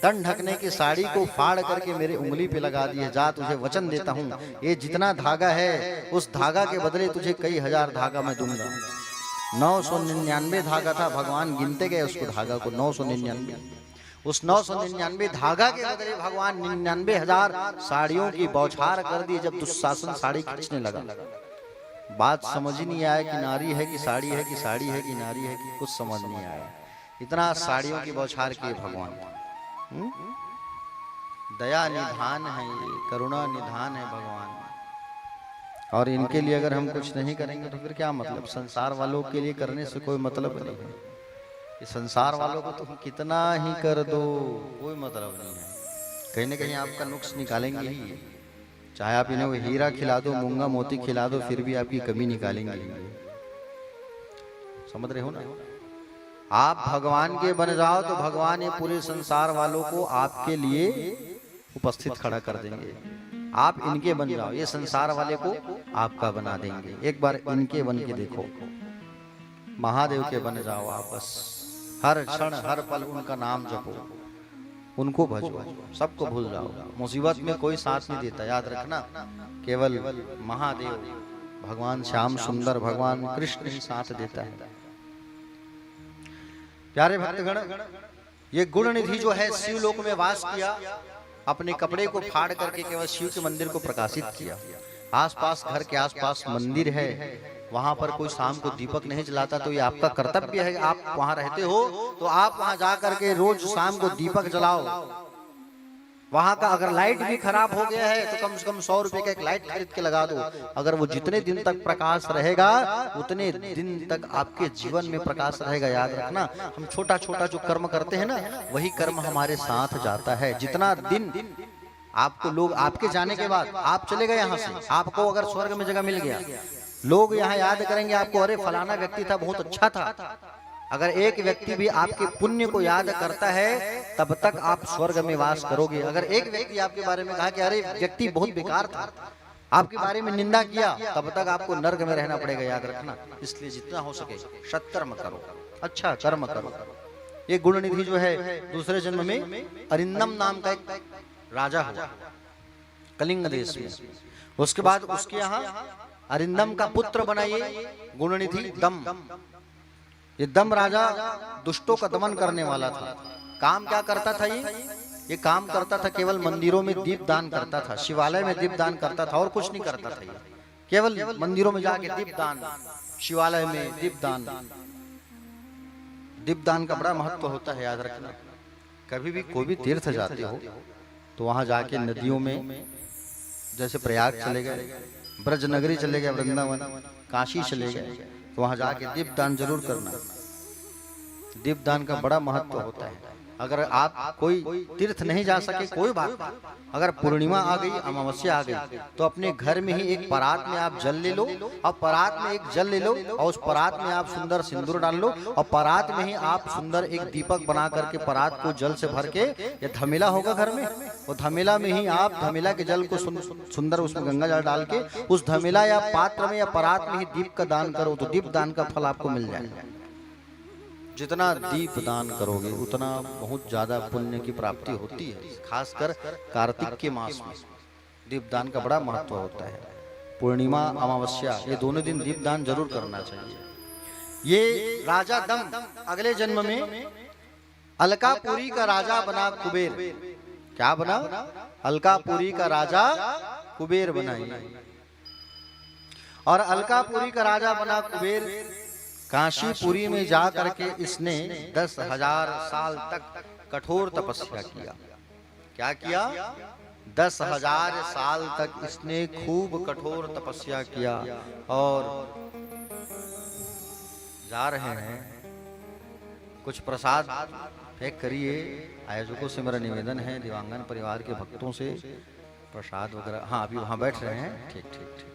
S1: तन ढकने की साड़ी को फाड़ करके मेरे उंगली पे लगा दी है। जा, तुझे वचन देता हूँ, ये जितना धागा है उस धागा के बदले तुझे कई हजार धागा मैं दूंगा। 999 धागा था, भगवान गिनते गए उसको धागा को, 999। उस 999 धागा के बदले भगवान 99,000 साड़ियों की बौछार कर दी। जब दुशासन साड़ी खींचने लगा, बात समझ ही नहीं आया कि नारी है कि साड़ी है, कि साड़ी है कि नारी है, कि कुछ समझ नहीं आया। इतना साड़ियों की बौछार किए भगवान। दया निधान है ये, करुणा निधान है भगवान। और इनके लिए अगर हम कुछ नहीं करेंगे तो फिर क्या मतलब? संसार वालों के लिए करने से कोई मतलब नहीं है। ये संसार वालों को तुम कितना ही कर दो कोई मतलब नहीं है, कहीं ना कहीं आपका नुक्स निकालेंगे ही। चाहे आप इन्हें वो हीरा खिला दो, मूंगा मोती खिला दो, फिर भी आपकी कमी निकालेंगे। समझ रहे हो ना? आप भगवान के बन जाओ तो भगवान ये पूरे संसार वालों को आपके लिए उपस्थित खड़ा कर देंगे। आप इनके बन जाओ, ये संसार वाले को आपका बना देंगे। एक बार इनके बन के देखो, महादेव के बन जाओ आप, बस हर क्षण हर पल उनका नाम जपो। उनको भजो, सबको भूल जाओ। मुसीबत में कोई साथ नहीं देता, याद रखना। केवल महादेव, भगवान श्याम सुंदर, भगवान कृष्ण ही साथ देता है। प्यारे भक्तगण, ये गुण निधि जो है शिवलोक में वास किया, अपने कपड़े को फाड़ करके केवल शिव के मंदिर को प्रकाशित किया। आसपास, घर के आसपास मंदिर है, वहां पर कोई शाम को दीपक नहीं जलाता, तो ये आपका कर्तव्य है। आप वहां रहते हो तो आप वहां जा करके रोज शाम को दीपक जलाओ। वहां का अगर लाइट भी खराब हो गया है तो कम से कम 100 रुपए का एक लाइट खरीद के लगा दो। अगर वो जितने दिन तक प्रकाश रहेगा उतने दिन तक आपके जीवन में प्रकाश रहेगा। याद रखना, हम छोटा छोटा जो कर्म करते हैं ना, वही कर्म हमारे साथ जाता है। जितना दिन आपको लोग, आपके जाने के बाद आप चले गए यहाँ से, आपको अगर स्वर्ग में जगह मिल गया, लोग यहाँ याद करेंगे आपको, अरे फलाना व्यक्ति था, बहुत अच्छा था। अगर एक व्यक्ति भी आपके पुण्य को याद करता है तब तक आप स्वर्ग में वास करोगे। अगर एक व्यक्ति आपके बारे में कहा कि अरे व्यक्ति बहुत बेकार था, आपके बारे में निंदा किया, तब तक आपको नर्क में रहना पड़ेगा। याद रखना, इसलिए जितना हो सके सत्कर्म करो, अच्छा कर्म करो। ये गुण निधि जो है दूसरे जन्म में अरिंदम नाम का एक राजा हुआ कलिंग देश में। उसके बाद उसके यहाँ अरिंदम का पुत्र बनाइए गुणनिधि दम। ये दम राजा दुष्टों का दमन करने वाला था। काम क्या करता था ये काम करता था, केवल मंदिरों में दीप दान करता था, शिवालय में दीप दान करता था, और कुछ नहीं करता था। ये केवल मंदिरों में जाके दीप दान, शिवालय में दीप दान। दीप दान का बड़ा महत्व होता है, याद रखना। कभी भी कोई भी तीर्थ जाते हो तो वहां जाके नदियों में, जैसे प्रयाग चले गए, ब्रज नगरी चले गए, वृंदावन, काशी चले गए, तो वहां जाके दीपदान जरूर करना। दीपदान का बड़ा महत्व होता है। अगर आप कोई तीर्थ नहीं जा सके, कोई बात नहीं, अगर पूर्णिमा आ गई, अमावस्या आ गई, तो अपने घर में ही एक परात में आप जल ले लो, और परात में एक जल ले लो, और उस परात में आप सुंदर सिंदूर डाल लो, और परात में ही आप सुंदर एक दीपक बना करके परात को जल से भर के, ये धमेला होगा घर में, वो धमेला में ही आप धमेला के जल को सुंदर उसमें गंगा जल डाल के उस धमेला या पात्र में या परात में ही दीप का दान करो, तो दीप दान का फल आपको मिल जाएगा। जितना दीप दान करोगे उतना बहुत ज्यादा पुण्य की प्राप्ति होती है। खासकर कार्तिक के मास में दीप दान का बड़ा महत्व होता है। पूर्णिमा, अमावस्या, ये दोनों दिन दीप दान जरूर करना चाहिए। ये राजा दम अगले जन्म में अलकापुरी का राजा बना कुबेर। क्या बना? अलकापुरी का राजा कुबेर बना। और अलकापुरी का राजा बना कुबेर काशीपुरी में जा करके इसने 10,000 साल तक कठोर तपस्या किया। क्या किया? 10,000 साल तक इसने खूब कठोर तपस्या किया। और जा रहे हैं, कुछ प्रसाद पैक करिए। आयोजकों से मेरा निवेदन है, दिवांगन परिवार के भक्तों से प्रसाद वगैरह। हाँ, अभी वहां बैठ रहे हैं। ठीक ठीक ठीक।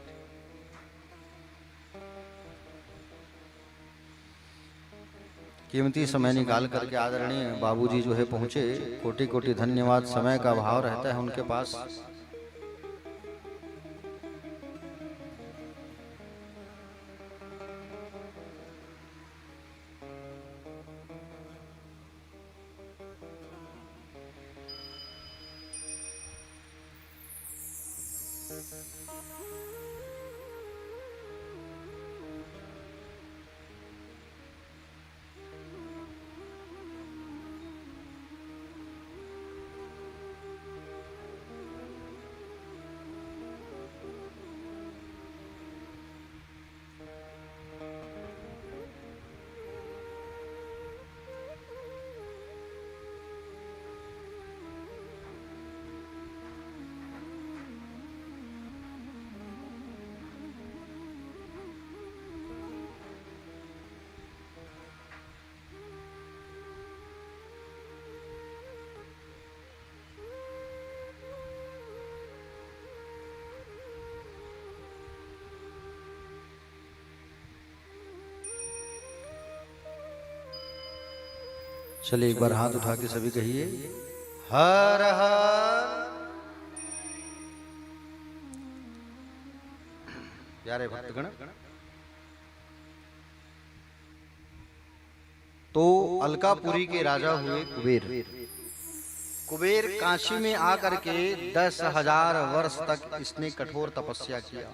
S1: कीमती समय निकाल करके आदरणीय बाबूजी जो है पहुंचे, कोटि कोटि धन्यवाद। समय का अभाव रहता है उनके पास। चलिए एक बार हाथ उठा के सभी कहिए हर हर। प्यारे भक्तगण, तो अलकापुरी के राजा हुए कुबेर। कुबेर काशी में आकर के 10,000 वर्ष तक इसने कठोर तपस्या किया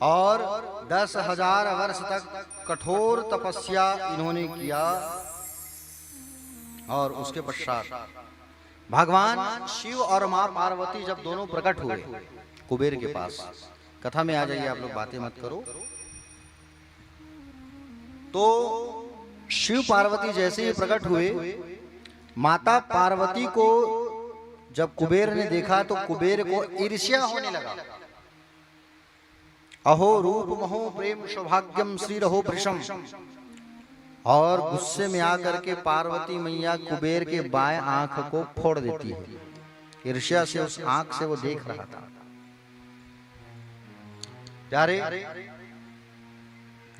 S1: और 10,000 वर्ष तक कठोर तपस्या इन्होंने किया। और उसके पश्चात भगवान शिव और मां पार्वती जब दोनों प्रकट हुए कुबेर के पास, कथा में आ जाइए आप लोग, बातें मत करो। तो शिव पार्वती जैसे ही प्रकट हुए, माता पार्वती को जब कुबेर ने देखा तो कुबेर को ईर्ष्या होने लगा। अहो रूप महो प्रेम सौभाग्यम श्री रहो वृषम। और गुस्से में आकर के पार्वती मैया कुबेर के बाएं आंख को फोड़ देती है। ईर्ष्या से उस आंख से वो देख रहा था। प्यारे,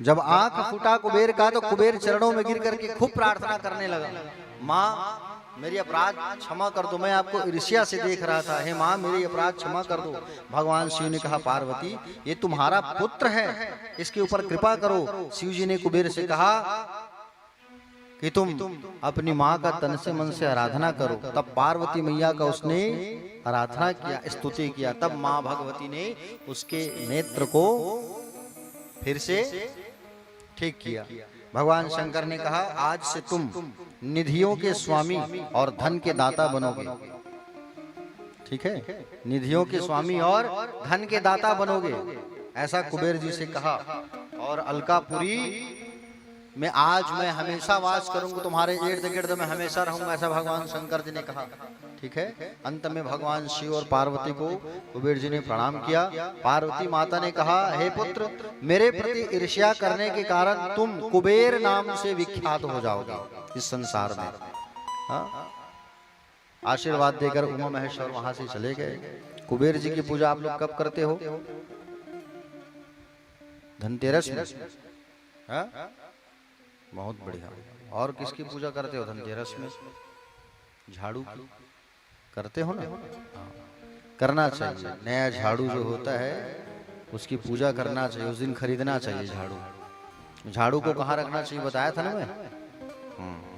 S1: जब आंख फूटा कुबेर का तो कुबेर चरणों में गिर करके खूब प्रार्थना करने लगा, माँ मेरी अपराध क्षमा कर दो, मैं आपको ईर्ष्या से देख रहा था, हे माँ मेरी अपराध क्षमा कर दो। भगवान शिव ने कहा, पार्वती ये तुम्हारा पुत्र है, इसके ऊपर कृपा करो। शिव जी ने कुबेर से कहा कि तुम अपनी माँ का तन से मन से आराधना करो। तब पार्वती मैया का उसने आराधना किया, स्तुति किया। तब माँ भगवती ने उसके नेत्र को फिर से ठीक किया। भगवान शंकर ने कहा, आज से तुम निधियों के स्वामी और धन के दाता बनोगे। ठीक है, निधियों के स्वामी और धन के दाता बनोगे, ऐसा कुबेर जी से कहा। और अलकापुरी में आज मैं हमेशा वास करूंगा, तुम्हारे इर्द गिर्द में हमेशा रहूंगा, ऐसा भगवान शंकर जी ने कहा। ठीक है, अंत में भगवान शिव और पार्वती को कुबेर जी ने प्रणाम किया। पार्वती माता ने कहा, हे पुत्र, मेरे प्रति ईर्ष्या करने के कारण तुम कुबेर नाम से विख्यात हो जाओगे इस संसार में। हाँ? आशीर्वाद देकर उमा महेश्वर वहां से चले गए। कुबेर जी की पूजा आप लोग कब करते हो? धनतेरस में। हाँ? बहुत बढ़िया। और किसकी पूजा करते हो धनतेरस में? झाड़ू की करते हो ना? हाँ। करना चाहिए। नया झाड़ू जो होता है उसकी पूजा करना चाहिए, उस दिन खरीदना चाहिए झाड़ू। झाड़ू को कहाँ रखना चाहिए बताया था ना मैं?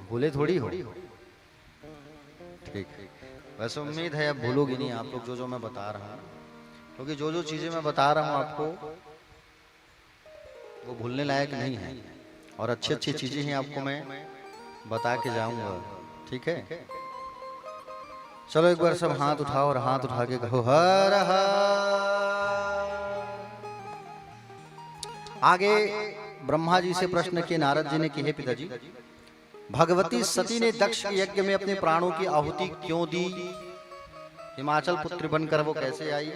S1: भूले थोड़ी हो। ठीक, वैसे उम्मीद है अब भूलोगी नहीं आप लोग जो मैं बता रहा हूँ, क्योंकि जो चीजें मैं बता रहा हूँ आपको वो भूलने लायक नहीं है, और अच्छी अच्छी चीजें ही आपको मैं बता के जाऊंगा। ठीक है, चलो एक बार सब हाथ उठाओ और हाथ उठा के कहो हर हर। आगे ब्रह्मा जी से प्रश्न किए नारद जी ने कि हे पिताजी, भगवती सती ने दक्ष के यज्ञ में अपने प्राणों की आहुति क्यों दी? हिमाचल पुत्री बनकर वो कैसे आई?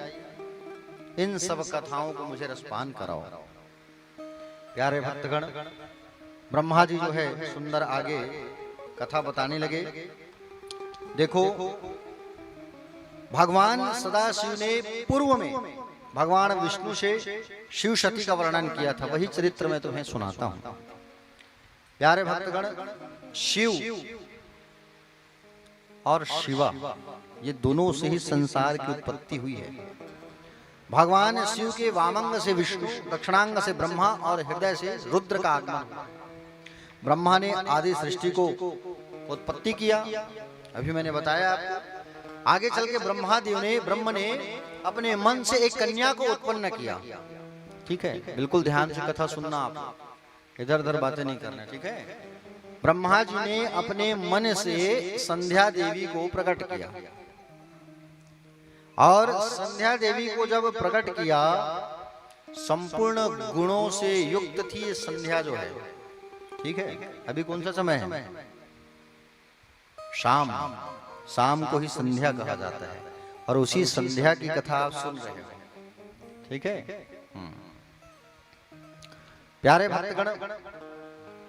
S1: इन सब कथाओं को मुझे रसपान कराओ। प्यारे भक्तगण, ब्रह्मा जी जो है सुंदर आगे कथा बताने लगे। देखो, भगवान सदाशिव ने पूर्व में भगवान विष्णु से शिव शती का वर्णन किया था, वही चरित्र मैं तुम्हें सुनाता हूं। प्यारे भक्तगण, शिव और शिवा ये दोनों से ही संसार की उत्पत्ति हुई है। भगवान शिव के वामंग से विष्णु, दक्षिणांग से ब्रह्मा और हृदय से रुद्र का आगमन। ब्रह्मा ने आदि सृष्टि को उत्पत्ति किया, अभी मैंने बताया आपको। आगे चल के ब्रह्म ने अपने मन से एक कन्या को उत्पन्न किया। ठीक है, बिल्कुल ध्यान से कथा सुनना, आप इधर उधर बातें नहीं करना। ठीक है, ब्रह्मा जी ने अपने मन से संध्या देवी को प्रकट किया, और संध्या देवी को जब प्रकट किया, संपूर्ण गुणों से युक्त थी ये संध्या जो है। ठीक है, अभी कौन सा समय है? शाम। शाम को ही संध्या कहा जाता है, और उसी संध्या की कथा आप सुन रहे हो। ठीक है, प्यारे भक्तगण,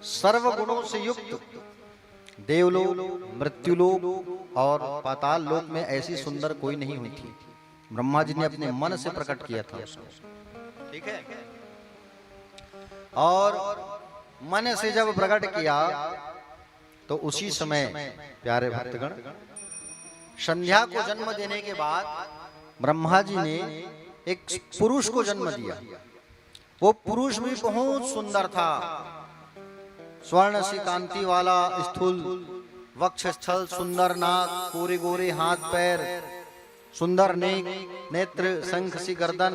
S1: सर्व गुणों से युक्त देवलोक, मृत्युलोक और पाताल लोक में ऐसी सुंदर कोई नहीं हुई थी। ब्रह्मा जी ने अपने मन से प्रकट किया था उसको। ठीक है, और मन से जब प्रकट किया तो उसी समय प्यारे भक्तगण, संध्या को जन्म देने के बाद ब्रह्मा जी ने एक पुरुष को जन्म दिया। वो पुरुष भी बहुत सुंदर था, स्वर्ण सी कांति वाला, स्थूल वक्ष स्थल, सुंदर नाक, गोरे गोरे हाथ पैर, सुंदर नेत्र, शंख सी गर्दन,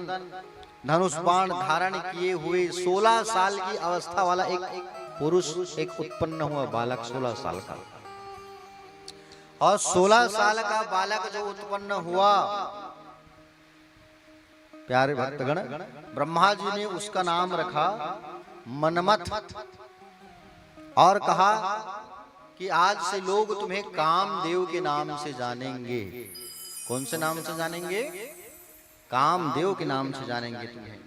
S1: धनुष बाण धारण किए हुए 16 साल की अवस्था वाला एक पुरुष एक उत्पन्न हुआ बालक, 16 साल का। और 16 साल का बालक जो उत्पन्न हुआ, प्यारे भक्तगण, ब्रह्मा जी ने उसका नाम रखा मनमथ और कहा कि आज से लोग तुम्हें कामदेव के नाम से जानेंगे। कौन से नाम से जानेंगे? कामदेव के नाम से जानेंगे तुम्हें।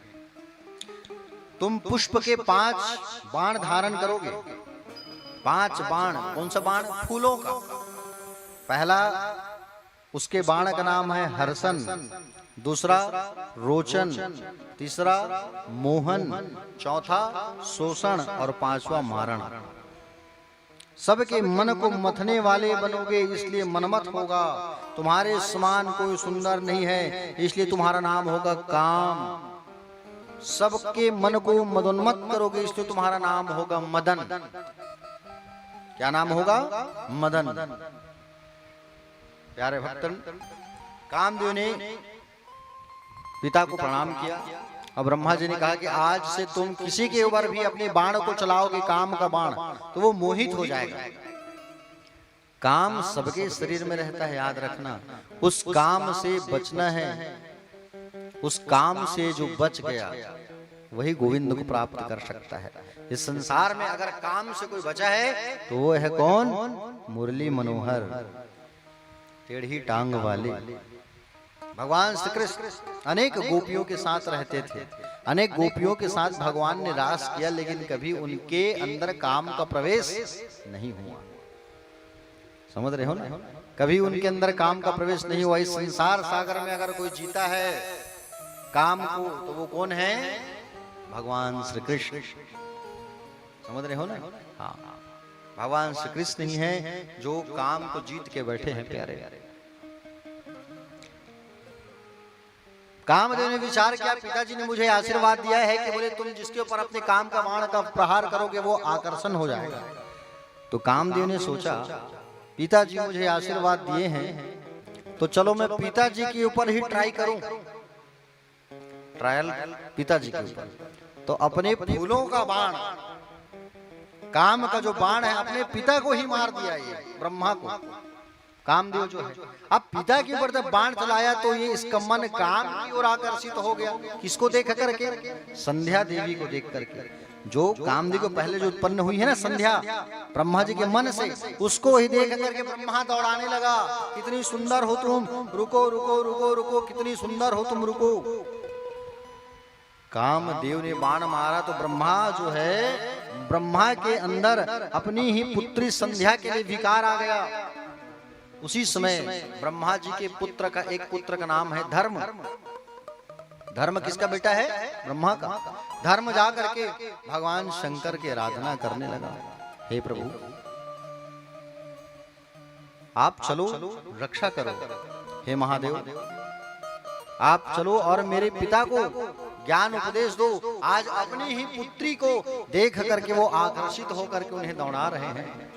S1: तुम पुष्प के 5 बाण धारण करोगे। 5 बाण। कौन सा बाण? फूलों का। पहला उसके बाण का नाम है हर्षण, दूसरा रोचन, तीसरा मोहन, चौथा शोषण और 5वां मारण। सबके मन को मथने वाले बनोगे, इसलिए मनमथ होगा। तुम्हारे समान कोई सुंदर नहीं है, इसलिए तुम्हारा नाम होगा काम। सबके मन को मदोन्मत्त करोगे, इसलिए तुम्हारा नाम होगा मदन। क्या नाम होगा? मदन। प्यारे भक्तन, कामदेव ने पिता को प्रणाम किया और ब्रह्मा जी ने कहा कि आज से तुम किसी के ऊपर भी अपने बाण को चलाओगे, काम का बाण, तो वो मोहित हो जाएगा। काम सबके शरीर में रहता है, याद रखना। उस काम से बचना है। उस काम से जो बच गया वही गोविंद को प्राप्त कर सकता है। इस संसार में अगर काम से कोई बचा है तो वो है कौन? मुरली मनोहर, टेढ़ी टांग वाले भगवान श्री कृष्ण। अनेक गोपियों के साथ रहते थे, अनेक गोपियों के साथ भगवान ने रास किया, लेकिन कभी उनके अंदर काम का प्रवेश नहीं हुआ। समझ रहे हो ना? कभी उनके अंदर काम का प्रवेश नहीं हुआ। इस संसार सागर में अगर कोई जीता है काम को, तो वो कौन है? भगवान श्री कृष्ण। समझ रहे हो ना? हाँ, भगवान श्री कृष्ण ही है जो काम को जीत के बैठे हैं। प्यारे कामदेव ने विचार किया, पिताजी ने मुझे आशीर्वाद दिया है कि बोले तुम जिसके ऊपर अपने काम का बाण का प्रहार करोगे वो आकर्षण हो जाएगा। तो कामदेव ने सोचा, पिताजी मुझे आशीर्वाद दिए हैं तो चलो मैं पिताजी के ऊपर ही ट्राई करूं। ट्रायल पिताजी के ऊपर। तो अपने फूलों का बाण, काम का जो बाण है, अपने पिता को ही मार दिया। ये ब्रह्मा को, कामदेव जो है, अब पिता के ऊपर जब बाण चलाया तो ये इसका मन काम की ओर आकर्षित हो गया। किसको देख करके? संध्या देवी को देख करके, जो कामदेव को पहले जो उत्पन्न हुई है ना संध्या, ब्रह्मा जी के मन से, उसको ही देख करके ब्रह्मा दौड़ाने लगा। कितनी सुंदर हो तुम, रुको रुको रुको रुको, कितनी सुंदर हो तुम, रुको। कामदेव ने बाण मारा तो ब्रह्मा जो है, ब्रह्मा के अंदर अपनी ही पुत्री संध्या के लिए विकार आ गया। उसी समय ब्रह्मा जी के पुत्र का, एक पुत्र का नाम है धर्म। धर्म किसका बेटा है? ब्रह्मा का। धर्म जा करके भगवान शंकर की आराधना करने लगा। हे प्रभु, आप चलो रक्षा करो। हे महादेव, आप चलो और मेरे पिता को ज्ञान उपदेश दो। आज अपनी ही पुत्री को देख करके वो आकर्षित होकर के उन्हें दौड़ा रहे हैं।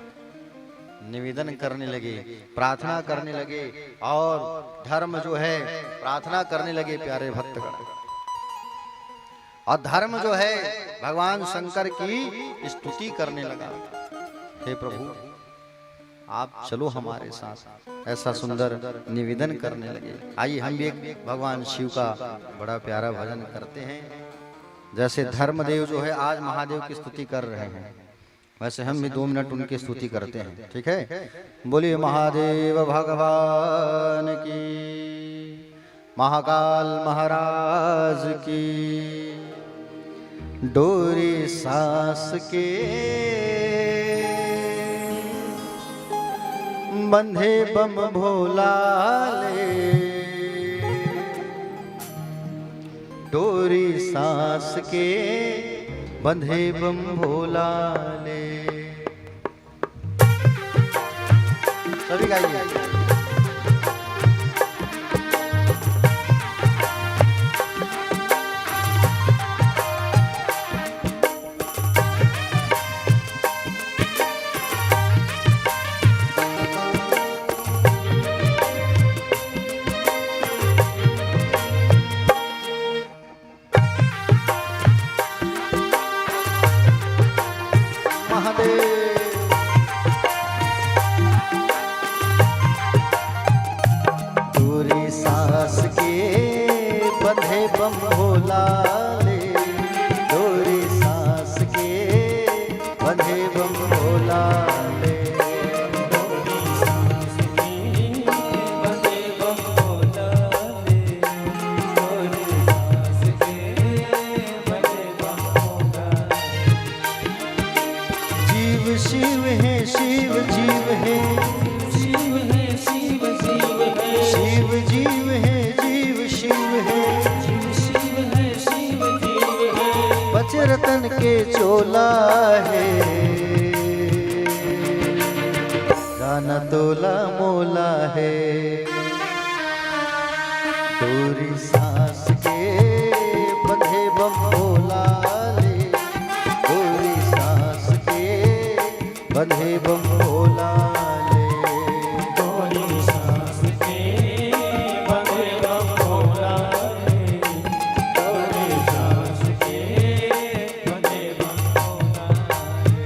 S1: निवेदन करने लगे, प्रार्थना करने लगे, और धर्म जो है प्रार्थना करने लगे। प्यारे भक्तगण, और धर्म जो है भगवान शंकर की स्तुति करने लगा। हे प्रभु, आप चलो हमारे साथ, ऐसा सुंदर निवेदन करने लगे। आइए हम भी एक भगवान शिव का बड़ा प्यारा भजन करते हैं। जैसे धर्मदेव जो है आज महादेव की स्तुति कर रहे हैं, वैसे हम भी 2 मिनट उनकी स्तुति करते हैं। ठीक है? बोलिए महादेव भगवान की, महाकाल महाराज की। डोरी सास के बंधे बम भोला ले, डोरी सास के बंधे बम भोला ले। सभी गाइए।
S4: भोला ले, डोरी सांस के बंधे बम भोला ले। जीव शिव है, शिव जीव है, शिव है शिव जीव है, शिव जीव है, जीव शिव है, शिव है शिव जीव है। बचरतन के चोला है, गाना तोला मोला है। डोरी सांस के बंधे बम भोला ले, डोरी सांस के बंधे बम भोला ले। डोरी सांस के बंधे बम भोला ले, डोरी सांस के बंधे बम भोला ले।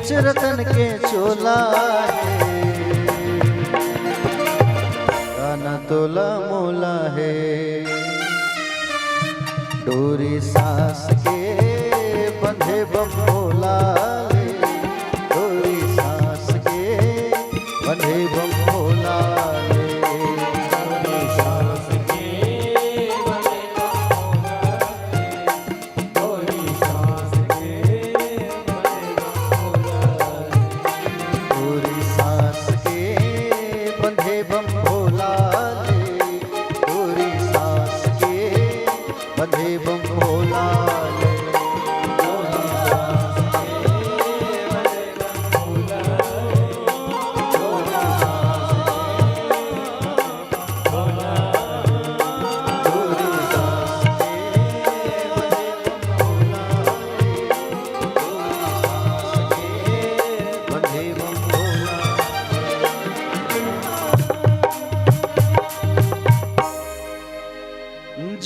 S4: पंचरत्न के चोला है, काना तोला मोला है। डोरी सांस के बंधे बमोला ले, डोरी सांस के बंधे बमोला ले, डोरी सांस के बंधे बमोला ले, डोरी सांस के बंधे बमोला ले, डोरी सांस के बंधे बमोला ले, डोरी सांस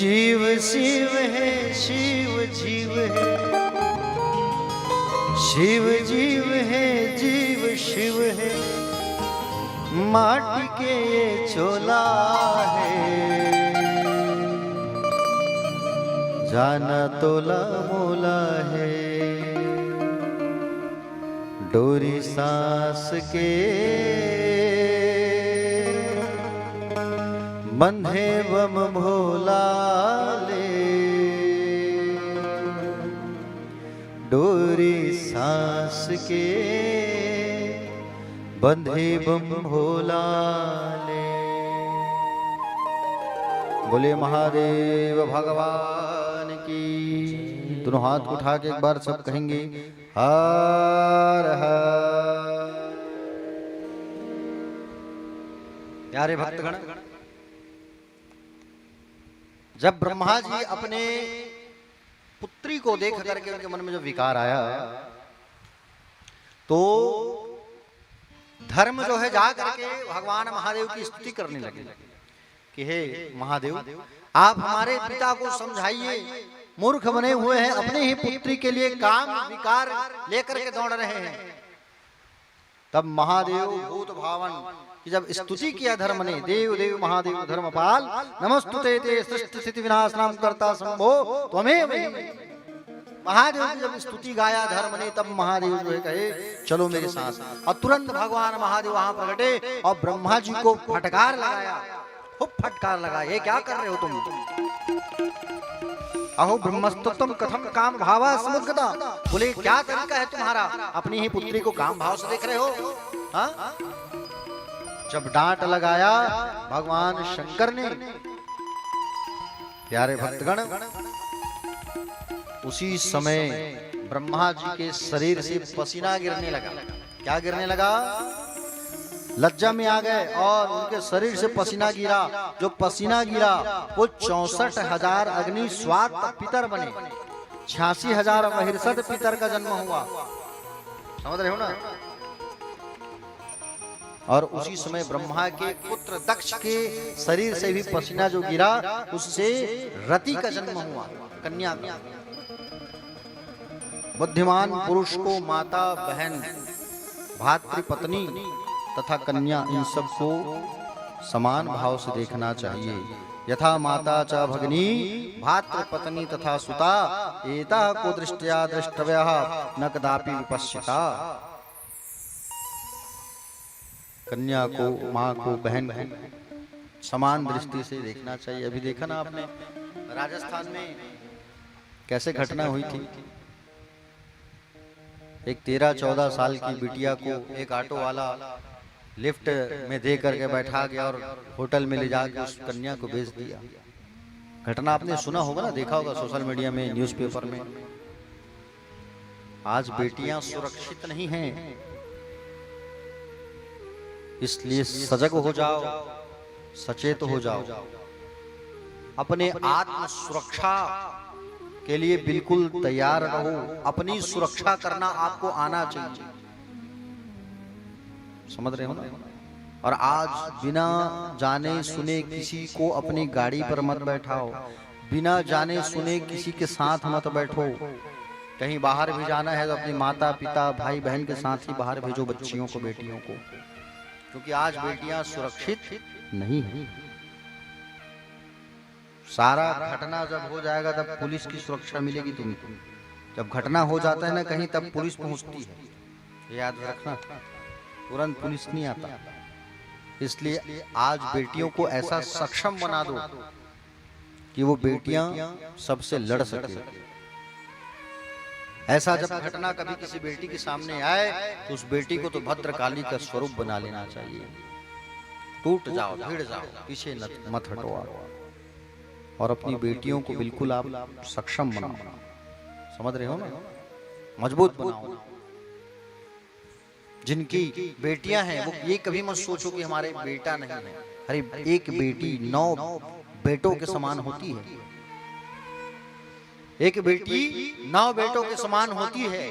S4: जीव शिव है, शिव जीव है, शिव जीव है, जीव शिव है। माटी के ये चोला है, जाना तोला मोला है। डोरी सांस के बंधे बम भोला ले, डोरी सांस के बंधे बम भोला ले। बोले महादेव भगवान की। दोनों हाथ उठा के एक बार सब कहेंगे हर हर। प्यारे भक्तगण, जब ब्रह्मा जी अपने पुत्री को देख करके उनके मन में जब विकार आया तो धर्म जो है जा करके भगवान महादेव की स्तुति करने लगे कि हे महादेव, आप हमारे पिता को समझाइए, मूर्ख बने हुए हैं, अपने ही पुत्री के लिए काम विकार लेकर के दौड़ रहे हैं। तब महादेव भूत भावन कि जब स्तुति किया धर्म ने, देव देव महादेव धर्मपाल नमस्तुते ते सृष्टि स्थिति विनाश नाम करता संभो त्वमेव। महादेव की जब स्तुति गाया धर्म ने, तब महादेव जो है कहे चलो मेरे साथ। और तुरंत भगवान महादेव वहां प्रकटे और ब्रह्मा जी को फटकार लगाया, खूब फटकार लगा, ये क्या कर रहे हो तुम? अहो ब्रह्मस्तुतम कथम काम भावा समुद्गता। बोले क्या तरीका है तुम्हारा, अपनी ही पुत्री को काम भाव से देख रहे हो? हाँ? जब डांट लगाया भगवान शंकर ने, प्यारे भक्तगण, उसी समय ब्रह्मा जी के शरीर से पसीना गिरने लगा। क्या गिरने लगा? लज्जा में आ गए और उनके शरीर से पसीना गिरा। जो पसीना गिरा वो 64,000 अग्नि स्वात पितर बने, 86,000 महिर्षद पितर का जन्म हुआ। समझ रहे हो ना? और उसी समय ब्रह्मा के पुत्र दक्ष के शरीर से भी पसीना जो गिरा, उससे रति का जन्म हुआ, कन्या का। बुद्धिमान पुरुष को माता, बहन, भातृ, पत्नी तथा कन्या, इन सबको समान भाव से देखना चाहिए। यथा माता च भगिनी भातृ पत्नी तथा सुता एता को दृष्टया द्रष्टव्यः न कदापि विपश्यता। कन्या को, माँ को, बहन को समान दृष्टि से देखना चाहिए। अभी देखा ना आपने राजस्थान में कैसे घटना हुई थी। एक 13-14 साल की बिटिया को एक ऑटो वाला लिफ्ट में दे करके बैठा गया और होटल में ले जाकर उस कन्या को भेज दिया। घटना आपने सुना होगा ना, देखा होगा सोशल मीडिया में, न्यूज़पेपर में। आज बेटियां सुरक्षित नहीं हैं, इसलिए सजग हो जाओ, सचेत हो जाओ। अपने आत्म सुरक्षा के लिए बिल्कुल तैयार रहो। अपनी सुरक्षा करना आपको आना चाहिए। समझ रहे हो ना? और आज बिना जाने सुने किसी को अपनी गाड़ी पर मत बैठाओ, बिना जाने सुने किसी के साथ मत बैठो।
S1: कहीं बाहर भी जाना है तो अपनी माता पिता भाई बहन के साथ ही बाहर भेजो बच्चियों को, बेटियों को, क्योंकि आज बेटियां सुरक्षित नहीं है। सारा घटना जब हो जाएगा तब पुलिस की सुरक्षा मिलेगी तुमको। जब घटना हो जाता है ना कहीं, तब पुलिस पहुंचती है, याद रखना, तुरंत पुलिस नहीं आता। इसलिए आज बेटियों को ऐसा सक्षम बना दो कि वो बेटियां सबसे लड़ सके। ऐसा जब घटना कभी किसी बेटी के सामने आए तो उस बेटी को तो भद्रकाली का स्वरूप बना लेना चाहिए। टूट जाओ, भिड़ जाओ, पीछे मत हटो और अपनी बेटियों को बिल्कुल आप सक्षम बनाओ। समझ रहे हो ना? मजबूत बनाओ। जिनकी बेटियां हैं वो ये कभी मत सोचो कि हमारे बेटा नहीं है। अरे एक बेटी 9 बेटों के समान होती है। एक बेटी 9 बेटों के समान होती है।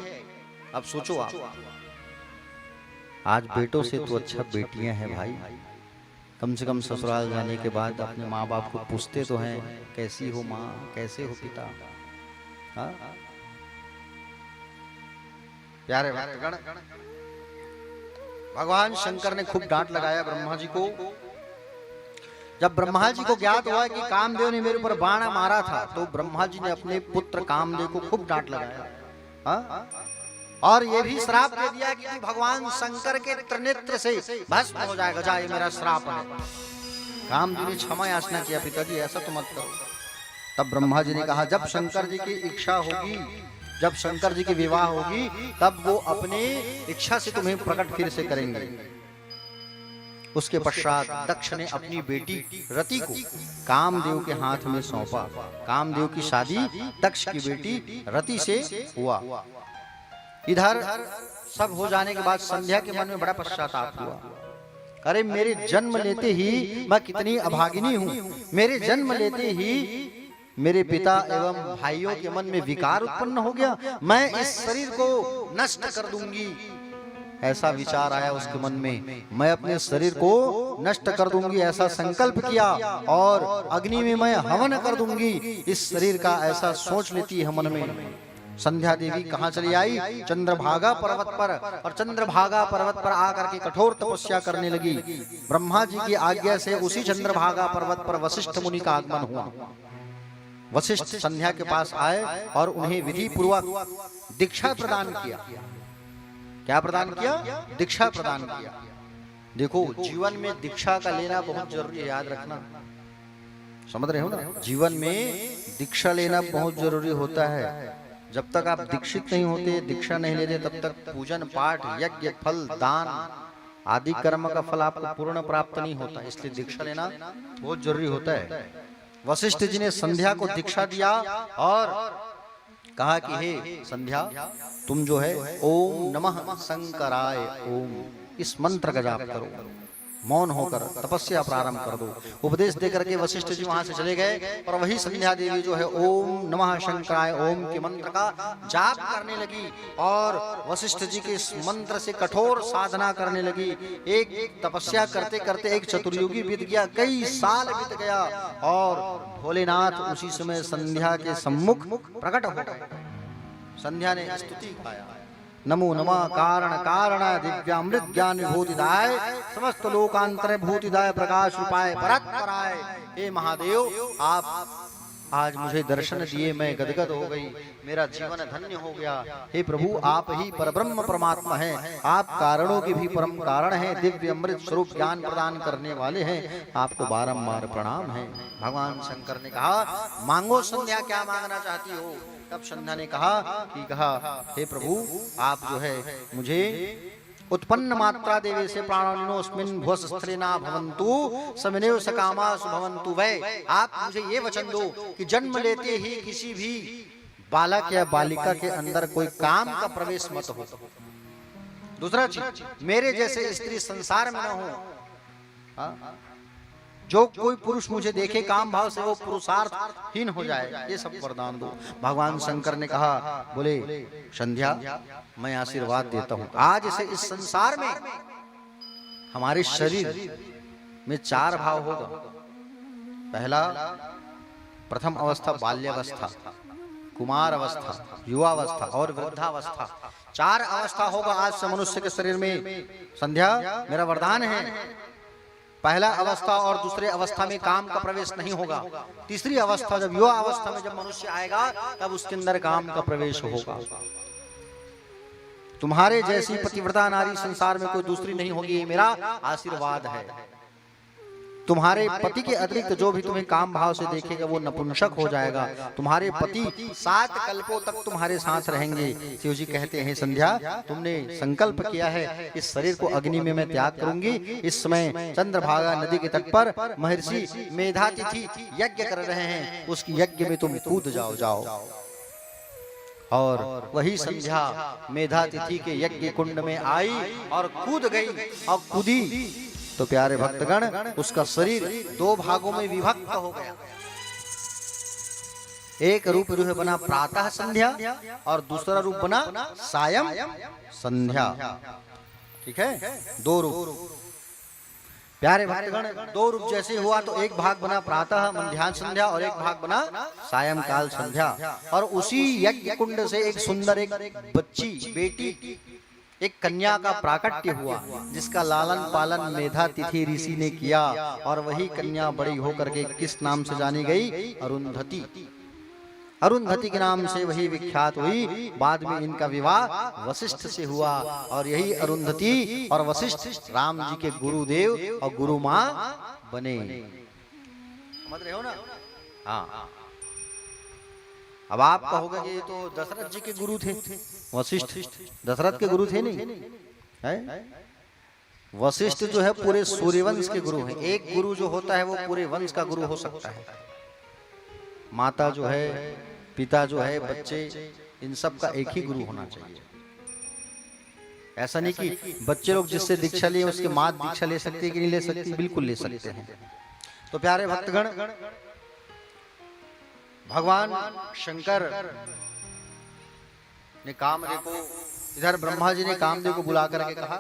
S1: अब सोचो आप, आज बेटों से तो अच्छा बेटियां हैं भाई। कम से कम ससुराल जाने के बाद अपने माँ बाप को पूछते तो हैं, कैसी हो माँ, कैसे हो पिता। हाँ? प्यारे भक्तगण, भगवान शंकर ने खूब डांट लगाया ब्रह्मा जी को। जब ब्रह्मा जी को ज्ञात हुआ कि कामदेव ने मेरे ऊपर बाण मारा था, तो ब्रह्मा जी ने अपने पुत्र कामदेव को खूब डांट लगाया। हाँ? और ये भी श्राप दे दिया कि तू भगवान शंकर के त्रिनेत्र से भस्म हो जाएगा, जा, ये मेरा श्राप है। कामदेव ने क्षमा याचना किया, पिताजी ऐसा तो मत करो। तब ब्रह्मा जी ने कहा, जब शंकर जी की इच्छा होगी, जब शंकर जी की विवाह होगी, तब वो अपने इच्छा से तुम्हें प्रकट फिर से करेंगे। उसके पश्चात दक्ष ने अपनी बेटी रति को कामदेव के हाथ में सौंपा। कामदेव की शादी दक्ष की बेटी रति से हुआ। इधर सब हो जाने के बाद संध्या के मन में बड़ा पश्चाताप हुआ। अरे मेरे जन्म लेते ही मैं कितनी अभागिनी हूँ। मेरे जन्म लेते ही मेरे पिता एवं भाइयों के मन में विकार उत्पन्न हो गया। मैं इस शरीर को नष्ट कर दूंगी, ऐसा विचार आया उसके मन में। मैं अपने शरीर को नष्ट कर दूंगी ऐसा संकल्प किया और अग्नि में मैं हवन कर दूंगी इस शरीर का, ऐसा सोच लेती है मन में। संध्या देवी कहाँ चली आई? चंद्रभागा पर्वत पर। और चंद्रभागा पर्वत पर आकर के कठोर तपस्या करने लगी। ब्रह्मा जी की आज्ञा से उसी चंद्रभागा पर्वत पर वशिष्ठ मुनि का आगमन हुआ। वशिष्ठ संध्या के पास आए और उन्हें विधि पूर्वक दीक्षा प्रदान किया। क्या प्रदान किया? दीक्षा प्रदान किया। देखो, जीवन में दीक्षा का लेना बहुत जरूरी है, याद रखना। समझ रहे हो ना? जीवन में दीक्षा लेना बहुत जरूरी होता है। जब तक आप दीक्षित नहीं होते, दीक्षा नहीं लेते, तब तक पूजन पाठ यज्ञ फल दान आदि कर्म का फल आपको पूर्ण प्राप्त नहीं होता। इसलिए दीक्षा लेना बहुत जरूरी होता है। वशिष्ठ जी ने संध्या को दीक्षा दिया और कहा कि हे संध्या, तुम जो है ओम नमः शंकराय ओम, इस मंत्र का जाप करो, मौन होकर तपस्या प्रारंभ कर दो। उपदेश देकर के वशिष्ठ जी वहां से चले गए और वही संध्या देवी जो है ओम नमः शंकराय ओम के मंत्र का जाप करने लगी और वशिष्ठ जी के इस मंत्र से कठोर साधना करने लगी। एक तपस्या करते करते एक चतुर्युगी बीत गया, कई साल बीत गया और भोलेनाथ उसी समय संध्या के सम्मुख प्रकट हो गए। संध्या ने स्तुति गाया, नमो नमः कारण कारण दिव्यामृत ज्ञान विभूतिदाय समस्त लोकांतर भूतिदाय प्रकाश रूपाय परात्पराय। हे महादेव, आप आज मुझे दर्शन दिए, मैं गदगद हो गई, मेरा जीवन धन्य हो गया। हे प्रभु, आप ही परब्रह्म परमात्मा हैं, आप कारणों के भी परम कारण हैं, दिव्य अमृत स्वरूप ज्ञान प्रदान करने वाले हैं, आपको बारंबार प्रणाम है। भगवान शंकर ने कहा, मांगो संध्या, क्या मांगना चाहती हो? तब संध्या ने कहा हे प्रभु, आप जो है मुझे उत्पन्न मात्रा देवे से प्राणिनोस्मिन् भुवस्स्थलेना भवन्तु समिनेव सकामासु भवन्तु वै। आप मुझे ये वचन दो कि जन्म लेते ही किसी भी बालक या बालिका के अंदर कोई काम का प्रवेश मत हो। दूसरा चीज, मेरे जैसे स्त्री संसार में न हो। जो कोई पुरुष मुझे देखे काम भाव से वो पुरुषार्थहीन हो जाए, ये सब वरदान दो। भगवान शंकर ने कहा, बोले संध्या, मैं आशीर्वाद देता हूं, आज से इस संसार में हमारे शरीर में 4 भाव होगा। पहला, प्रथम अवस्था बाल्यावस्था, कुमार अवस्था, युवावस्था और वृद्धावस्था, 4 अवस्था होगा आज से मनुष्य के शरीर में। संध्या मेरा वरदान है। पहला अवस्था और दूसरे अवस्था में काम का प्रवेश नहीं होगा। तीसरी अवस्था जब युवा अवस्था में जब मनुष्य आएगा तब उसके अंदर काम का प्रवेश होगा। तुम्हारे जैसी पतिव्रता नारी संसार में कोई दूसरी नहीं होगी, ये मेरा आशीर्वाद है। तुम्हारे पति के अतिरिक्त जो भी तुम्हें काम भाव से देखेगा वो नपुंसक हो जाएगा। तुम्हारे पति 7 कल्पों तक तुम्हारे साथ रहेंगे। शिव जी कहते हैं संध्या तुमने संकल्प किया है इस शरीर को अग्नि में मैं त्याग करूंगी। इस समय चंद्रभागा नदी के तट पर महर्षि मेधातिथि यज्ञ कर रहे हैं, उस यज्ञ में तुम कूद जाओ। और वही संध्या मेधातिथि के यज्ञ कुंड में आई और कूद गई। और कूदी तो प्यारे भक्तगण उसका शरीर 2 भागों में विभक्त हो गया। एक रूप जो है बना प्रातः संध्या और दूसरा रूप बना सायं संध्या। ठीक है, 2 रूप। प्यारे भक्तगण 2 रूप जैसे हुआ तो एक भाग बना प्रातः मध्याह्न संध्या और एक भाग बना सायंकाल संध्या। और उसी यज्ञ कुंड से एक सुंदर एक बच्ची बेटी एक कन्या का प्राकट्य हुआ, जिसका लालन पालन मेधातिथि ऋषि ने किया। और वही कन्या बड़ी होकर के किस नाम से जानी गई? अरुंधति। अरुंधति के नाम से वही विख्यात हुई। बाद में इनका विवाह वशिष्ठ से हुआ। और यही अरुंधति और वशिष्ठ राम जी के गुरुदेव और गुरु माँ बने। समझ रहे हो ना? हाँ। अब आप कहोगे कि ये तो दशरथ जी के गुरु थे, वशिष्ठ दशरथ के गुरु थे नहीं है? वशिष्ठ जो है पूरे सूर्यवंश के गुरु हैं। एक गुरु जो होता है वो पूरे वंश का गुरु हो सकता है। माता जो है, पिता जो है, बच्चे, इन सब का एक ही गुरु होना चाहिए। ऐसा नहीं कि बच्चे लोग जिससे दीक्षा लिए उसके माँ दीक्षा ले सकती है कि नहीं ले सकती? बिल्कुल ले सकते हैं। तो प्यारे भक्तगण भगवान शंकर ने कामदेव को, इधर ब्रह्मा जी ने कामदेव को बुला करके कहा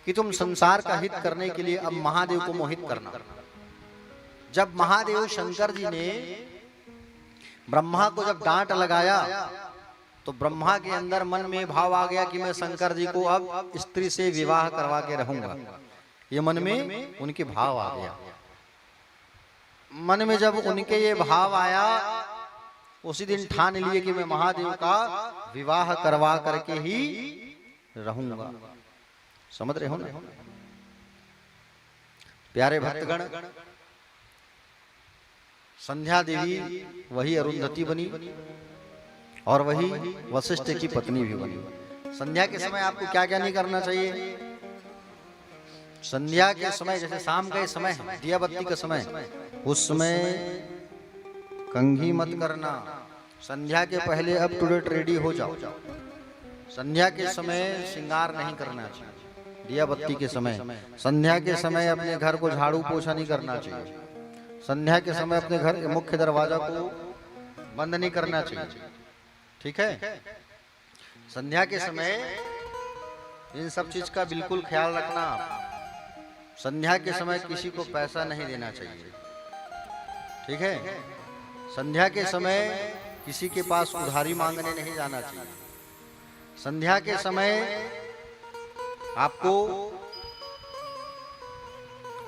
S1: कि तुम संसार का हित करने के लिए अब महादेव को मोहित करना। जब महादेव शंकर जी ने ब्रह्मा को जब डांट लगाया तो ब्रह्मा के अंदर मन में भाव आ गया कि मैं शंकर जी को अब स्त्री से विवाह करवा के रहूंगा। ये मन में उनके भाव आ गया। मन में जब उनके ये भाव आया उसी दिन ठान लिए कि मैं महादेव का विवाह करवा करके ही रहूंगा। समझ रहे हो ना? प्यारे भक्तगण संध्या देवी वही अरुंधति बनी और वही वशिष्ठ की पत्नी भी बनी। संध्या के समय आपको क्या क्या नहीं करना चाहिए? संध्या के समय जैसे शाम का समय है, दिया बत्ती का समय, उस समय कंघी मत करना। संध्या के पहले अप टू डेट रेडी हो जाओ। संध्या के समय श्रृंगार नहीं करना चाहिए। दिया बत्ती के समय, संध्या के समय अपने घर को झाड़ू पोछा नहीं करना चाहिए। संध्या के समय अपने घर के मुख्य दरवाजा को बंद नहीं करना चाहिए। ठीक है? संध्या के समय इन सब चीज का बिल्कुल ख्याल रखना। संध्या के समय किसी को पैसा नहीं देना चाहिए। ठीक है? संध्या के समय किसी के पास उधारी मांगने नहीं जाना चाहिए। संध्या के समय आपको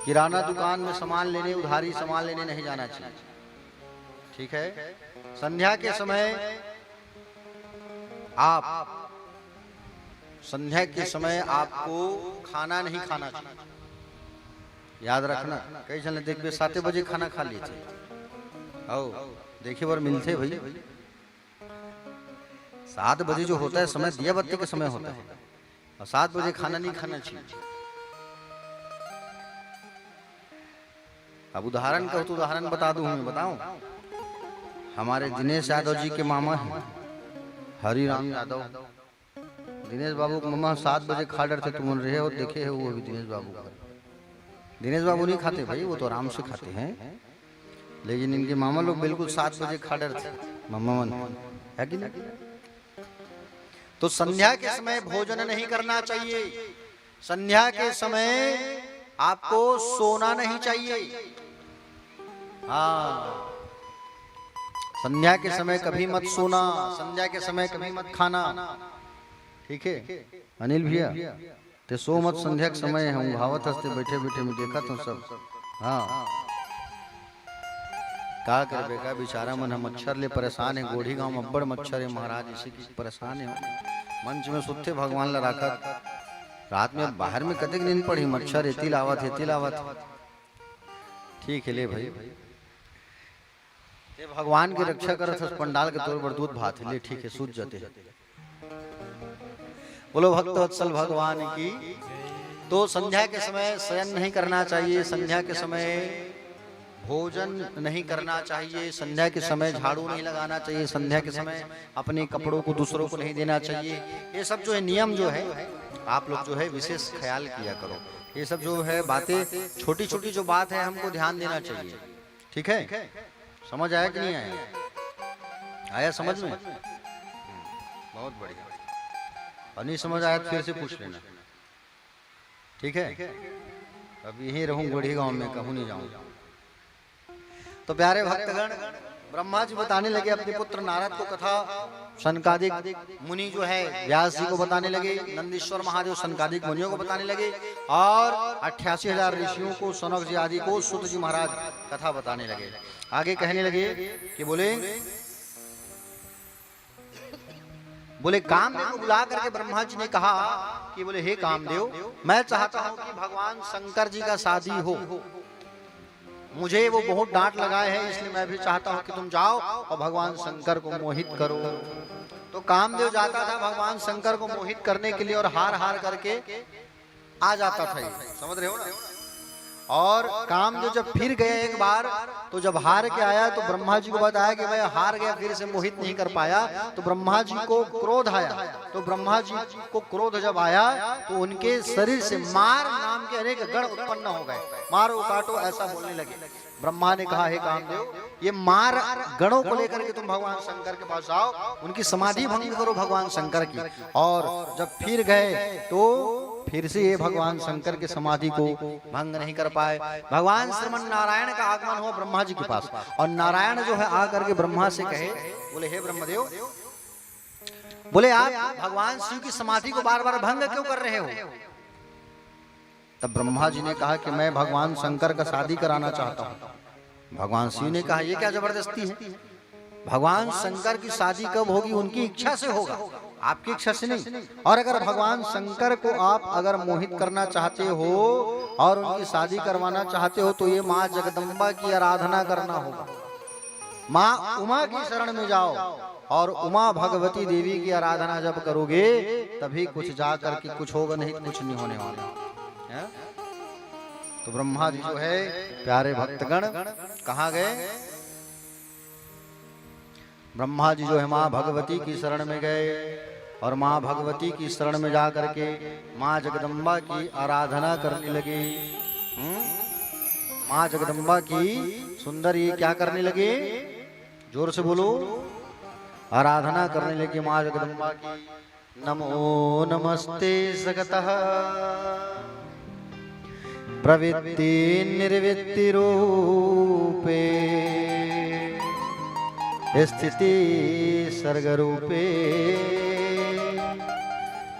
S1: किराना दुकान में सामान लेने, उधारी सामान लेने नहीं जाना चाहिए। ठीक है? संध्या के समय संध्या के समय आपको खाना नहीं खाना चाहिए। याद रखना, कई जन देख 7 बजे खाना खा लिए थे। आओ देखिए बार मिलते भाई 7 बजे जो होता है समय दिया बत्ती का समय होता है और 7 बजे खाना नहीं खाना चाहिए। अब उदाहरण कहो तो उदाहरण बता दूं, मैं बताऊं। हमारे दिनेश यादव जी के मामा हैं हरिराम यादव। दिनेश बाबू के मामा 7 बजे खा डर थे, तुम रहे हो देखे हो वो भी दिनेश बाबू का। दिनेश बाबू नहीं खाते भाई, वो तो आराम से खाते हैं, लेकिन इनके मामा लोग बिल्कुल 7 बजे खा डर थे। मामा मन है कि नहीं? तो संध्या के समय भोजन नहीं करना चाहिए। संध्या के समय आपको सोना नहीं चाहिए। हाँ, संध्या के समय कभी मत सोना, संध्या के समय कभी मत खाना, ठीक है अनिल भैया? ते सो मत संध्या के समय हम भावत हंसते बैठे बैठे में देखा तो सब। हाँ का कर का बेचारा मन हम मच्छर ले परेशान है, गोढ़ी गांव में अब्बड़ मच्छर है महाराज, इसी की परेशान है। मंच में सुते भगवान ला राखत, रात में बाहर में कतक नींद पड़ी, मच्छर एती लावत। ठीक है ले भाई, ते भगवान की रक्षा करत हस, पंडाल के तौर पर दूध भात ले, ठीक है सूझ जाते। बोलो भक्त वत्सल भगवान की। तो संध्या के समय शयन नहीं करना चाहिए, संध्या के समय भोजन नहीं करना चाहिए, संध्या के समय झाड़ू नहीं लगाना चाहिए, संध्या के समय अपने कपड़ों को दूसरों को नहीं देना चाहिए। ये सब जो है नियम जो है आप लोग जो है विशेष ख्याल किया करो। ये सब जो है बातें छोटी छोटी जो बात है हमको ध्यान देना चाहिए, ठीक है? समझ आया कि नहीं आया? आया समझ में? बहुत बढ़िया। और नहीं समझ आया तो फिर से पूछ लेना, ठीक है? अब यहीं रहूं गोढ़ी गांव में, कहूं नहीं जाऊं। तो प्यारे भक्तगण, ब्रह्मा जी बताने लगे अपने पुत्र नारद को कथा, सनकादिक मुनि जो है व्यास जी को बताने लगे, नंदीश्वर महादेव सनकादिक मुनियों को बताने लगे, और 88,000 ऋषियों को, सनक जी आदि को सूत जी महाराज कथा बताने लगे। आगे कहने लगे कि बोले कामदेव को बुला करके ब्रह्मा जी ने कहा कि बोले हे कामदेव, मैं चाहता हूं कि भगवान शंकर जी का शादी हो, मुझे वो बहुत डांट लगाए हैं, इसलिए मैं भी चाहता हूं कि तुम जाओ और भगवान शंकर को मोहित करो। तो कामदेव जाता था भगवान शंकर को मोहित करने के लिए, और हार करके आ जाता था, समझ रहे हो ना? और कामदेव जब फिर गए एक बार, तो जब हार के आया तो ब्रह्मा जी को बताया कि मैं हार गया, फिर से मोहित नहीं कर पाया। तो ब्रह्मा जी को क्रोध आया। तो ब्रह्मा जी को क्रोध जब आया तो उनके शरीर से मार नाम के अनेक गण उत्पन्न हो गए, मारो काटो ऐसा बोलने लगे। ब्रह्मा ने कहा हे कामदेव, ये मार गणों को लेकर के तुम भगवान शंकर के पास आओ, उनकी समाधि भंग करो भगवान शंकर की। और जब फिर गए तो फिर से ये भगवान शंकर के समाधि को भंग नहीं कर पाए। भगवान श्रीमन नारायण का आगमन हुआ ब्रह्मा जी के पास, और नारायण जो है आकर के ब्रह्मा से कहे, बोले हे ब्रह्मदेव, बोले आप भगवान शिव की समाधि को बार बार भंग क्यों कर रहे हो? तब ब्रह्मा जी ने कहा कि मैं भगवान शंकर का शादी कराना चाहता हूं। भगवान शिव ने कहा ये क्या जबरदस्ती है, भगवान शंकर की शादी कब होगी? उनकी इच्छा से होगा, आपकी इच्छा से नहीं। और अगर भगवान शंकर को आप अगर मोहित करना चाहते हो और उनकी शादी करवाना चाहते हो तो ये माँ जगदम्बा की आराधना करना होगा। माँ उमा की शरण में जाओ, और उमा भगवती देवी की आराधना जब करोगे तभी कुछ जा करके कुछ होगा, नहीं कुछ नहीं होने वाला है। तो ब्रह्मा जी जो है प्यारे भक्तगण कहाँ गए? ब्रह्मा जी जो है माँ भगवती की शरण में गए, और माँ भगवती की शरण में जा करके माँ जगदम्बा की आराधना करने लगे। माँ जगदम्बा की सुंदर ये क्या करने लगे? जोर से बोलो। आराधना करने लगे माँ जगदम्बा की। नमो नमस्ते जगतः प्रवृत्ति निर्वृत्ति रूपे स्थिति सर्गरूपे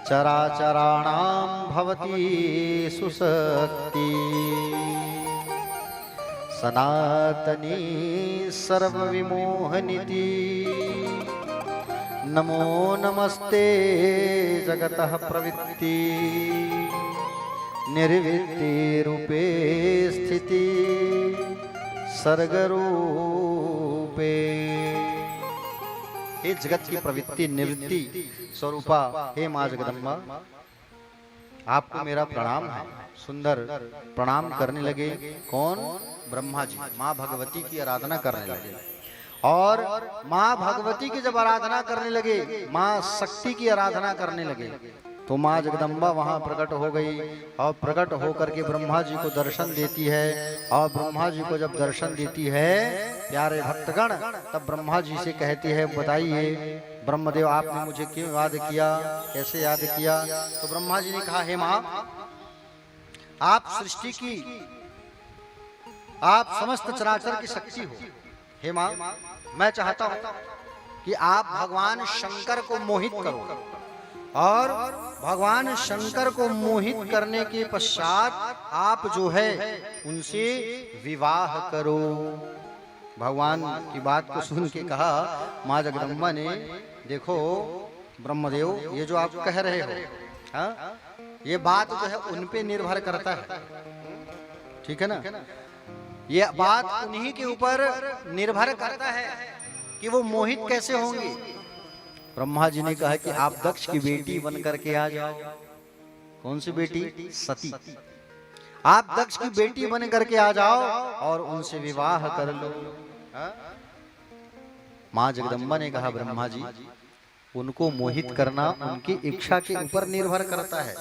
S1: चराचराणां भवति सुशक्ति सनातनी सर्वविमोहनिति। नमो नमस्ते जगतः प्रवृत्ति निर्वृत्ति रूपे स्थिति सर्गरूपे। हे जगत की प्रवृत्ति निवृत्ति स्वरूपा हे माँ जगदम्बा, आपको मेरा प्रणाम है। सुंदर प्रणाम करने लगे। कौन? ब्रह्मा जी माँ भगवती की आराधना करने लगे। और माँ भगवती की जब आराधना करने लगे, माँ शक्ति की आराधना करने लगे, तो माँ जगदम्बा वहां प्रकट हो गई। और प्रकट होकर के ब्रह्मा जी को दर्शन देती है। और ब्रह्मा जी को जब दर्शन देती है प्यारे भक्तगण, तब ब्रह्मा जी से कहती है बताइए ब्रह्मदेव आपने मुझे क्यों याद किया, कैसे याद किया? तो ब्रह्मा जी ने कहा हे माँ, आप सृष्टि की, आप समस्त चराचर की शक्ति हो, हे माँ, मैं चाहता हूं कि आप भगवान शंकर को मोहित करो और भगवान शंकर को मोहित करने के पश्चात आप जो है उनसे विवाह करो। भगवान की बात को सुन के कहा माँ जगदम्बा ने, देखो ब्रह्मदेव, ये जो आप कह रहे हो, हाँ, ये बात जो है उन पे निर्भर करता है, ठीक है ना। ये बात उन्हीं के ऊपर निर्भर करता है कि वो मोहित कैसे होंगे। ब्रह्मा जी ने कहा कि आप दक्ष की बेटी बन करके आ जाओ। कौन सी बेटी? सती। आप दक्ष की बेटी बन करके आ जाओ और उनसे विवाह कर लो। माँ जगदम्बा ने कहा ब्रह्मा जी, उनको मोहित करना उनकी इच्छा के ऊपर निर्भर करता है,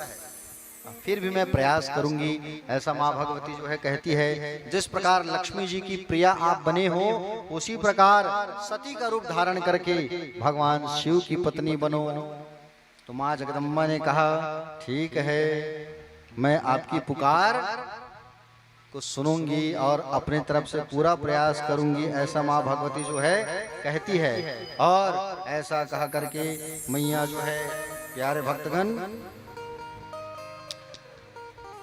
S1: फिर भी मैं प्रयास करूंगी। ऐसा माँ भगवती जो है कहती है, जिस प्रकार लक्ष्मी जी की प्रिया आप बने हो, उसी प्रकार सती का रूप धारण करके भगवान शिव की पत्नी बनो। तो माँ जगदम्बा ने कहा ठीक है, मैं आपकी पुकार को सुनूंगी और अपने तरफ से पूरा प्रयास करूंगी। ऐसा माँ भगवती जो है कहती है। और ऐसा कहा करके मैया जो है, प्यारे भक्तगण,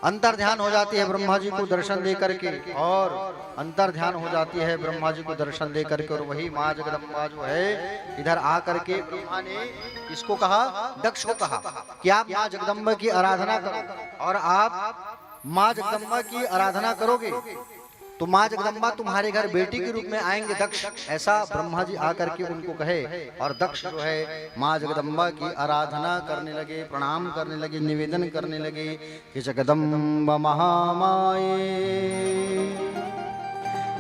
S1: अंतर ध्यान हो जाती है ब्रह्मा जी को दर्शन दे करके, और अंतर ध्यान हो जाती है ब्रह्मा जी को दर्शन दे करके। और वही माँ जगदम्बा जो है इधर आ करके ब्रह्मा ने इसको कहा, दक्ष को कहा कि आप माँ जगदम्बा की आराधना करो, और आप माँ जगदम्बा की आराधना करोगे तो माँ जगदम्बा तुम्हारे घर बेटी के रूप में आएंगे दक्ष। ऐसा ब्रह्मा जी आकर के उनको कहे, और दक्ष जो है माँ जगदम्बा की आराधना करने लगे, प्रणाम करने लगे, निवेदन करने लगे कि जगदम्बा महामाये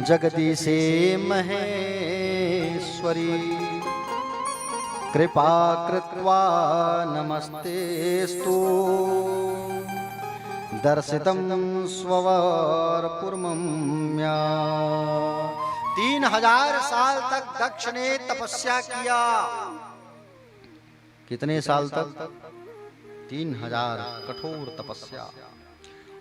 S1: जगदीशे महेश्वरी कृपा कृत्वा नमस्तेस्तु दर्शितम स्ववरपुरम्या। 3000 साल तक दक्ष ने तपस्या किया। कितने साल तक? 3000 कठोर तपस्या।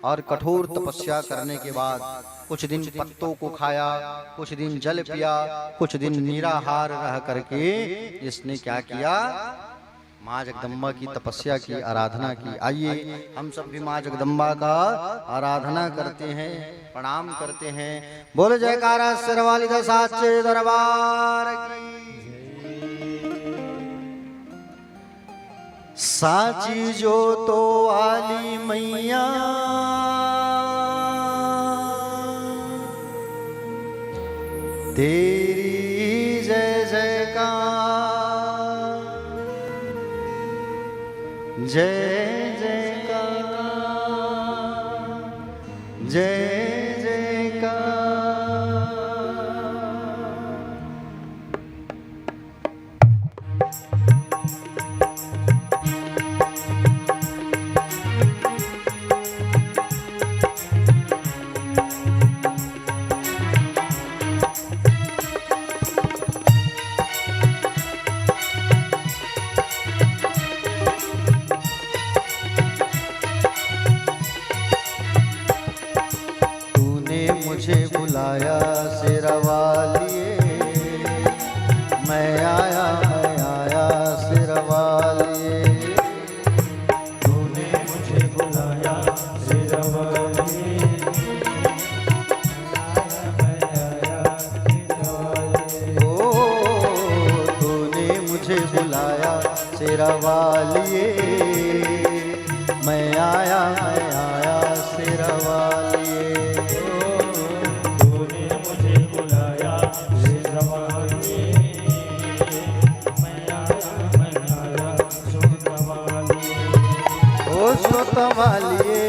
S1: और कठोर तपस्या करने के बाद कुछ दिन पत्तों को खाया, कुछ दिन जल पिया, कुछ दिन निराहार रह करके इसने क्या किया? माँ जगदम्बा की तपस्या की, आराधना की। आइए हम सब भी माँ जगदम्बा का आराधना करते हैं, प्रणाम करते हैं। बोल जयकारा सिरवाली दा साचे दरबार की। साची जो तो आली मैया तेरी जय जयकार, जय जयकार, जय बुलाया सिरवालिए, मैं आया सिरवालिए। तूने मुझे बुलाया सिरवालिए, मैं आया सिरवालिए। ओ तूने मुझे बुलाया सिरवालिए, मैं आया सिरवालिए। जोता वालिए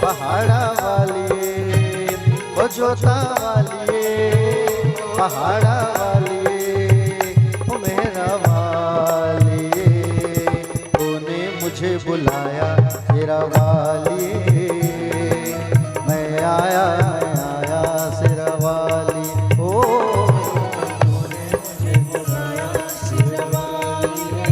S1: पहाड़ा वालिए, ओ जोता वालिए पहाड़ा वालिए, ओ मेरा वालिए। तूने मुझे बुलाया तेरा वालिए, मैं आया सिरा वाली। ओ तूने मुझे बुलाया सिरा वालिए,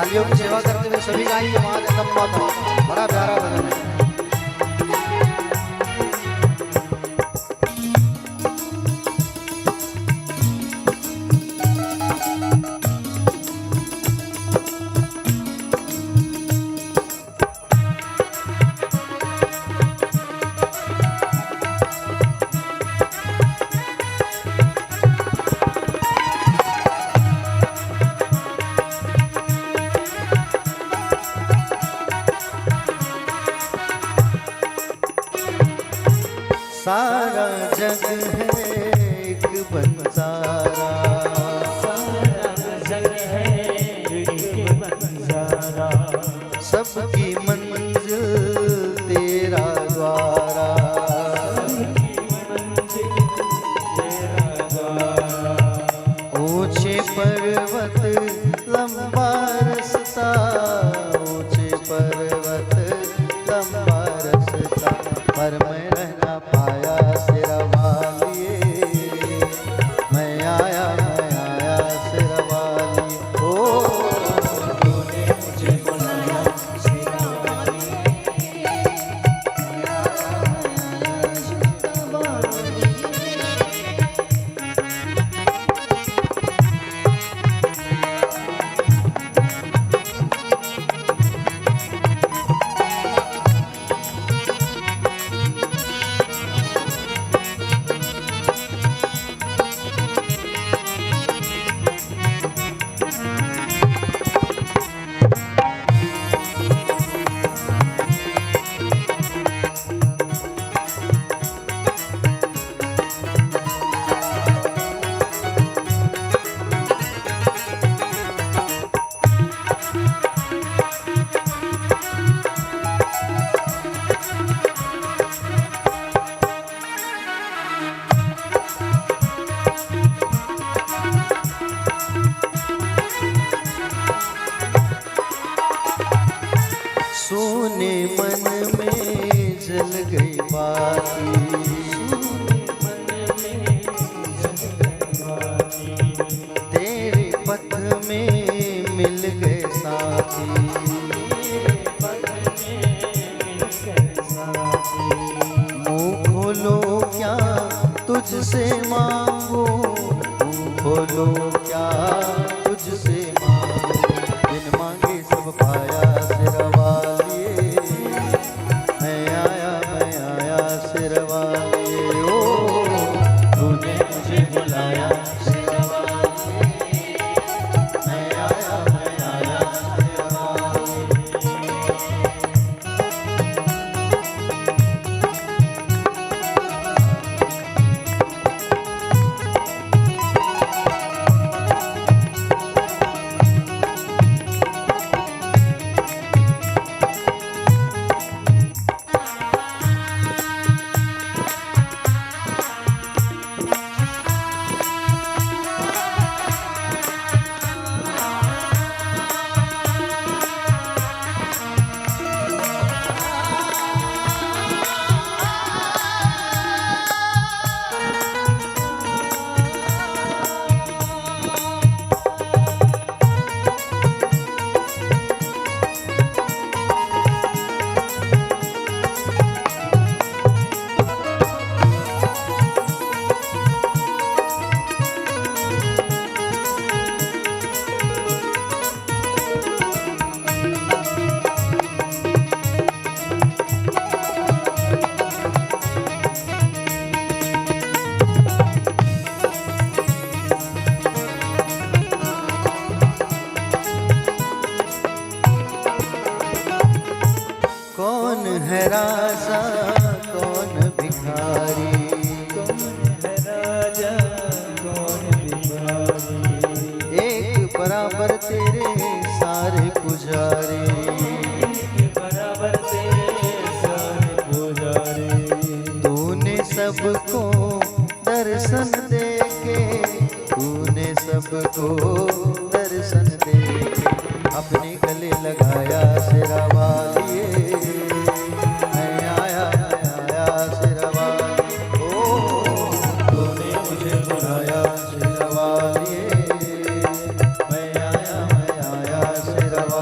S1: थालियों की सेवा करते हुए सभी गाएंगे आवाज एकदम बहुत बड़ा प्यारा भजन है।
S4: सारा जग है एक बंजारा, सबकी मंजिल तेरा द्वारा, ऊंचे पर्वत लंबा रास्ता, ऊंचे पर्वत लंबा रास्ता, पर मैं रहना पाया सिरा वालिए, मैं आया सिरा वालिए। ओ तूने मुझे बुलाया सिरा वालिए, मैं आया सिरा वालिए। सोने मन में जल गई बाती, तेरे पथ में मिल गए साथी, मुँह खोलो क्या तुझसे मांगो, मुँह खोलो क्या तुझसे मांगो, बिन मांगे सब पाया सिरा वालिए, मैं आया सिरा वालिए। ओ तूने मुझे बुलाया सिरा वालिए, मैं आया सिरा वालिए। कौन है राजा कौन भिखारी, कौन है राजा कौन भिखारी, एक बराबर तेरे सारे पुजारी, एक बराबर तेरे सारे पुजारी। तूने सबको दर्शन देके, तूने सबको दर्शन देके अपने गले लगाया सिरा वालिए, मैं आया सिरा वालिए। ओ तूने मुझे बुलाया सिरा वालिए, मैं आया सिरा वालिए।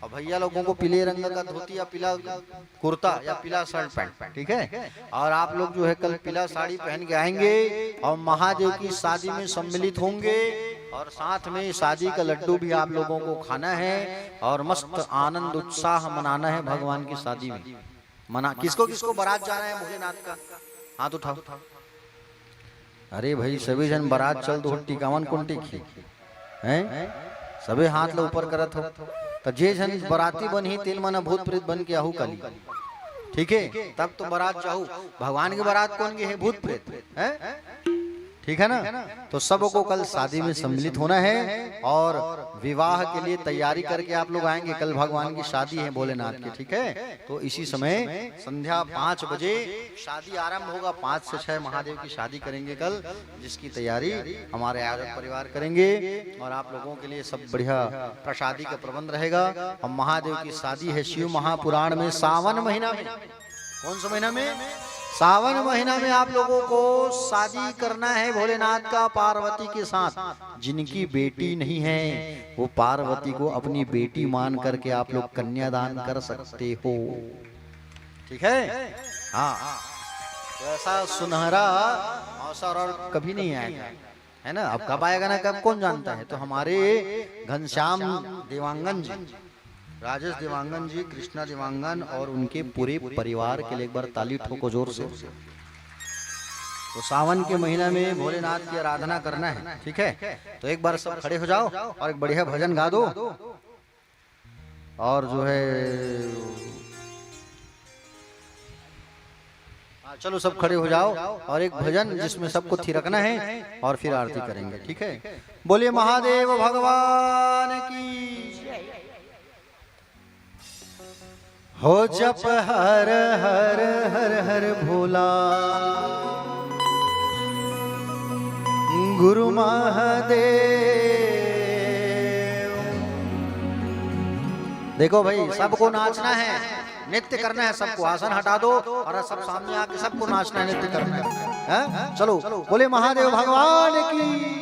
S1: और भैया लोगों को पीले रंग का धोती या पीला कुर्ता या पीला शर्ट पैंट, ठीक है। और आप लोग जो है कल पीला साड़ी पहन के आएंगे और महादेव की शादी में सम्मिलित होंगे और साथ में शादी का लड्डू भी आप लोगों को खाना है और मस्त आनंद उत्साह मनाना है भगवान की शादी में। मना किसको किसको बारात जाना है भोलेनाथ का, हाथ उठाओ। अरे भाई सभी जन बारात चल दो, टिकावन कौन टिकी हैं, सभी हाथ ले ऊपर करत हो। तो जे जन बराती बन ही तेल मना भूत प्रेत बन के आहू काली, ठीक है, तब तो बारात जाऊ। भगवान की बारात कौन के है, भूत प्रेत है, ठीक है ना। तो सबको कल शादी में सम्मिलित होना है और विवाह के लिए तैयारी करके आप लोग आएंगे। कल भगवान की शादी है भोलेनाथ की, ठीक है। तो इसी समय संध्या 5 बजे शादी आरंभ होगा। 5 से 6 महादेव की शादी करेंगे कल, जिसकी तैयारी हमारे आयोजक परिवार करेंगे और आप लोगों के लिए सब बढ़िया प्रसादी का प्रबंध रहेगा। और महादेव की शादी है शिव महापुराण में सावन महीना में। कौन सा महीना में, सावन महीना में आप लोगों को शादी करना है भोलेनाथ का पार्वती के साथ। जिनकी बेटी नहीं है वो पार्वती को अपनी बेटी मान करके आप लोग कन्यादान कर सकते हो, ठीक है। हाँ, तो ऐसा सुनहरा अवसर और कभी नहीं आएगा, है ना। अब कब आएगा ना कब कौन जानता है। तो हमारे घनश्याम देवांगन जी, राजेश देवांगन जी, कृष्णा देवांगन और उनके पूरे परिवार के लिए एक बार ताली ठोको जोर से। तो सावन के महीना में भोलेनाथ की आराधना करना है, ठीक है। तो एक बार सब खड़े हो जाओ और एक बढ़िया भजन गा दो। और जो है चलो सब खड़े हो जाओ और एक भजन जिसमें सबको थिरकना है और फिर आरती करेंगे, ठीक है। बोलिए महादेव भगवान की हो। जप हर हर हर हर भोला गुरु महादेव। देखो भाई सबको नाचना है, नृत्य करना है सबको। आसन हटा दो और सब सामने आके सबको नाचना है, नृत्य करना है। चलो बोले महादेव भगवान की।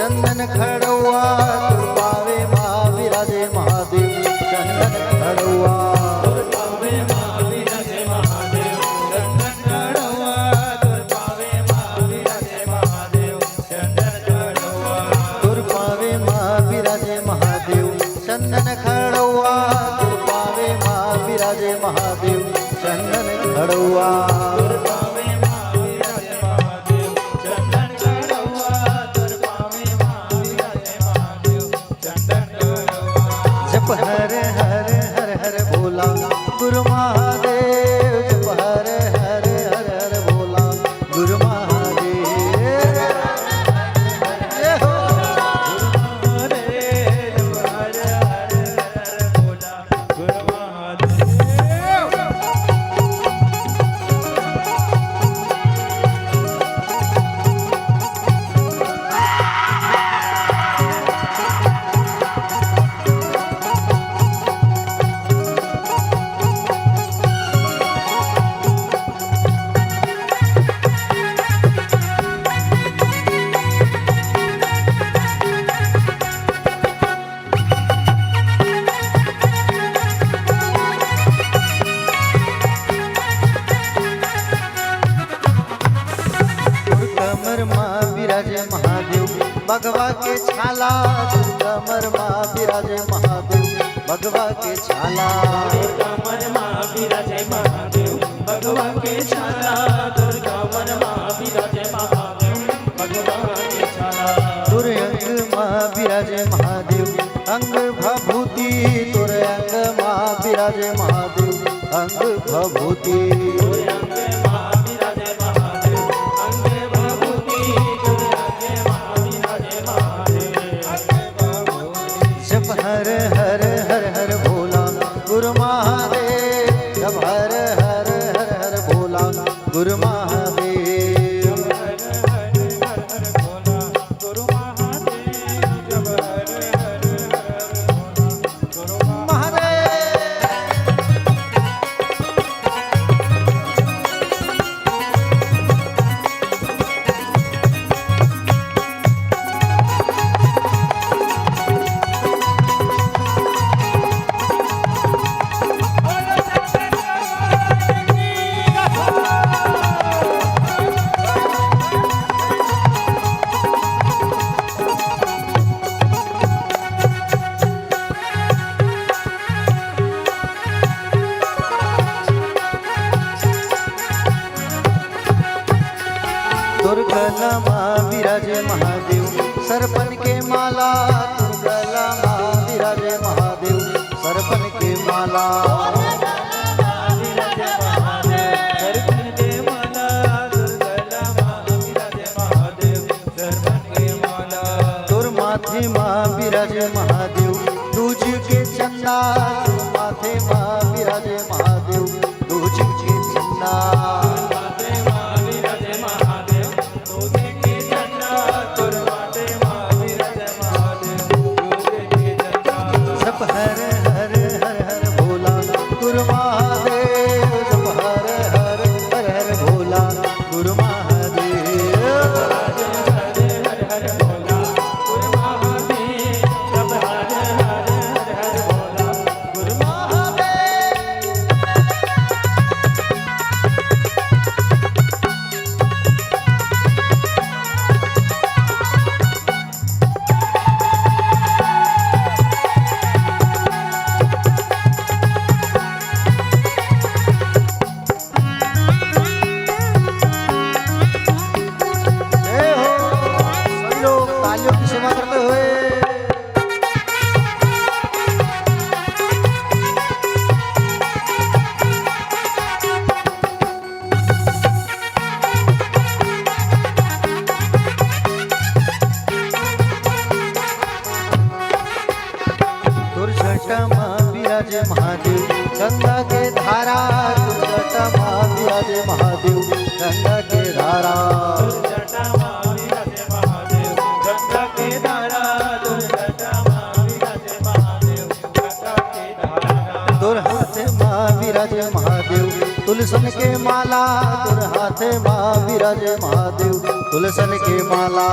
S1: चंदन खड़ुआ तुर पावे माँ विराजे महादेव चंदन खड़ुआ तुर पावे माँ विराजे महादेव चंदन खड़ुआ तुर पावे माँ विराजे महादेव चंदन खड़ुआ तुर पावे माँ विराजे महादेव चंदन खड़ुआ तुर पावे माँ विराजे महादेव चंदन खड़ुआ तुर पावे माँ विराजे महादेव चंदन
S4: भगवा के छाला दुर्गा मरमा विराजे महादेव भगवा के छाला
S2: दुर्गा मरमा विराजे महादेव भगवा के छाला दुर्गा मरमा विराजे महादेव भगवा के छाला
S4: तुर अंग माँ विराजे महादेव अंग भभूति तुर अंग माँ विराजे महादेव अंग भभूति जब हर हर हर हर भोला गुरु महादेव जब हर हर हर हर भोला गुरु महादेव दुर्गला माँ विराजे महादेव सरपन के माला दुर्गला माँ विराजे महादेव सरपन के माला तुर माथे माँ विराजे महादेव दूज के चंदा तुर माथे माँ विराजे महादेव दूज के चंदा जब हर हर हर हर भोला गुरु महादेव जब हर हर हर हर भोला गुरु महादेव गुरु महादेव जय हो सभी लोग तालियों की सेवा करते हुए दुर्जटा माँ विराजे महादेव गंगा के धारा दुर्जटा माँ विराजे महादेव गंगा के धारा तुर हाथे माँ विराजे महादेव तुलसन के माला तुर हाथे माँ विराजे महादेव तुलसन के माला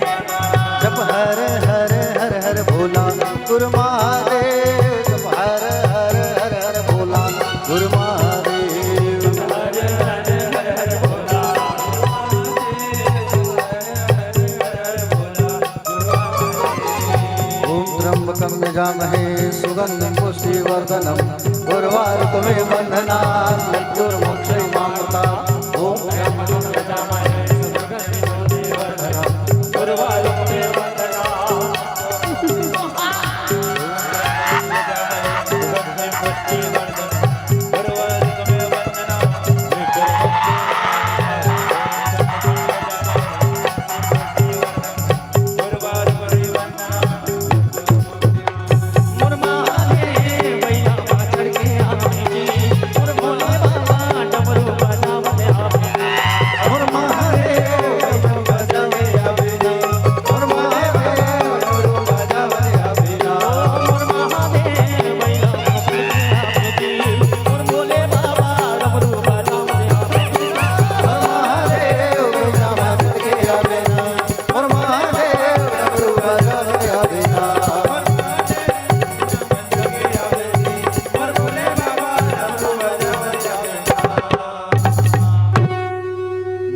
S4: जब हर हर हर हर भोला गुरु महादेव जब हर हर हर हर भोला गुरु महादेव ओम त्र्यंबकं यजामहे सुगंधिं पुष्टिवर्धनम् उर्वारुकमिव बन्धनात् मृत्युर्मोक्षयमामृतात् ओम त्र्यंबकं यजामहे
S2: मुरमा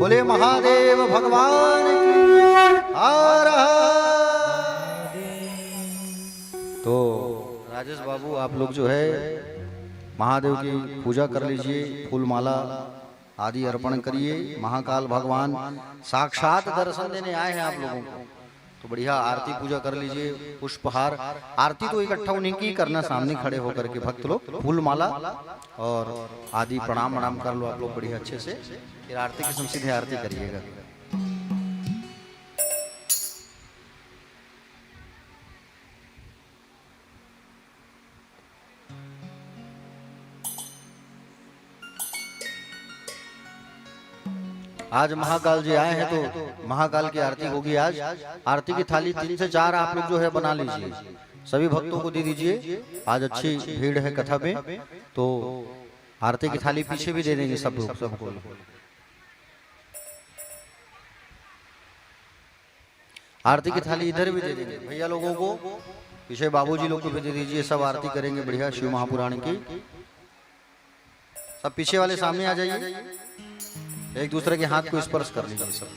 S1: बोले महादेव भगवान की। हर हर। तो राजेश बाबू आप लोग जो है महादेव की पूजा कर लीजिए, फूल माला आदि अर्पण करिए। महाकाल भगवान साक्षात दर्शन देने आए हैं आप लोगों को, तो बढ़िया आरती पूजा कर लीजिए। पुष्पहार आरती तो इकट्ठा उन्हीं की करना, सामने खड़े होकर के भक्त लोग फूल माला और आदि प्रणाम कर लो आप लोग बढ़िया अच्छे से। फिर आरती की सीधे आरती करिएगा। आज महाकाल जी आए हैं तो महाकाल की आरती होगी। आज आरती की थाली 3 से 4 आप लोग जो है बना लीजिए, सभी भक्तों को दे दीजिए। आज अच्छी भीड़ है कथा में, तो आरती की थाली पीछे भी दे देंगे सबको। आरती की थाली इधर भी दे देंगे भैया लोगों को, पीछे बाबूजी लोग को भी दे दीजिए। सब आरती करेंगे बढ़िया शिव महापुराण की। सब पीछे वाले सामने आ जाइए, एक दूसरे के हाथ को स्पर्श कर लीजिए सब।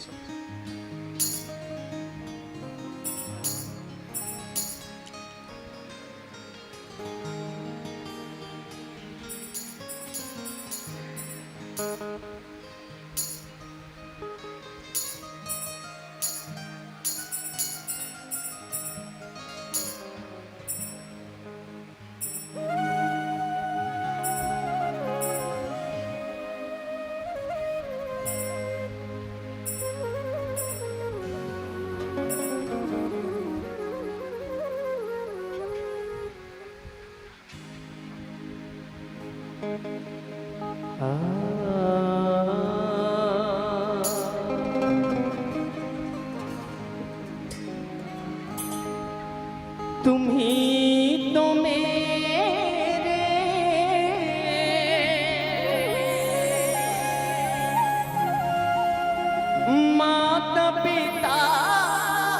S2: तुम्ही तो मेरे माता पिता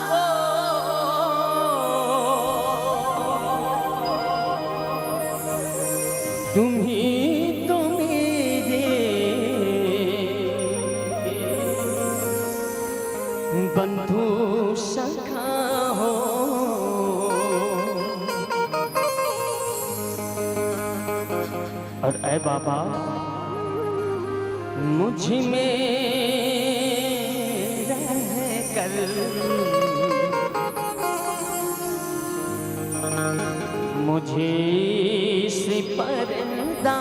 S2: हो, तुम्ही तो मेरे बंधु सखा हो। और ऐ बाबा मुझ में रह कर मुझे से पर्दा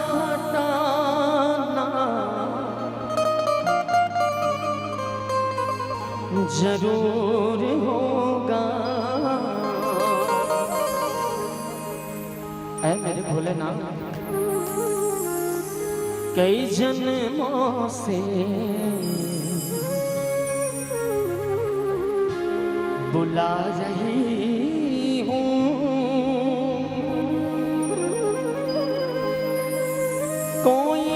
S2: हटाना जरूर होगा। ऐ मेरे भोलेनाथ कई जन्मों से बुला रही हूँ, कोई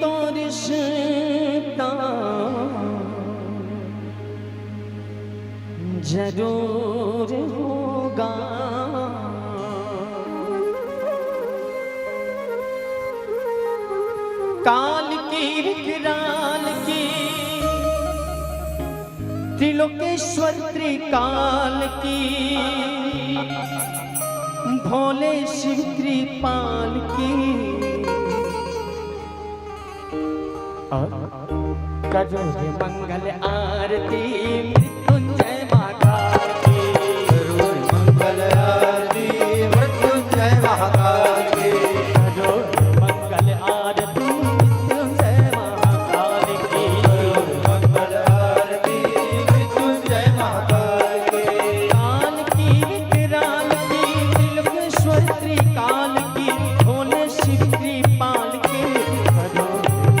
S2: तो रिश्ता जरूर होगा। काल की विकराल की त्रिलोकेश्वर त्रिकाल की भोले शिव त्रिपाल की और करो रे मंगल आरती मृत्युंजय महाकाल की।
S1: करो रे मंगल आरती मृत्युंजय महाकाल की।
S2: करो रे मंगल आरती मृत्युंजय महाकाल की।
S1: करो रे मंगल आरती मृत्युंजय महाकाल की।
S2: काल की विकराल की त्रिलोकेश्वर त्रिकाल की भोले शिव त्रिपाल की करो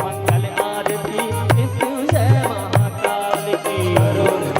S2: मंगल आरती मृत्युंजय महाकाल की।
S1: करो रे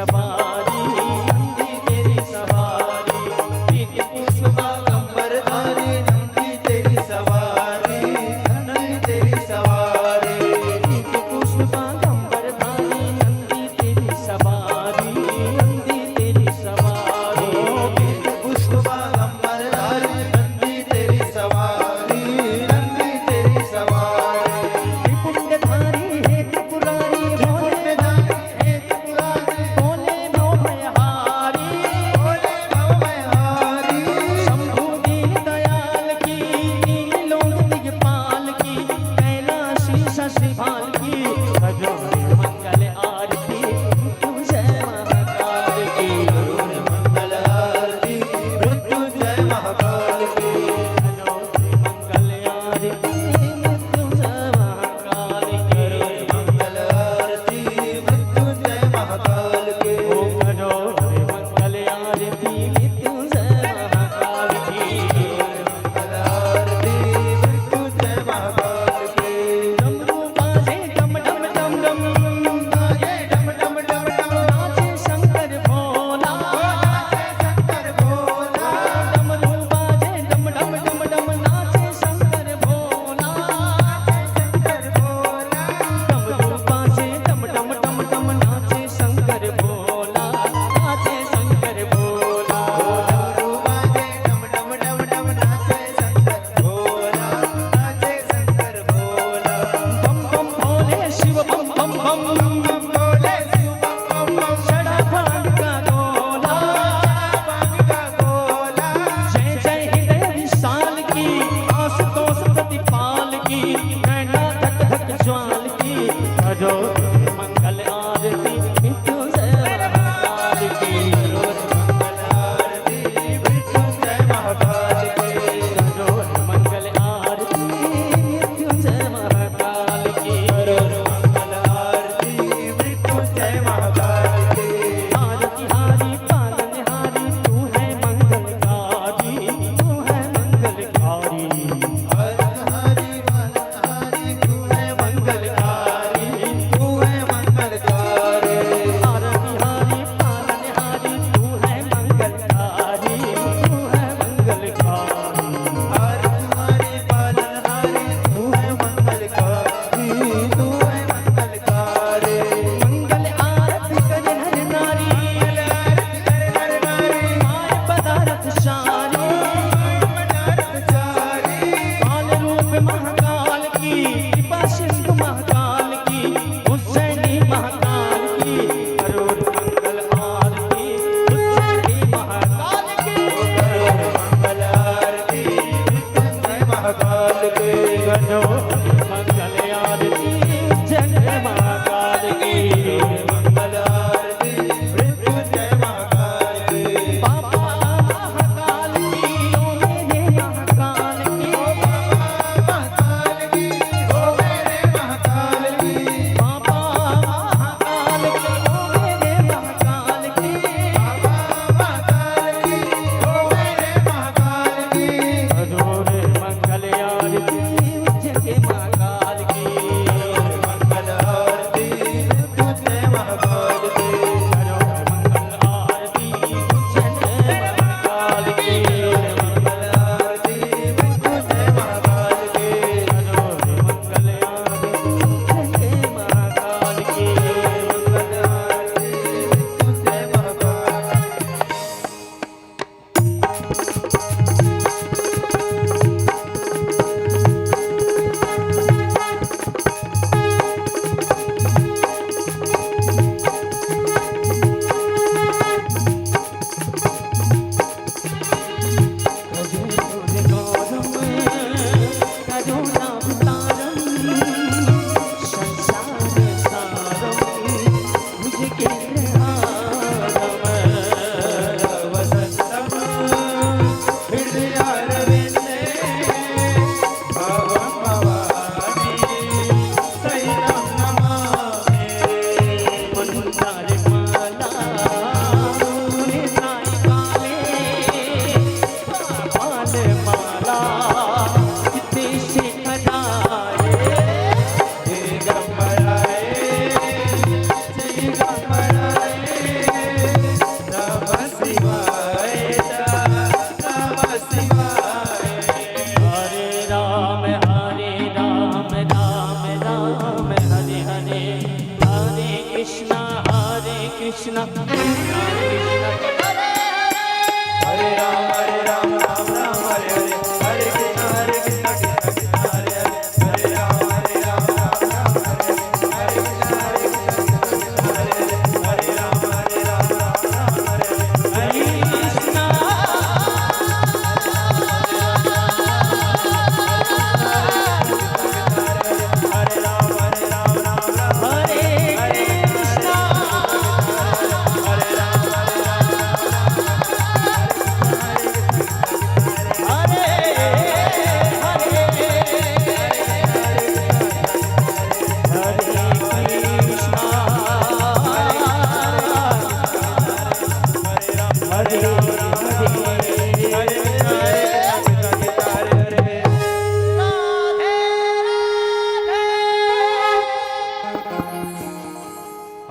S2: सवारी नंदी तेरी सवारी पीत पुष्पागंबरधारी
S4: नंदी तेरी सवारी नंदी तेरी सवारी
S2: पीत पुष्पागंबरधारी नंदी तेरी सवारी नंदी तेरी सवारी
S4: पुष्पागंबरधारी नंदी तेरी सवारी नंदी तेरी सवारी
S2: त्रिपुंडधारी है त्रिपुरारी भोले
S4: पुण्यधारी हे त्रिपुरारी
S2: भोले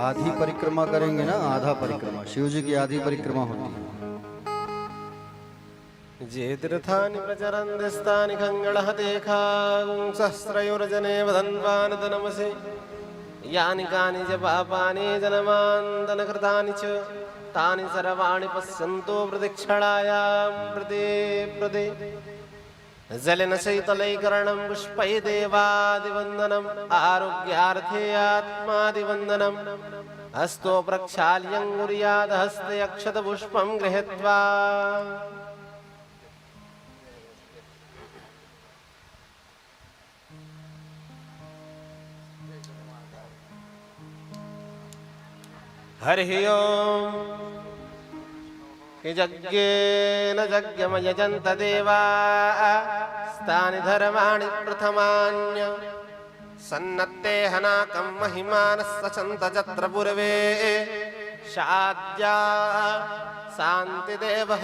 S1: आधी परिक्रमा करेंगे ना, आधा परिक्रमा, शिव जी की आधी परिक्रमा होती है।
S5: जे तीर्थानि प्रचरन्दिस्तानि खङ्गळहतेखांसहस्रयोर्जने वदन्वानतनमसे यानि कानि च पापानि जन्मान्तरकृतानि च तानि सर्वाणि पश्यन्तो प्रदक्षिणायां प्रदे जलेन शैतलैकरणं पुष्पै देवादिवन्दनम् आरोग्यार्थे आत्मादिवन्दनम् हस्तो प्रक्षाल्यङ्गुर्याद हस्ते अक्षतपुष्पं गृहीत्वा हरिः ओम् यज्ञेन यज्ञमयजन्त देवास्तानि धर्माणि प्रथमान्य सन्नत्ते हनाकं महिमानः सचन्त जत्र पूर्वे शाद्या शान्तिदेवः